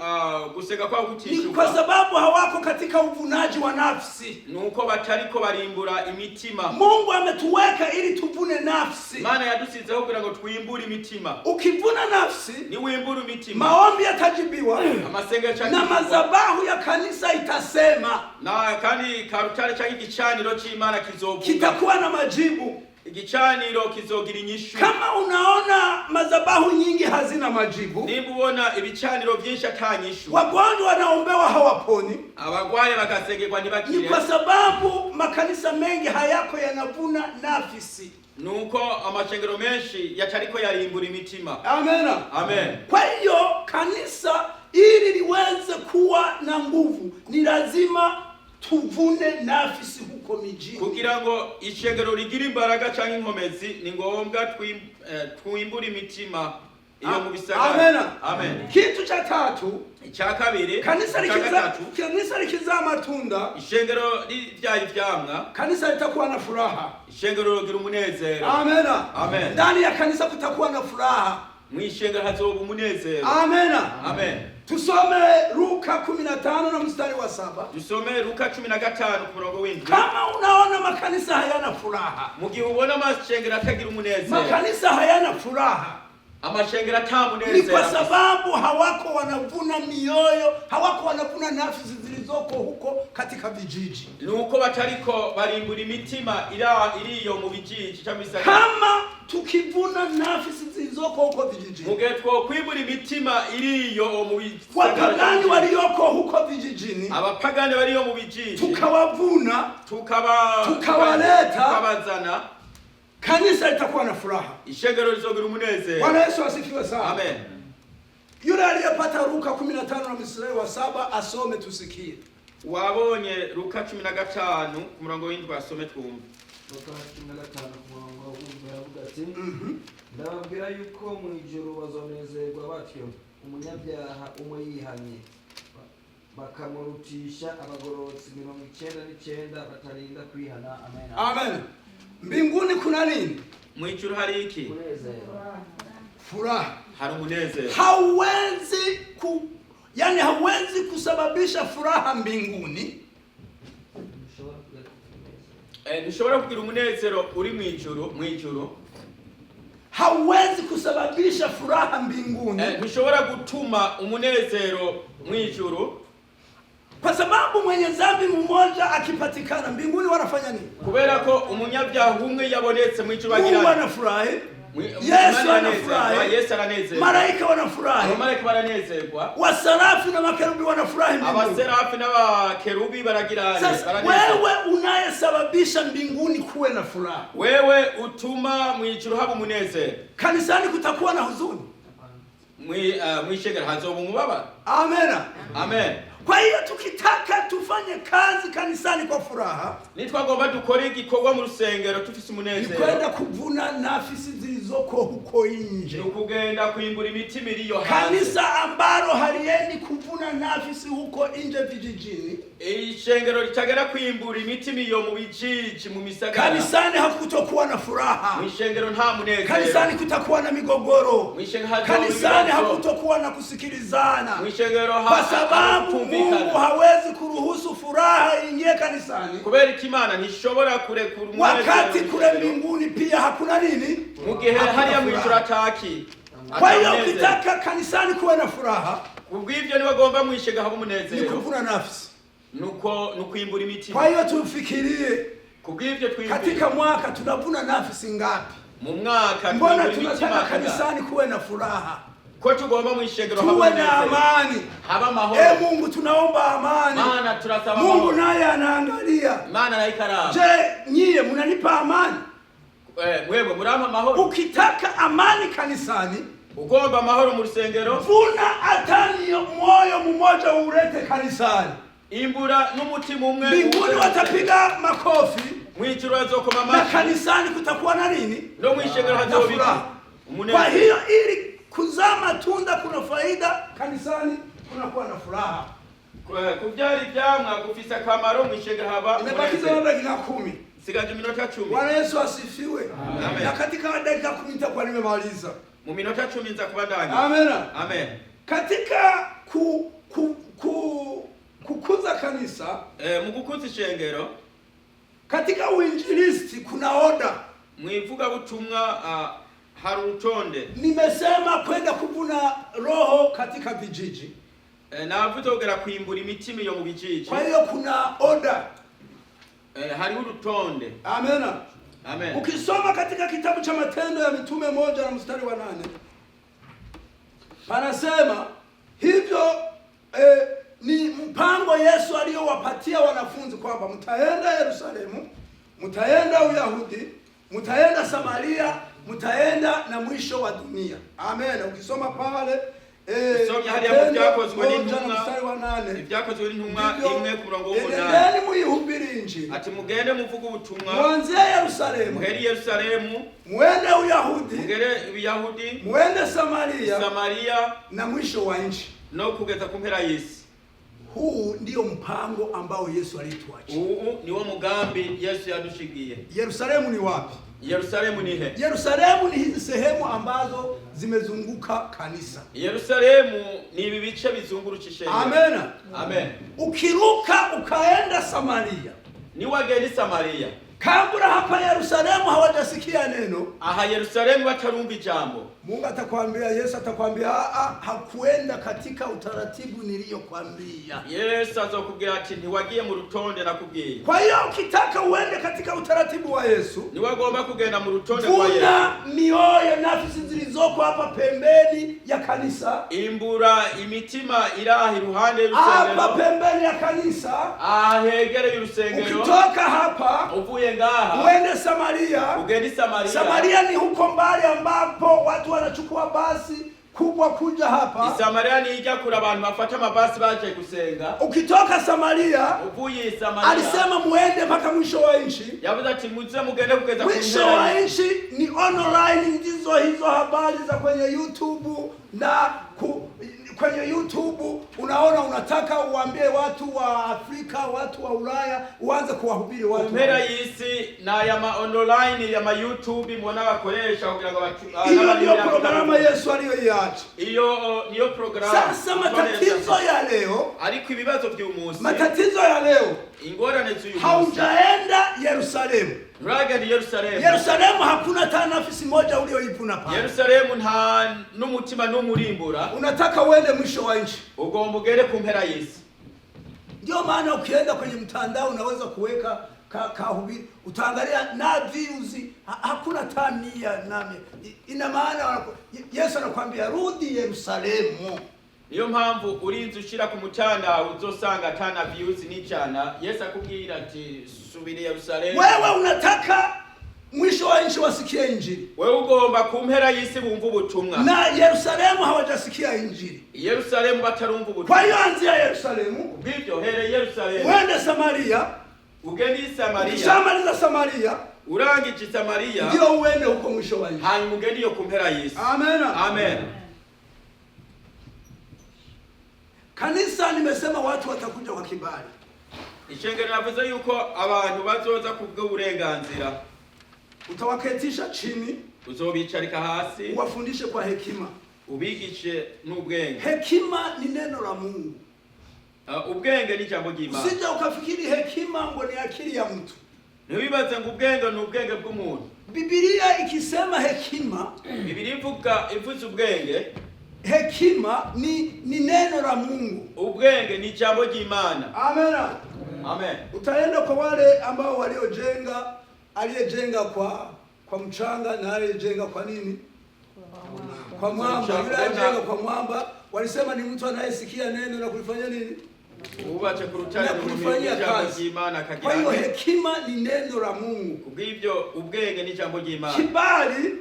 gusega kwa gutishuka, ni kwa sababu hawako katika uvunaji wa nafsi, nuko batariko barimbura imitima. Mungu ametuweka ili tuvune nafsi. Mana yadusizeho kugira ngo twimbure imitima. Ukivuna nafsi, ni wimbura imitima, maombi yatajibiwa, amasengesho na madhabahu ya kanisa itasema, na kandi karutare cyangwa igicaniro cy'Imana kizovuga, kitakuwa na majibu. Igicaniro kizogira inyishu. Kama unaona madhabahu nyingi hazina majibu, nimba ubona ibicaniro byinshi atanyishu, wagonjwa wanaombewa hawaponi, abagwaye bagasengerwa ntibakire, ni kwa sababu makanisa mengi hayako yanavuna nafsi, nuko amashengero menshi yatariko yarimbura imitima. Amena. Amen. Kwa hiyo kanisa ili liweze kuwa na nguvu, ni lazima tuvune nafsi huko mijini. Kugira ngo ishengero rigira imbaraga cyangwa inkomezi, ni ngombwa twimbura imitima iyo mu bisagara. Amena. Amen. Kitu cha tatu, icyakabiri, kanisa likizaa matunda, ishengero ribyaye ivyamwa, kanisa litakuwa na furaha, ishengero rigira umunezero. Amena. Amen. Ndani ya kanisa kutakuwa na furaha, mwishengero hazoba umunezero. Amena. Amen. Tusome Luka 15 na mstari wa 7. Tusome Luka 15 kurongo w'indwi. Kama unaona makanisa hayana furaha, mugihe ubona amashengero atagira umunezero, makanisa hayana furaha, amashengero atamunezero, ni kwa sababu hawako wanavuna mioyo, hawako wanavuna nafsi zilizoko huko katika vijiji, nuko batariko barimbura imitima iriyo mu bijiji cyangwa isagara. Kama tukivuna nafsi zilizoko huko vijiji, mugihe twokwibura imitima iriyo mu bijiji, wapagani walioko huko vijijini, abapagani bariyo mu bijiji, tukawavuna, tukawaleta, kanisa litakuwa na furaha, ishengero lizogira umunezero. Bwana Yesu asifiwe sana. Amen. Yule aliyepata Luka 15 na mstari wa 7 asome tusikie. Wabonye Luka 15 ku murongo w'indwi, asome twumve. Luka 15 ku murongo w'indwi aravuga ati, ndababwira yuko mu ijuru bazonezerwa batyo umunyabyaha umwe yihanye, bakamurutisha abagororotsi 99 batarinda kwihana. Amen. Amen. Mbinguni kuna nini? Mu ijuru hari iki? Furaha. Hari umunezero. Hauwezi kusababisha furaha mbinguni. Ntushobora kugira umunezero uri mu ijuru. Hauwezi kusababisha furaha mbinguni. Ntushobora gutuma umunezero mu ijuru, kwa sababu mwenye dhambi mmoja akipatikana mbinguni wanafanya nini? Kubera ko umunyabyaha umwe yabonetse mu ijuru bagira, Mungu anafurahi, Yesu anafurahi, Yesu aranezerwa, malaika wanafurahi, malaika baranezerwa, wasarafi na makerubi wanafurahi mbinguni, abaserafi n'abakerubi baragira. Sasa wewe unayesababisha mbinguni kuwe na furaha, wewe utuma mu ijuru haba umunezero, kanisani kutakuwa na huzuni, mwishengero hazoba umubabaro. Amen. Amen. Kwa hiyo tukitaka tufanye kazi kanisani kwa furaha, nitwagomba dukore igikorwa mu rusengero tufise umunezero, kwenda kuvuna nafsi zilizoko huko nje, ukugenda kwimbura imitima iriyo hanze. Kanisa ambalo haliendi kuvuna nafsi huko nje vijijini, ishengero litagera kwimbura imitima iyo mu bijiji mu misagara, kanisani hakutokuwa na furaha, mwishengero nta munezero, kanisani kutakuwa na migogoro, kanisani hakutokuwa na kusikilizana, mwishengero kwa sababu Mungu hawezi kuruhusu furaha ingie kanisani, kubera ikimana ntishobora kurekura umunezero wakati kule mbinguni pia hakuna nini, mu gihe hariya mu ijuru ataki. Kwa hiyo ukitaka kanisani kuwe na furaha, Kubw'ivyo niwe agomba mwishega haba Ni umunezero. kuvuna nafsi. Nukwimbura imitima. Kwa hiyo tufikirie Kubw'ivyo twimbire. katika mwaka tunavuna nafsi ngapi? Mu mwaka Mbona twimbura tunataka imitima kanisani kuwe na furaha? ko tugomba mwishegero haba Tuwe na umunezero. amani. Haba amahoro. Mungu tunaomba amani. Mana turasaba Mungu amahoro. naye anaangalia. Mana naye karaba. Je, nyie mnanipa amani? Mwewe murampa amahoro. Ukitaka amani kanisani, Ugomba amahoro mu rusengero. vuna ataniyo moyo mmoja ulete kanisani. Imbura n'umutima umwe. Mbinguni watapiga makofi. Mwijuru azokoma Na amashi. kanisani kutakuwa na nini? No mwishegero hazobiki. Kwa hiyo ili kuzaa matunda kuna faida, kanisani kunakuwa na furaha. Kuvyara ivyamwa gufise akamaro mwishegero haba. Imebakiza dakika 10. Sigaje minota 10. Bwana Yesu asifiwe. Amen. Na katika dakika 10 nitakuwa nimemaliza. Mu minota 10 nza kubandanya. Amen. Amen. Katika kukuza kanisa, Mu gukuza ishengero, katika uinjilisti kuna oda. mwivuga butumwa hari urutonde. Nimesema kwenda kuvuna roho katika vijiji. Navuze kugera kwimbura imitima yo mu bijiji. Kwa hiyo kuna oda. Hari urutonde. Amen. Amen. Ukisoma katika kitabu cha Matendo ya Mitume 1:8 panasema hivyo ni mpango Yesu aliyowapatia wanafunzi kwamba mtaenda Yerusalemu, mtaenda Uyahudi, mtaenda Samaria, mtaenda na mwisho wa dunia. Amen. Ukisoma pale ibyakozwe n'intumwa imwe ku murongo w'umunani. Muyihubire injili. Ati mugende muvuga ubutumwa. Mwanze Yerusalemu. Muheri Yerusalemu. Mwende Uyahudi. Mugere Uyahudi. Mwende Samaria. Samaria. Na mwisho wa nchi. No kugeza ku mpera y'isi. Huu ndio mpango ambao Yesu alituacha. Huu niwo mugambi Yesu yadushigiye. Yerusalemu ni wapi? Yerusalemu ni he? Yerusalemu ni hizi sehemu ambazo zimezunguka kanisa. Yerusalemu ni ibi bice bizunguruka ishengero. Amen. Amen. Ukiruka ukaenda Samaria. Ni wageni Samaria. Kabla hapa Yerusalemu hawajasikia neno. Aha Yerusalemu batarumva ijambo. Mungu atakwambia, Yesu atakwambia hakuenda katika utaratibu niliyokuambia. Yesu azokubwira ati ntiwagiye mu rutonde nakubwiye. Kwa hiyo ukitaka uende katika utaratibu wa Yesu, ni wagomba kugenda mu rutonde kwa Yesu. Vuna mioyo nafsi zilizoko hapa pembeni ya kanisa. Imbura imitima iraha iruhande y'urusengero. Hapa pembeni ya kanisa. Ahegere y'urusengero. Ukitoka hapa, uvuye ngaha, uende Samaria. Ugende Samaria. Samaria ni huko mbali ambapo watu wanachukua basi kubwa kuja hapa. Samaria ni ija kura abantu bafata mabasi baje gusenga. Ukitoka Samaria, uvuye Samaria, alisema muende mpaka mwisho wa nchi. Yavuze ati muze mugende kugeza ku mwisho wa nchi. Ni online, ndizo hizo habari za kwenye YouTube na kwenye YouTube unaona, unataka uambie watu wa Afrika, watu wa Ulaya, uanze kuwahubiri watu. Mpera y'isi na ya online ya YouTube mbona bakoresha kugira ngo hiyo ndio programu Yesu aliyoiacha. Iyo niyo programu. Sasa matatizo ya leo, ariko ibibazo by'umunsi, matatizo ya leo, ingorane z'uyu haujaenda Yerusalemu. Ragani Yerusalemu. Yerusalemu hakuna hata nafsi moja ulioipuna pale. Yerusalemu nta n'umutima n'umurimbura. Unataka uende mwisho wa nchi. Ugomba ugere ku mpera y'isi. Ndio maana ukienda kwenye mtandao unaweza kuweka kahubiri, utaangalia na views hakuna tamia nami. Ina maana Yesu anakuambia rudi Yerusalemu. Niyo mpamvu urinze ushira ku mutanda uzosanga tana views n'icana. Yesu akubwira ati subiri Yerusalemu. Wewe unataka mwisho wa nchi wasikie injili. Wewe ugomba ku mpera y'isi bumva ubutumwa. Na Yerusalemu hawajasikia injili. Yerusalemu batarumva ubutumwa. Kwa hiyo anzia Yerusalemu. Bibyo here Yerusalemu. Uende Samaria. Ugende Samaria. Ukishamaliza Samaria, urangije Samaria, ndio uende huko mwisho wa nchi. Hanyuma ugende yo ku mpera y'isi. Amen. Amen. Kanisa nimesema watu watakuja kwa kibali. Ishengero navuze yuko abantu bazoza kubwo uburenganzira. Utawaketisha chini, uzobicarika hasi, uwafundishe kwa hekima, ubigishe n'ubwenge. Hekima ni neno la Mungu. Ubwenge ni jambo ry'Imana. Usije ukafikiri hekima ngo ni akili ya mtu. Ntiwibaze ngo ubwenge ni ubwenge bw'umuntu. Biblia ikisema hekima, Biblia ivuze ubwenge, hekima ni neno la Mungu. Ubwenge ni jambo ry'Imana. Amen. Amen. Utaenda kwa wale ambao waliojenga, aliyejenga kwa mchanga na aliyejenga kwa nini? Kwa mwamba. Yule aliyejenga kwa mwamba walisema ni mtu anayesikia neno na kulifanya nini? Ubache ku rutare Na kulifanyia kazi. Kwa hiyo hekima ni neno la Mungu. Kubw'ivyo ubwenge ni jambo ry'Imana. Kibali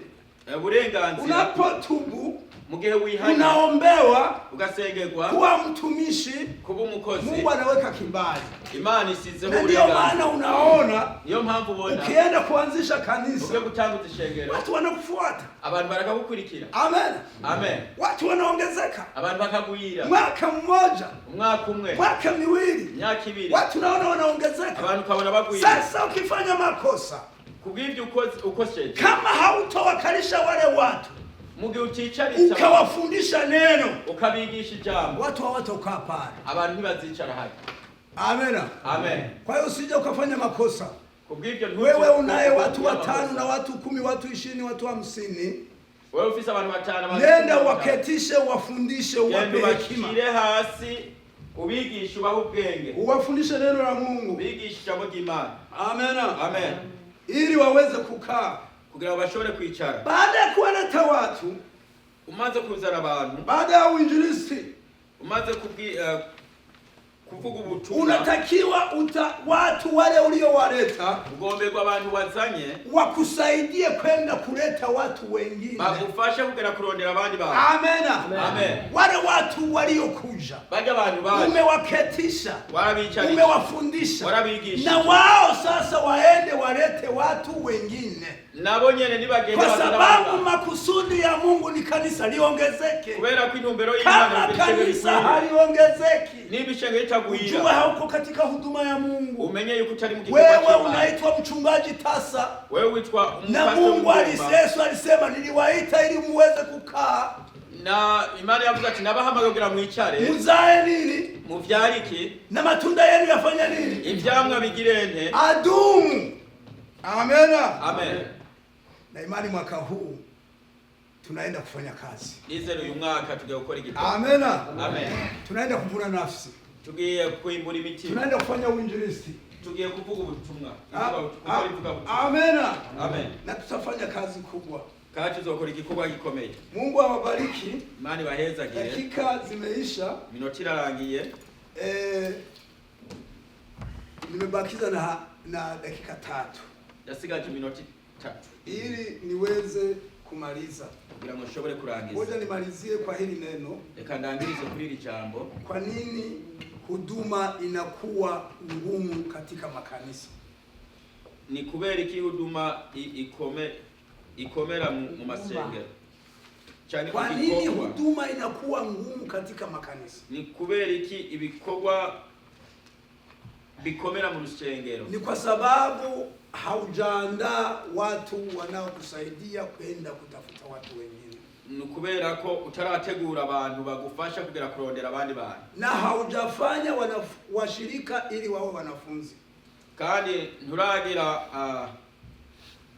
uburenganzira unapotubu mugihe wihana unaombewa ugasengerwa kuwa mtumishi, kuba umukozi, Mungu anaweka kibali. Imana isizeho Na ndio maana unaona niyo mpamvu ubona ukienda kuanzisha kanisa ugiye gutanguza ishengero watu wanakufuata, abantu barakagukurikira. Amen. Amen. Watu wanaongezeka, abantu bakagwira, mwaka mmoja, umwaka umwe, mwaka miwili, myaka ibiri, watu naona wanaongezeka, abantu kabona bagwira. Sasa ukifanya makosa, kubw'ivyo ukosheje, kama hautowakalisha wale watu mugihe uticaritsa ukawafundisha neno, ukabigisha ijambo, watu hawatakaa pale, abantu ntibazicara haki. Amen. Amen. Kwa hiyo usije ukafanya makosa. Kubw'ivyo Wewe unaye watu 5 na watu 10, watu 20, watu 50. Wewe ufise abantu 5, Nenda waketishe, wafundishe, uwape hekima. Ubashire hasi, ubigisha ubahe ubwenge. Uwafundishe neno la Mungu. Ubigisha ijambo ry'Imana. Amen. Amen. Ili waweze kukaa. Kugira ngo bashobore kwicara. Baada ya kuwaleta watu, Umaze kuzana abantu, baada ya uinjilisti, umaze kuvuga ubutumwa, unatakiwa watu wale uliowaleta ugomberwa abantu wazanye wakusaidie kwenda kuleta watu wengine, bagufashe kugera kurondera abandi bantu. Amen. Amen. Wale watu waliokuja, Baje abantu baje, umewaketisha, warabicarisha, umewafundisha, warabigisha, na wao sasa waende walete watu wengine, nabo nyene nibagende kwa sababu makusudi ya Mungu ni kanisa liongezeke. kubera ko intumbero y'Imana Kama kanisa haliongezeki, n'ibishenge bitagwira, ujue hauko katika huduma ya Mungu. umenye yuko utari mu gikorwa Wewe cy'Imana. unaitwa mchungaji tasa, Wewe witwa na umupastor Mungu alisema niliwaita ili muweze kukaa, na Imana yavuze ati nabahamagaye kugira mwicare muzae nini, muvyariki, na matunda yenu yafanya nini, ivyamwa bigirente, adumu. Amen. Amen. Na imani mwaka huu tunaenda kufanya kazi. Nizero uyu mwaka tugiye gukora igikorwa. Amen. Amen. Tunaenda kuvuna nafsi, Tugiye kwimbura imitima, tunaenda kufanya uinjilisti, tugiye kuvuga ubutumwa. Amen. Amen. Na tutafanya kazi kubwa. Kandi tuzokora igikorwa gikomeye. Mungu awabariki. Imana ibahezagire. Dakika zimeisha, Minota irarangiye. Nimebakiza na dakika 3. Yasigaje minota 3 ili niweze kumaliza, kugira ngo nshobore kurangiza. Ngoja nimalizie kwa hili neno. Reka ndangirize kuri iri jambo. Kwa nini huduma inakuwa ngumu katika makanisa? Ni kubera iki huduma ikomera mu masengero? Kwa nini huduma inakuwa ngumu katika makanisa? Ni kubera iki ibikorwa bikomera mu rusengero? Ni kwa sababu haujaandaa watu wanaokusaidia kwenda kutafuta watu wengine. Ni kubera ko utarategura abantu bagufasha kugera kurondera abandi bantu, na haujafanya washirika ili wawe wanafunzi, kandi nturagira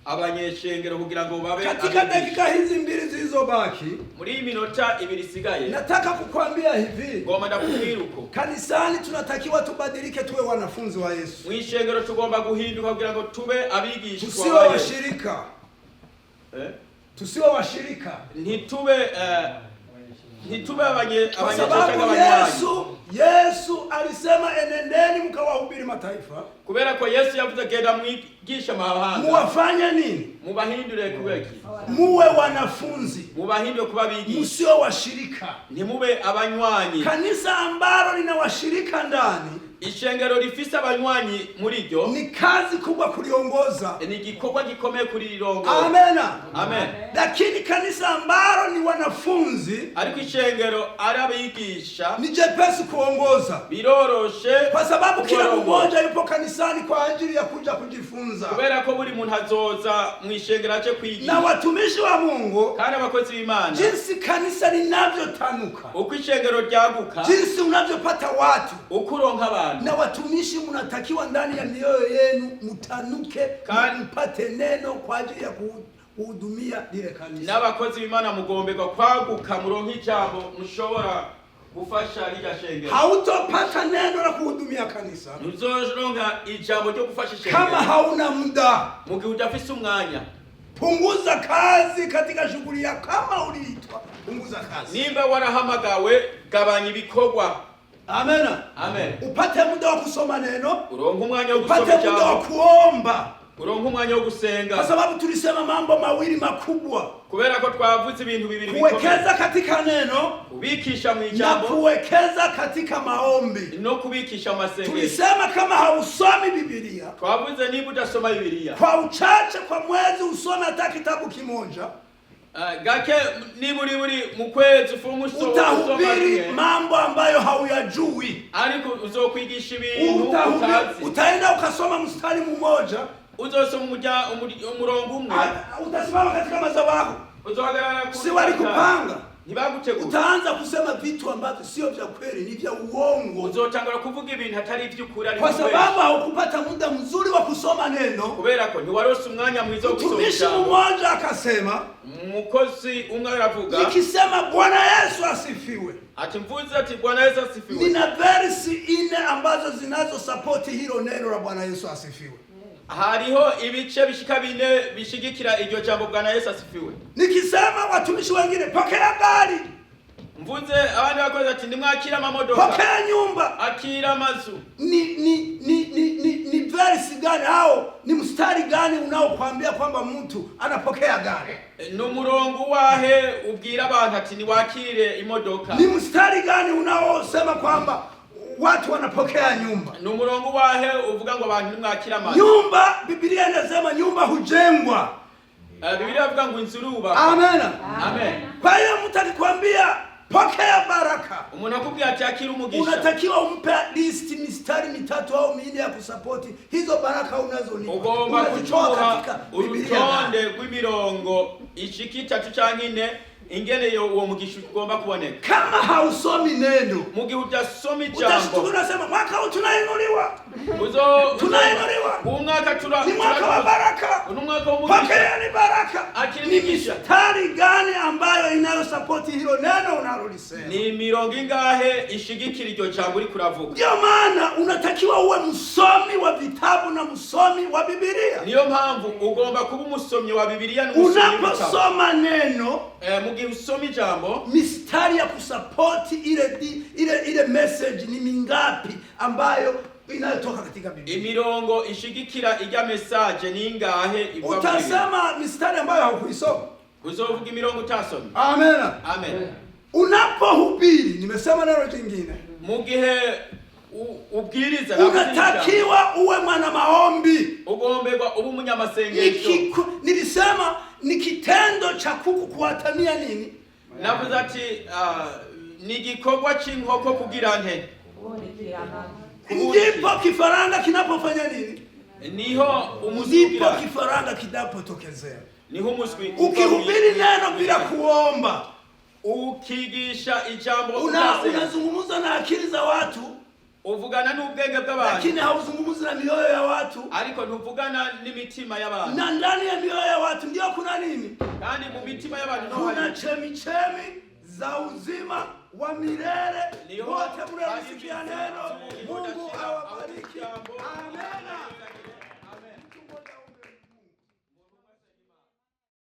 abanyeshengero kugira ngo babe. Katika dakika hizi 2 zilizobaki, muri iyi minota 2 isigaye, nataka kukwambia hivi, ngoma ndakubwira uko kanisani tunatakiwa tubadilike, tuwe wanafunzi wa Yesu. Mwishengero tugomba guhinduka kugira ngo tube abigishwa, tusiwe washirika. Tusiwe washirika, ntitube kwa sababu Yesu alisema enendeni mkawahubiri mataifa. Kubera ko Yesu yavuze genda mwigisha mahanga. Muwafanya nini? Mubahindure kubeki. Muwe wanafunzi. Mubahindure kuba bigisha. Musio washirika. Ntimube abanywanyi. Kanisa ambalo lina washirika ndani, ishengero rifise abanywanyi muri ryo, ni kazi kubwa kuliongoza, ni gikorwa gikomeye kurirongoza. Amen. Amen. Lakini kanisa ambalo ni wanafunzi, ariko ishengero ari abigisha, ni jepesi kuongoza, biroroshe, kwa sababu kila mmoja yupo kanisani kwa ajili ya kuja kujifunza. Kubera ko buri muntu azoza mu ishengero aje kwigisha. Na watumishi wa Mungu, kandi abakozi b'Imana, jinsi kanisa linavyotanuka, uko ishengero ryaguka, jinsi unavyopata watu, ukuronka abantu, na watumishi mnatakiwa ndani ya mioyo yenu mtanuke, mpate neno kwa ajili ya kuhudumia lile kanisa. n'abakozi b'Imana mugomberwa kwaguka muronka ijambo mushobora gufasha lija shengero. Hautopata neno la kuhudumia kanisa Muzoronka ijambo ryo gufasha shengero kama hauna muda. mu gihe udafise umwanya. Punguza kazi katika shughuli yako. Kama uliitwa, punguza kazi. Nimba warahamagawe, gabanya ibikorwa. Amen. Amen. Upate muda wa kusoma neno, Uronka umwanya wo gusoma upate muda wa kuomba. Uronka umwanya wo gusenga. Kwa sababu tulisema mambo mawili makubwa. Kubera ko twavuze ibintu bibiri bikomeye. Kuwekeza katika neno, kubikisha mu na ijambo, kuwekeza katika maombi. no kubikisha amasengesho. Tulisema kama hausomi Biblia, Twavuze niba udasoma Bibiliya, kwa uchache kwa mwezi usome hata kitabu kimoja, gake niburi mu kwezi ufumu utahubiri mambo ambayo hauyajui. ariko uzokwigisha ibintu utazi. Utaenda ukasoma mstari mmoja, uzosoma umurongo umwe, utasimama katika madhabahu, uzohagarara si walikupanga, ntibagutegura. utaanza kusema vitu ambavyo sio vya kweli, ni vya uongo, uzotangura kuvuga ibintu hatari ivy'ukuri, ari kwa sababu haukupata muda mzuri wa kusoma neno. kubera ko ntiwarose umwanya mwiza wo gusoma Mtumishi ijambo. mmoja akasema, Umukozi umwe aravuga, nikisema Bwana Yesu asifiwe, ati mvuze ati Bwana Yesu asifiwe, nina versi 4 ambazo zinazo support hilo neno la Bwana Yesu asifiwe. hariho ibice bishika 4 bishigikira iryo jambo Bwana Yesu asifiwe. Nikisema watumishi wengine, pokea gari, mvuze abandi bakoze ati nimwakira amamodoka, pokea nyumba, akira amazu, ni versi gani au ni mstari gani unaokuambia kwamba mtu anapokea gari? ni umurongo wahe ubwira abantu ati niwakire imodoka? Ni mstari gani unaosema kwamba watu wanapokea nyumba? ni umurongo wahe uvuga ngo abantu nimwakira amazu? Nyumba, Biblia inasema nyumba hujengwa. Biblia ivuga ngo inzu irubakwa. Amen. Amen. Kwa hiyo mtu akikwambia pokea baraka, umuntu akubwira ati akira umugisha, unatakiwa umpe list mistari 3 au 4 ya kusapoti hizo baraka unazonipa. ugomba kuchora urutonde rw'imirongo ishika 3 canke 4 ingene uwo mugisha ugomba kuboneka. Kama hausomi neno, mu gihe udasoma ijambo, utashtuka unasema mwaka huu tunainuliwa, tunainuliwa, umwaka ni mwaka wa baraka, umwaka w'umugisha, pokea ni baraka. akira Ni imigisha. mistari gani ambayo inayosapoti hilo neno unalolisema? ni mirongo ingahe ishigikira iryo jambo uri kuravuga? Ndio maana unatakiwa uwe msomi wa vitabu na msomi wa Biblia. Niyo mpamvu ugomba kuba umusomyi wa Biblia n'umusomyi w'ibitabo. Unaposoma neno, mu gihe usoma ijambo, mistari ya kusapoti ile message ni mingapi ambayo inayotoka katika Biblia? imirongo ishigikira ijya message ni ingahe ivuga? Utasema mistari ambayo haukuisoma, uzovuga imirongo utasomye. Amen. Amen. Unapohubiri, nimesema neno jingine, mu gihe ubwiriza, unatakiwa uwe mwana maombi. ugomberwa uba umunyamasengesho. Nilisema ni kitendo cha kuku kuatamia nini? Navuze ati ni igikorwa cy'inkoko kugira nte, ndipo kifaranga kinapofanya nini? niho Ndipo kifaranga kinapotokezea. niho umuswi. Ukihubiri neno bila kuomba, ukigisha ijambo, unazungumza na akili za watu, uvugana n'ubwenge bw'abantu, lakini hauzungumzi na mioyo ya watu, ariko ntuvugana n'imitima y'abantu. na ndani ya mioyo ya watu ndio kuna nini? kandi mu mitima y'abantu Kuna chemichemi za uzima wa milele. Wote mnalisikia neno. Mungu awabariki. Amen.